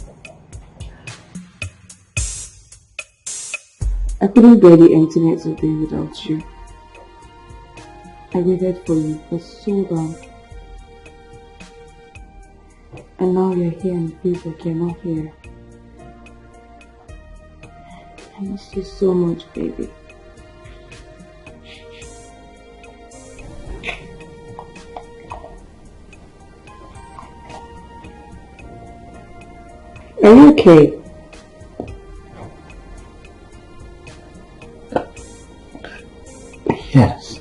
S2: I couldn't bear the emptiness of being without you. I waited for you for so long. And now you're here and it feels like you're not here. I miss you so much, baby. Are you okay?
S13: Yes.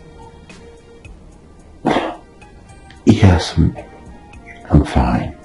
S13: Yes, I'm fine.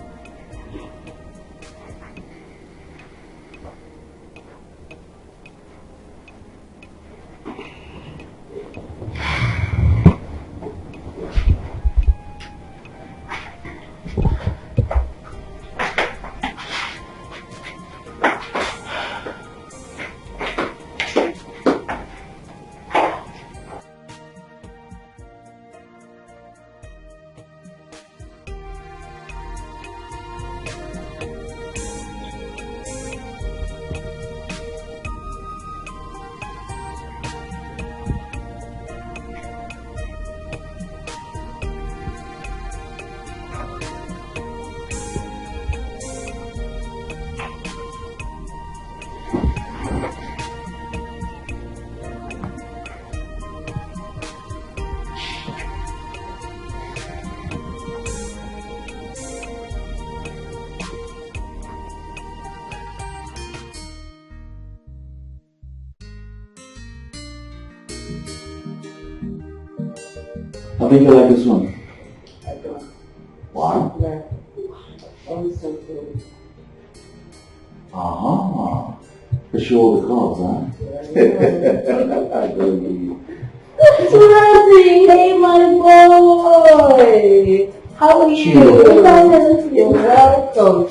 S13: I think you like this one.
S2: I don't.
S13: Why?
S2: No. I'm so good.
S13: Uh-huh. For sure the cards, huh? I don't need.
S8: Confronting! Hey, my boy! How are you? You're welcome.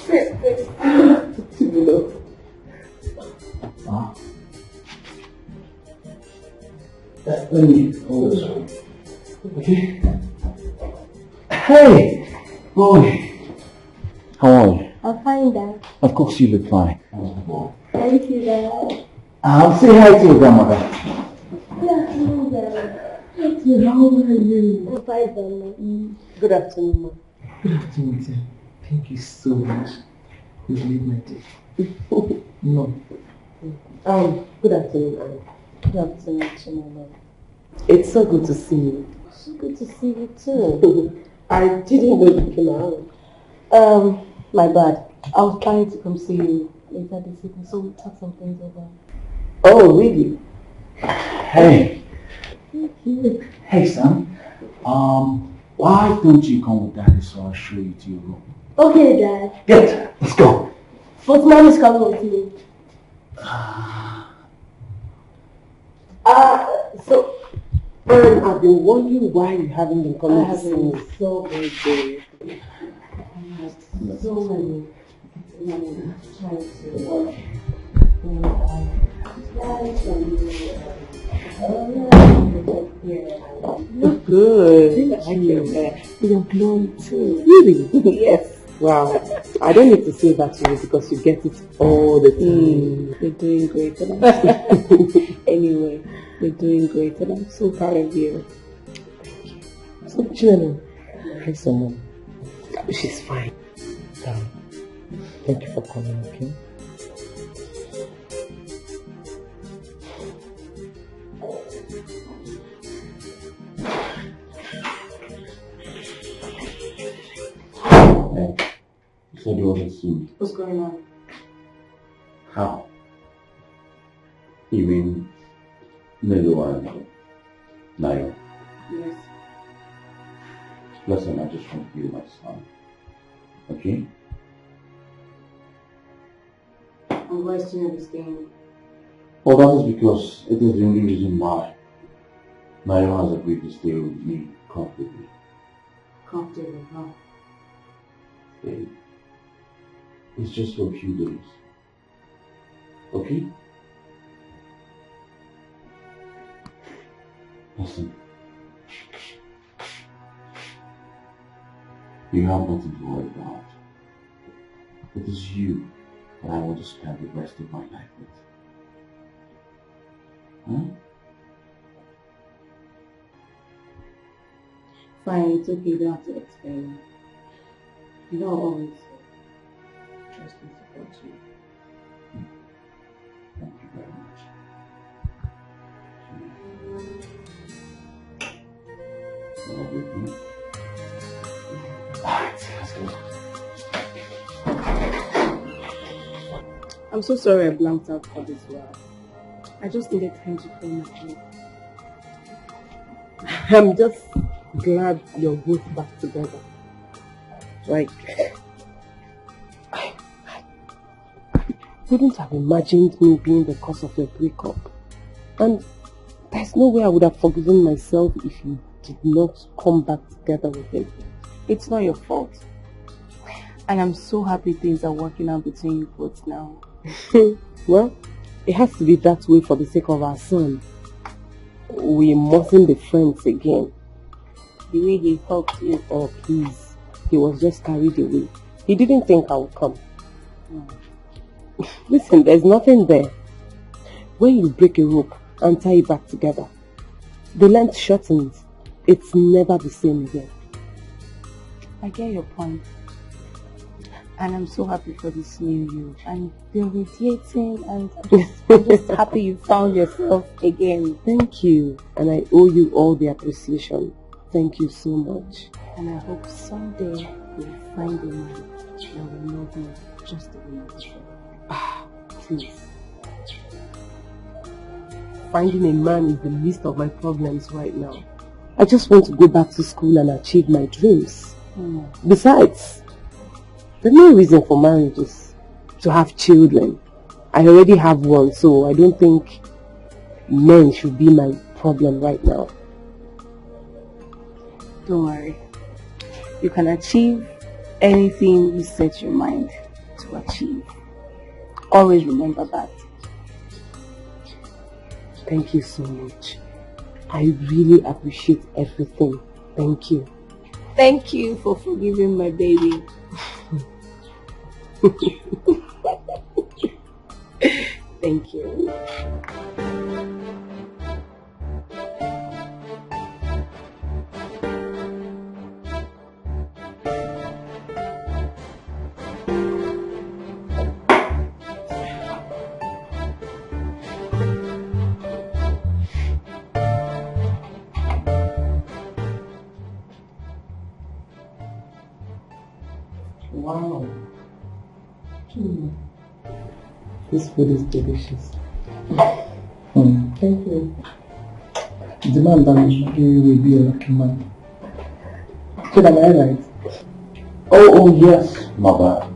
S13: Let me hold this one. Okay. Hey, boy. How are you?
S8: I'm fine, Dad.
S13: Of course you look fine.
S8: Thank you, Dad.
S13: Say hi to your grandmother.
S8: Good afternoon, Dad. Thank you. How are you? I'm fine, Dad.
S2: Good afternoon, Mom.
S7: Good afternoon, sir. Thank you so much. You've made my day. No.
S2: Good afternoon, Anne. Good afternoon, Chimama. It's so good to see you.
S8: So good to see you too.
S2: I didn't know you came out. My bad. I was planning to come see you later this evening, so we'll talk some things over. Oh, really?
S13: Hey. Hey, son. Why don't you come with Daddy so I'll show you to your room?
S8: Okay, Dad.
S13: Get, let's go.
S8: But Mom is coming with me.
S2: So, I've been wondering why you haven't been coming to see me.
S8: So busy. So many. Trying to work.
S2: Look good. I like your hair. You're glowing too. Really? Yes. Wow. I don't need to say that to you because you get it all the time.
S9: You're doing great, and anyway, you're doing great, and I'm so proud of you.
S2: Thank you. So, Chinelo, hi, someone. She's fine. Thank you for coming, okay?
S13: Hey, you said you wasn't soon.
S9: What's going on?
S13: How? You mean Nilo and Nayo?
S9: Yes.
S13: Listen, I just want you, my son. Okay?
S9: I'm questioning this game.
S13: Well, that is because it is the only reason why Nayo has agreed to stay with me comfortably.
S9: Comfortable, huh?
S13: Hey, it's just for a few days. Okay? Listen. You have nothing to worry about. It is you that I want to spend the rest of my life with. Huh?
S11: Fine, it's okay, you don't have to explain. You know, I'll always trust and support you.
S13: Thank you very much. Well, with me. Alright, let's go.
S11: I'm so sorry I blanked out for this while. I just needed time to clear my head.
S10: I'm just glad you're both back together. Like, I wouldn't have imagined me being the cause of your breakup. And there's no way I would have forgiven myself if you did not come back together with him.
S11: It's not your fault. And I'm so happy things are working out between you both now.
S10: Well, it has to be that way for the sake of our son. We mustn't be friends again.
S11: The way he helped you.
S10: Oh, please. He was just carried away. He didn't think I would come. Listen, there's nothing there. When you break a rope and tie it back together, the length shortens. It's never the same again.
S11: I get your point. And I'm so happy for this new you. And you're radiating, and I'm just happy you found yourself again.
S10: Thank you. And I owe you all the appreciation. Thank you so much.
S11: And I hope someday you'll find a man that will love you just the way you deserve.
S10: Please. Finding a man is the least of my problems right now. I just want to go back to school and achieve my dreams. Besides, the main reason for marriage is to have children. I already have one, so I don't think men should be my problem right now.
S11: Don't worry. You can achieve anything you set your mind to achieve. Always remember that.
S10: Thank you so much. I really appreciate everything. Thank you.
S11: Thank you for forgiving my baby.
S10: Thank you. Wow. This food is delicious. Thank you.
S7: The man that you will be a lucky man. So am I right?
S13: Oh, yes. Not bad.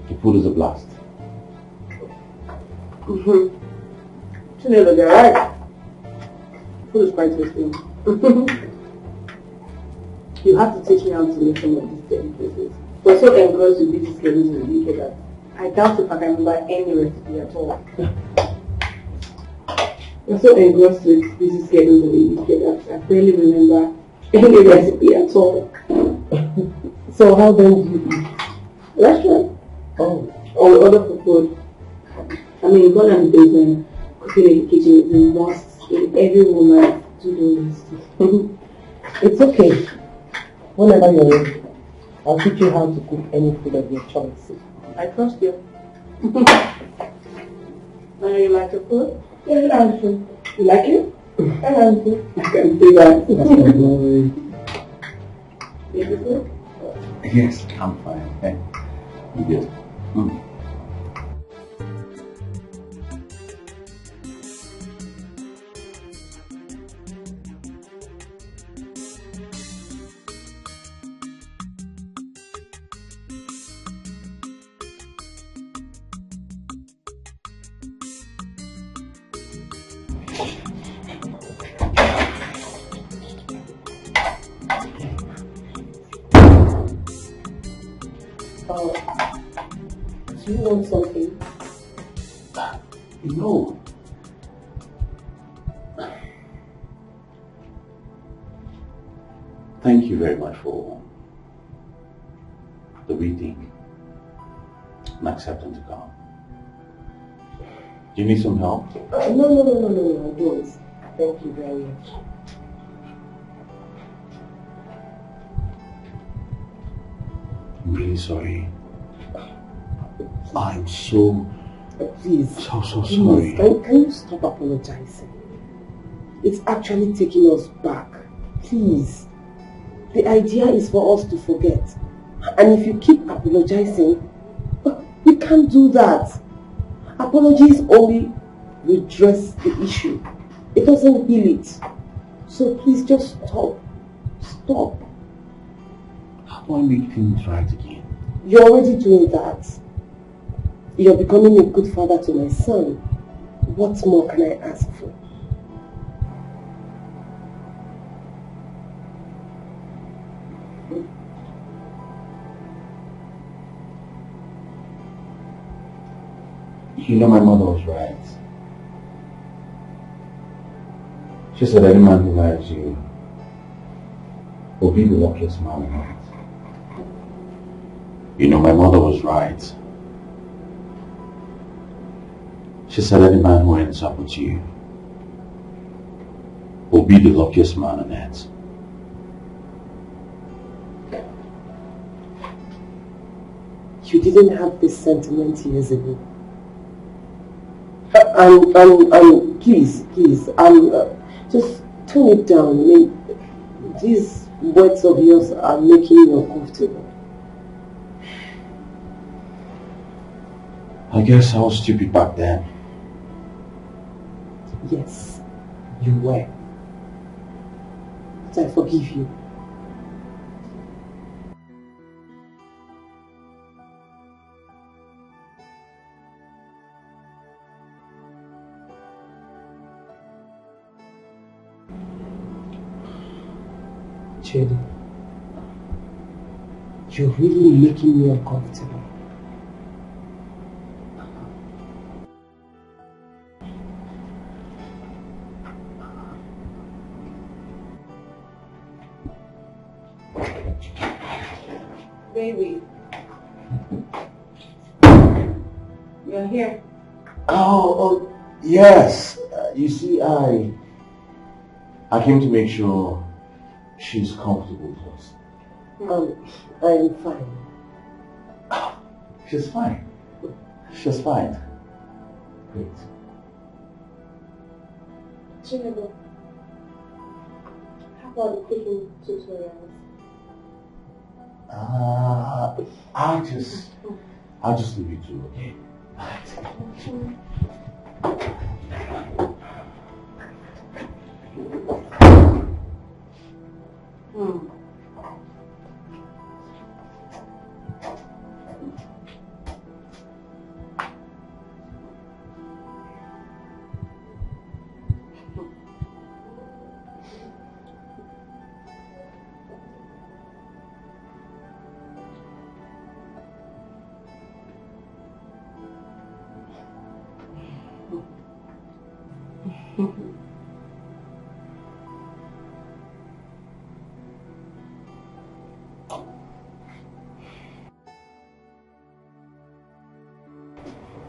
S13: The food is a blast.
S11: You're right. Food is quite tasty. You have to teach me how to make some of these delicacies. We're so engrossed with busy schedules in the UK that I doubt if I can remember any recipe at all. We're so engrossed with busy schedules in the UK that I barely remember any recipe at all.
S10: So how then do you eat?
S11: Restaurant.
S10: Oh.
S11: Or we order for food. I mean, God and basement, cooking in the kitchen is a must in every woman to do this.
S10: It's okay. Whenever you're ready, I'll teach you how to cook any food of your choice.
S11: I trust you. Now you like the food?
S10: Yeah, I like food.
S11: You like it?
S10: I like it.
S11: I can see that.
S7: That's my boy.
S11: Is it good?
S13: Yes, I'm fine. Hey, you good?
S11: Do you want something?
S13: No. Thank you very much for the reading. and accept him to come. Do you need some help?
S10: No, I don't. Thank you very much.
S13: I'm really sorry. I'm so sorry.
S10: Can you stop apologizing? It's actually taking us back. Please. The idea is for us to forget. And if you keep apologizing, we can't do that. Apologies only redress the issue. It doesn't heal it. So please just stop. Stop.
S13: How do I make things right again?
S10: You're already doing that. You're becoming a good father to my son. What more can I ask for?
S13: You know, my mother was right. She said any man who marries you will be the luckiest man on earth. You know, my mother was right. She said any man who ends up with you will be the luckiest man on earth.
S10: You didn't have this sentiment years ago. Please, just tone it down. I mean, these words of yours are making you uncomfortable.
S13: I guess I was stupid back then.
S10: Yes, you were. But I forgive you. Jenny, you're really making me uncomfortable. Baby, you're here.
S13: Oh, yes. You see, I came to make sure she's comfortable with us.
S10: I am fine.
S13: She's fine. She's fine. Great.
S10: Jennifer, how about the cooking tutorials?
S13: I'll just leave you two, okay?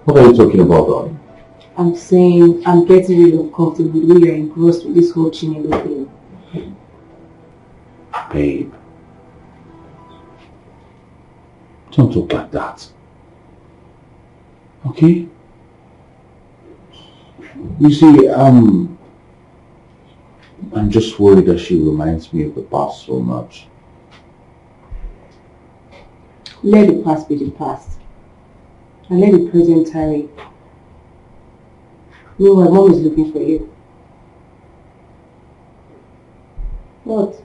S13: What are you talking about, darling?
S11: I'm saying I'm getting really uncomfortable when you're engrossed with this whole Chinelo thing.
S13: Babe, don't talk like that. Okay? You see, I'm just worried that she reminds me of the past so much.
S11: Let the past be the past. And let the present tarry. Meanwhile, Mom is looking for you. What?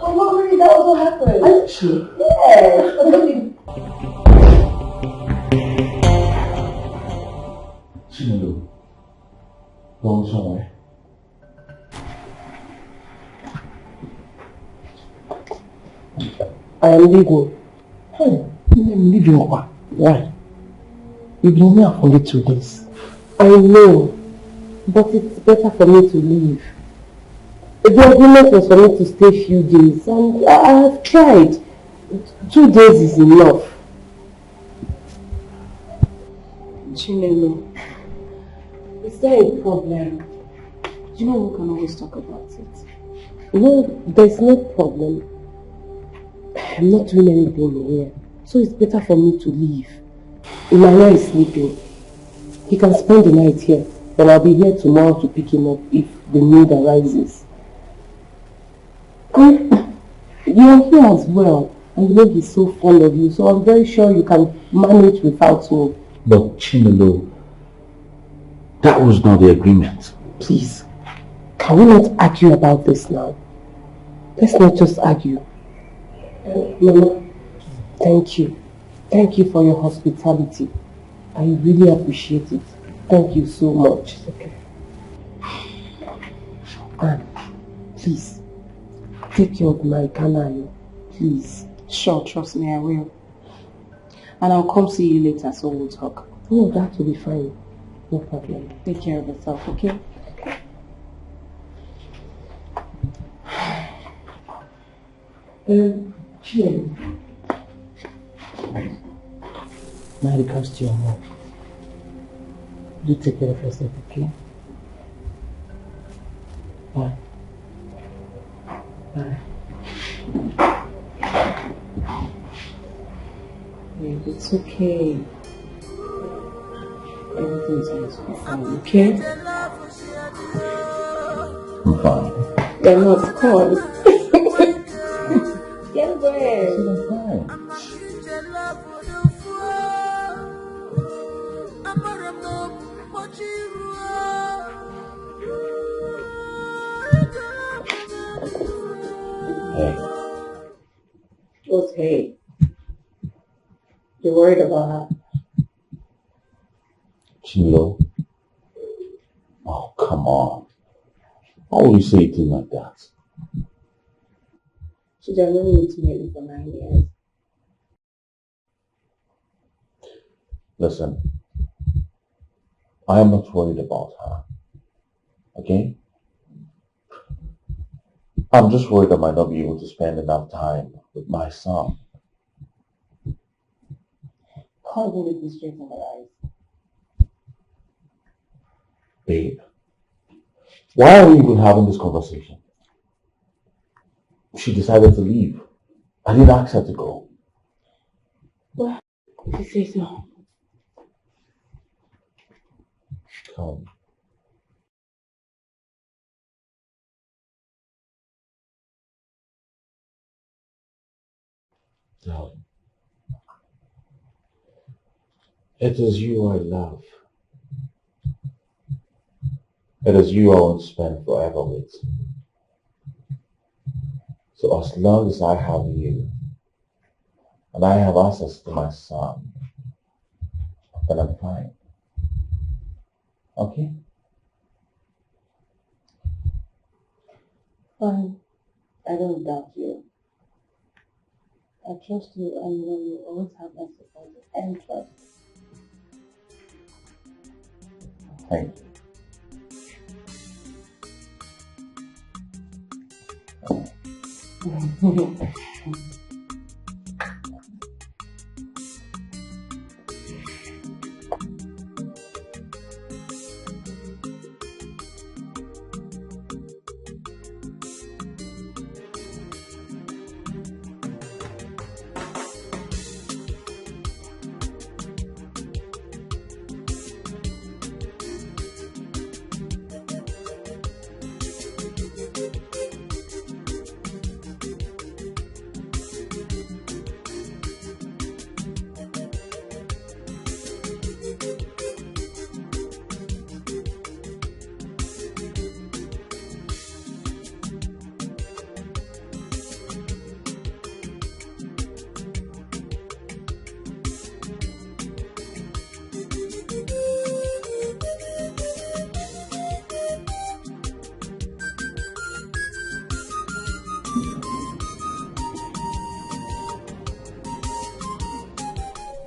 S10: Oh, really? That was what happened? Actually? Yeah. I am leaving.
S7: Hey, I'm leaving what?
S10: Why?
S7: You've been here for only 2 days.
S10: I know, but it's better for me to leave. The agreement was for me to stay a few days, and I have tried. 2 days is enough.
S11: Chinelo, is there a problem? You know we can always talk about it.
S10: No, there's no problem. I'm not doing anything here, so it's better for me to leave. Emmanuel is sleeping. He can spend the night here, then I'll be here tomorrow to pick him up if the need arises. You're here as well, and you know he's so fond of you, so I'm very sure you can manage without me.
S13: But Chinelo, that was not the agreement.
S10: Please, can we not argue about this now? Let's not just argue. Mama, thank you. Thank you for your hospitality. I really appreciate it. Thank you so much. Okay. And please, take care of my canario. Please.
S11: Sure, trust me, I will. And I'll come see you later so we'll talk.
S10: Oh, that will be fine. No problem.
S11: Take care of yourself, okay?
S7: Cheers. My regards to your mom. Do take care of yourself, okay? Bye. Bye.
S11: Babe, it's okay. Everything's going to be fine, okay?
S13: I'm fine.
S10: You're not cold. Get away.
S13: I'm fine. Hey.
S10: What's hey? You're worried about her?
S13: Chilo. Oh, come on. Why would you say a thing like that?
S10: She has known you intimately for 9 years.
S13: Listen, I am not worried about her. Okay? I'm just worried I might not be able to spend enough time with my son.
S10: Can't believe this straight in the eyes.
S13: Babe, why are we even having this conversation? She decided to leave. I didn't ask her to go.
S10: Well, if you say so.
S13: Come. Darling, it is you I love. It is you I want to spend forever with. So as long as I have you, and I have access to my son, then I'm fine. Okay?
S10: Fine. I don't doubt you. I trust you and you know you always have my support and trust.
S13: Thank you.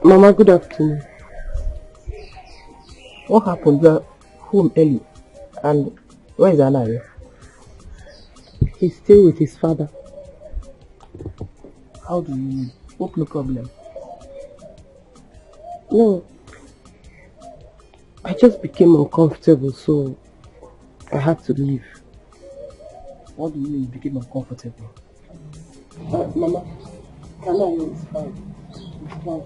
S10: Mama, good afternoon. What happened? You're home early. And where is Anayo? He's still with his father.
S1: How do you mean? Hope no problem.
S10: No. I just became uncomfortable, so I had to leave.
S1: What do you mean you became uncomfortable?
S10: Mama, Anayo is fine. It's fine.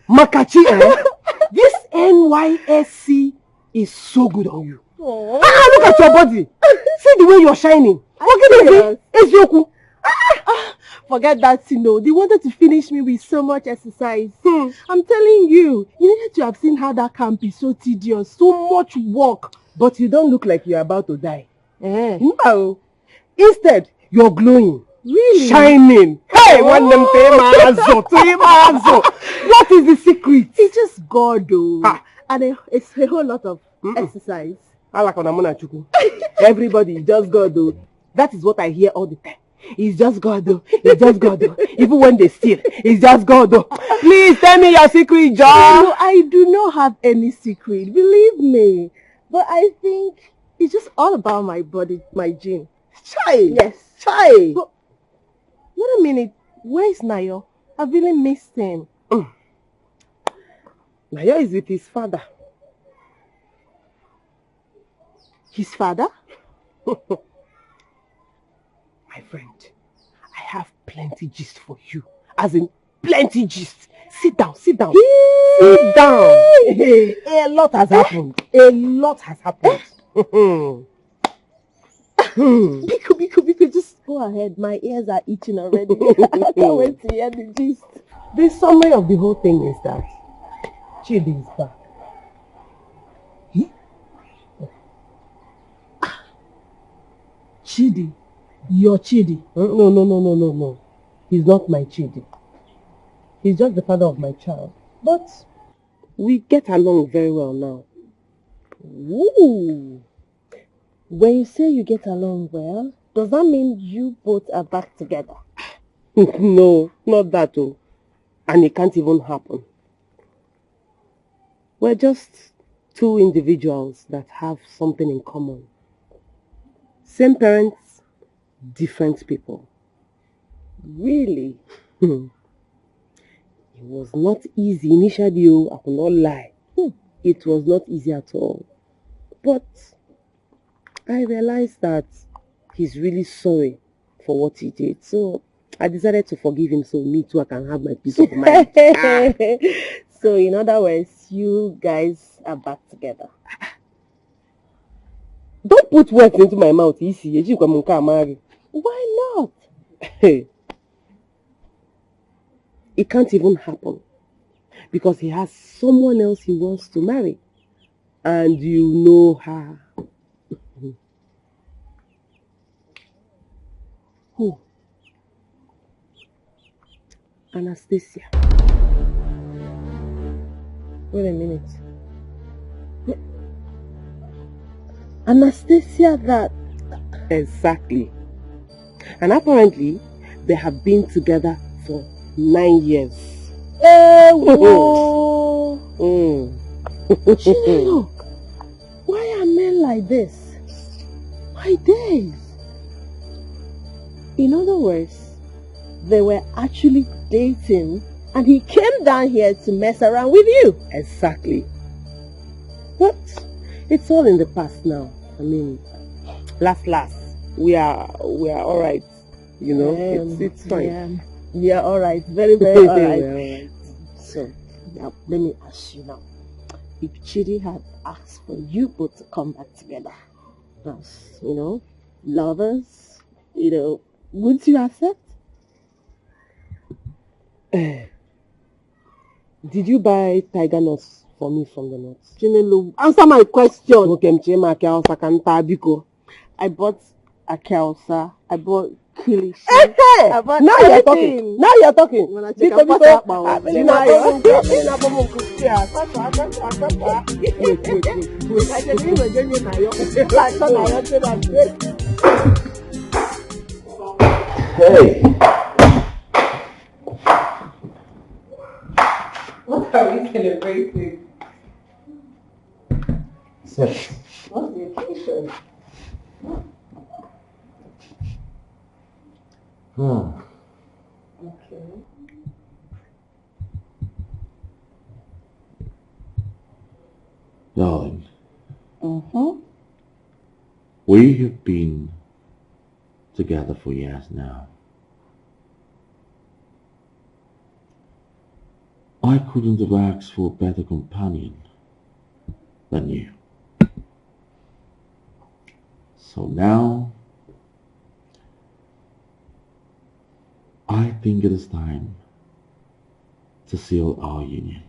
S1: Makachi, this NYSC is so good on you. Look at your body. See the way you're shining.
S5: Forget that, Tino. They wanted to finish me with so much exercise. I'm telling you, you needed to have seen how that camp is so tedious, so much work.
S1: But you don't look like you're about to die. No. Instead, you're glowing.
S5: Really?
S1: Shining. Hey, what is the secret?
S5: It's just God, though. And it's a whole lot of exercise.
S1: Everybody, just God, though. That is what I hear all the time. It's just God, though. It's just God, though. Even when they steal, it's just God, though. Please tell me your secret, John.
S5: No, I do not have any secret. Believe me. But I think it's just all about my body, my gene.
S1: Chai.
S5: Yes.
S1: Chai.
S5: But, wait a minute. Where is Nayo? I really missed him.
S1: Nayo is with his father.
S5: His father?
S1: My friend, I have plenty gist for you. As in, plenty gist. Sit down, sit down. Sit down. A lot has happened. A lot has happened.
S5: Biko, just go ahead. My ears are itching already. I can't wait to hear the gist.
S1: The summary of the whole thing is that Chidi is back.
S5: Chidi? Your Chidi?
S1: No. He's not my Chidi. He's just the father of my child. But we get along very well now.
S5: Ooh. When you say you get along well, does that mean you both are back together?
S1: No, not that though. And it can't even happen. We're just two individuals that have something in common. Same parents, different people.
S5: Really?
S1: It was not easy initially, I will not lie. It was not easy at all. But I realized that he's really sorry for what he did. So I decided to forgive him so me too I can have my peace of mind.
S5: So in other words, you guys are back together.
S1: Don't put words into my mouth, easy.
S5: Why not?
S1: It can't even happen. Because he has someone else he wants to marry. And you know her.
S5: Who?
S1: Anastasia.
S5: Wait a minute. Anastasia that...
S1: Exactly. And apparently, they have been together for 9 years.
S5: Chinelo, why are men like this? My days. In other words, they were actually dating and he came down here to mess around with you.
S10: Exactly. But it's all in the past now. I mean, last, we are all right. You know, it's fine.
S5: Yeah, all right. Very, very all right.
S10: All right.
S5: So, now let me ask you now. If Chidi had asked for you both to come back together, as, you know, lovers, you know, would you accept?
S10: Did you buy tiger nuts for me from the nuts?
S5: Chinelo, answer my question.
S10: I bought akelsa. I bought kilishi.
S5: Hey,
S10: Now you're talking. Now you're talking.
S13: Hey!
S10: What are we celebrating?
S13: Sex.
S10: What's the occasion? Okay.
S13: Darling.
S10: Mm-hmm.
S13: We have been together for years now. I couldn't have asked for a better companion than you. So now, I think it is time to seal our union.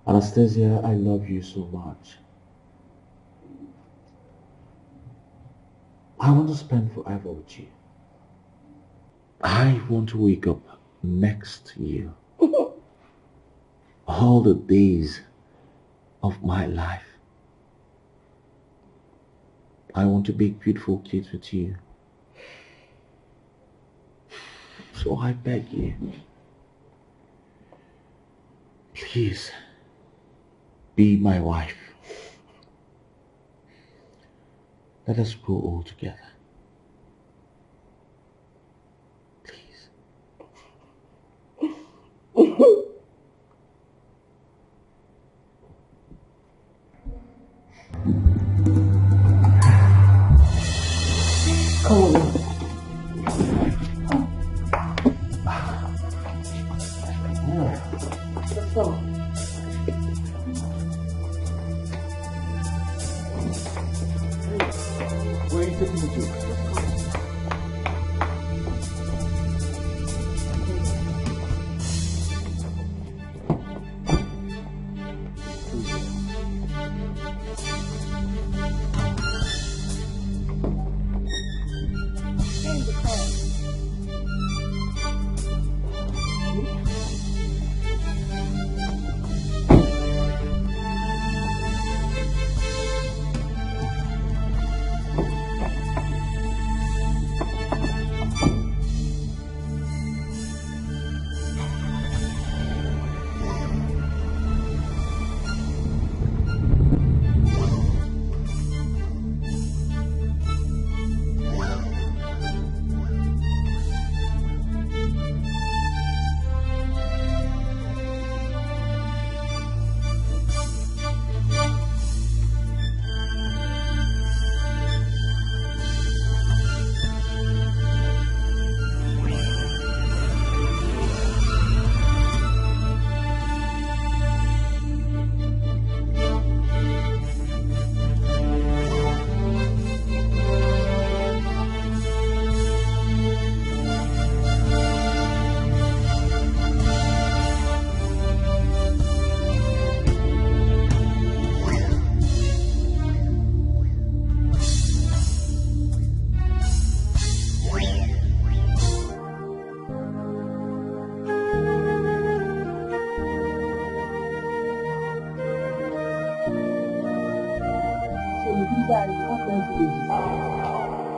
S13: Anastasia, I love you so much. I want to spend forever with you. I want to wake up next to you. All the days of my life. I want to make beautiful kids with you. So I beg you, please be my wife. Let us grow old together. Please.
S10: Come on. Let's go.
S6: Where are you taking me to?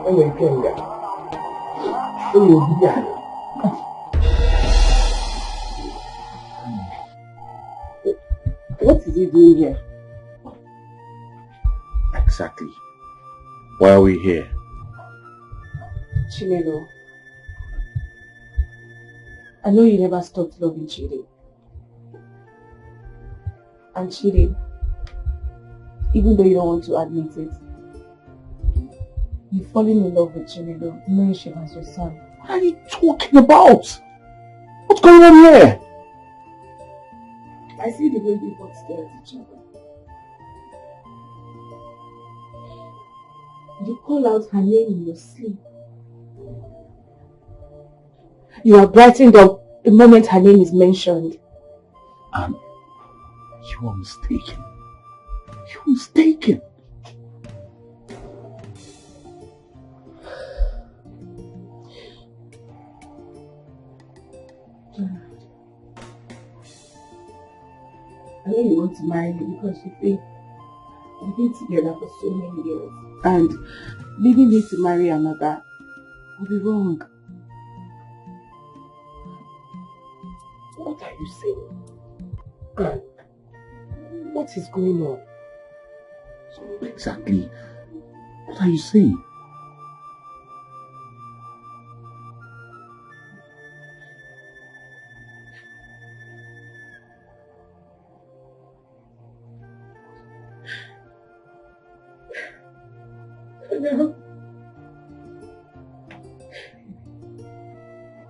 S10: Enwe Ikenga.
S1: Oh, yeah.
S10: What is he doing here?
S13: Exactly. Why are we here?
S2: Chinelo, I know you never stopped loving Chidi. And Chidi, even though you don't want to admit it, you've fallen in love with Chinelo, knowing she was your son.
S13: What are you talking about? What's going on here?
S2: I see the way you both stare at each other. You call out her name in your sleep. You are brightened up the moment her name is mentioned.
S13: And you are mistaken. You're mistaken.
S2: I know you want to marry me because you think we've been together for so many years. And leaving me to marry another would be wrong.
S10: What are you saying? What is going on?
S13: Exactly. What are you saying?
S2: No.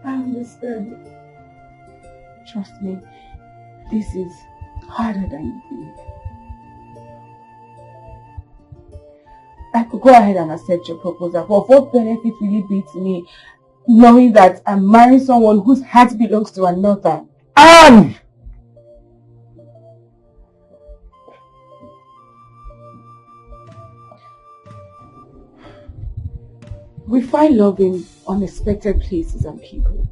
S2: I understand. Trust me, this is harder than you think. I could go ahead and accept your proposal, but what benefit will it be to me knowing that I'm marrying someone whose heart belongs to another?
S13: Anne!
S2: We find love in unexpected places and people.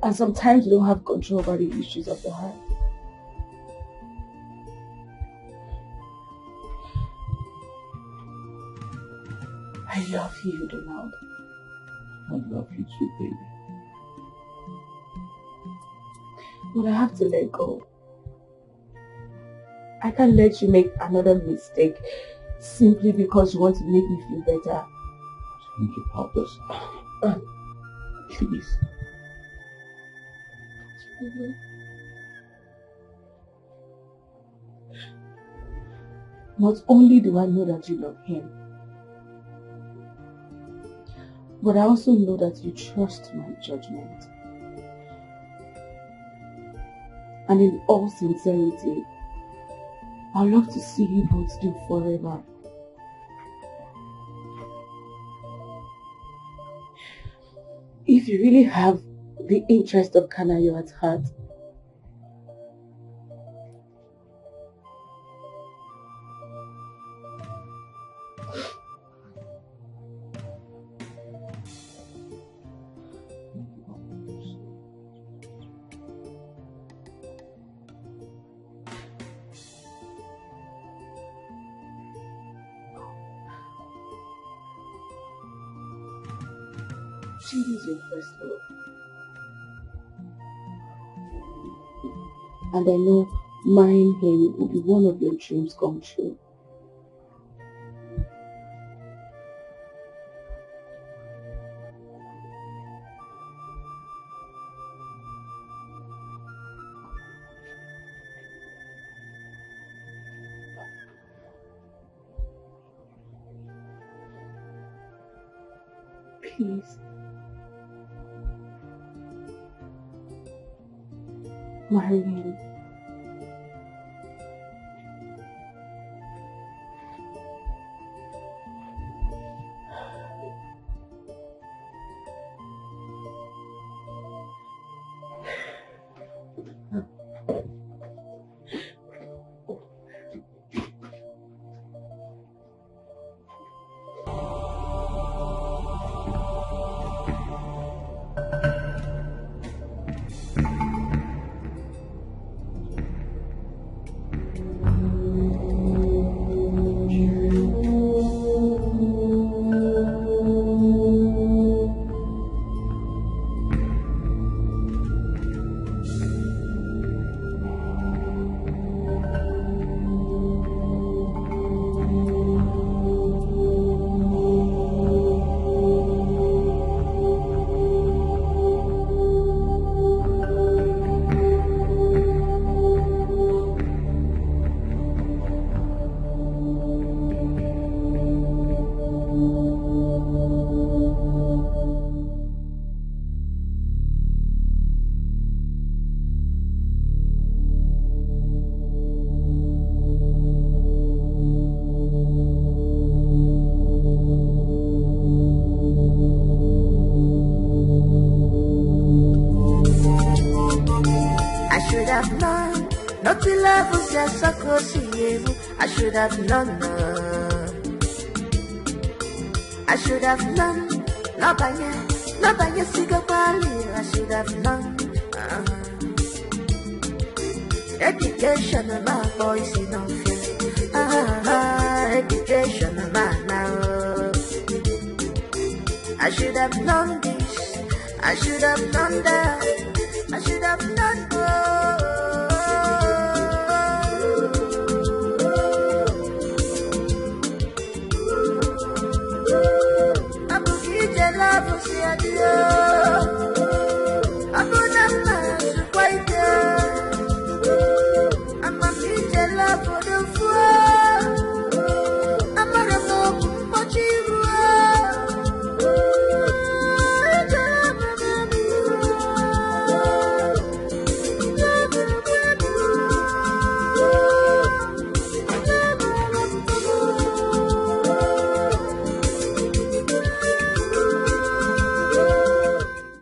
S2: And sometimes we don't have control over the issues of the heart. I love you, Donald.
S13: I love you too, baby.
S2: But I have to let go. I can't let you make another mistake simply because you want to make me feel better.
S13: Think about this. Please.
S2: Not only do I know that you love him, but I also know that you trust my judgment. And in all sincerity, I'd love to see you both live forever. If you really have the interest of Kanayo at heart, she is your first love. And I know marrying him will be one of your dreams come true. Please. Marry him.
S4: levels just so close to you. I should have known. I should have known. No by your cigar value. I should have known. Education, my boys, you know. Education, man, now. I should have known this. I should have known that. I should have known. I'm love,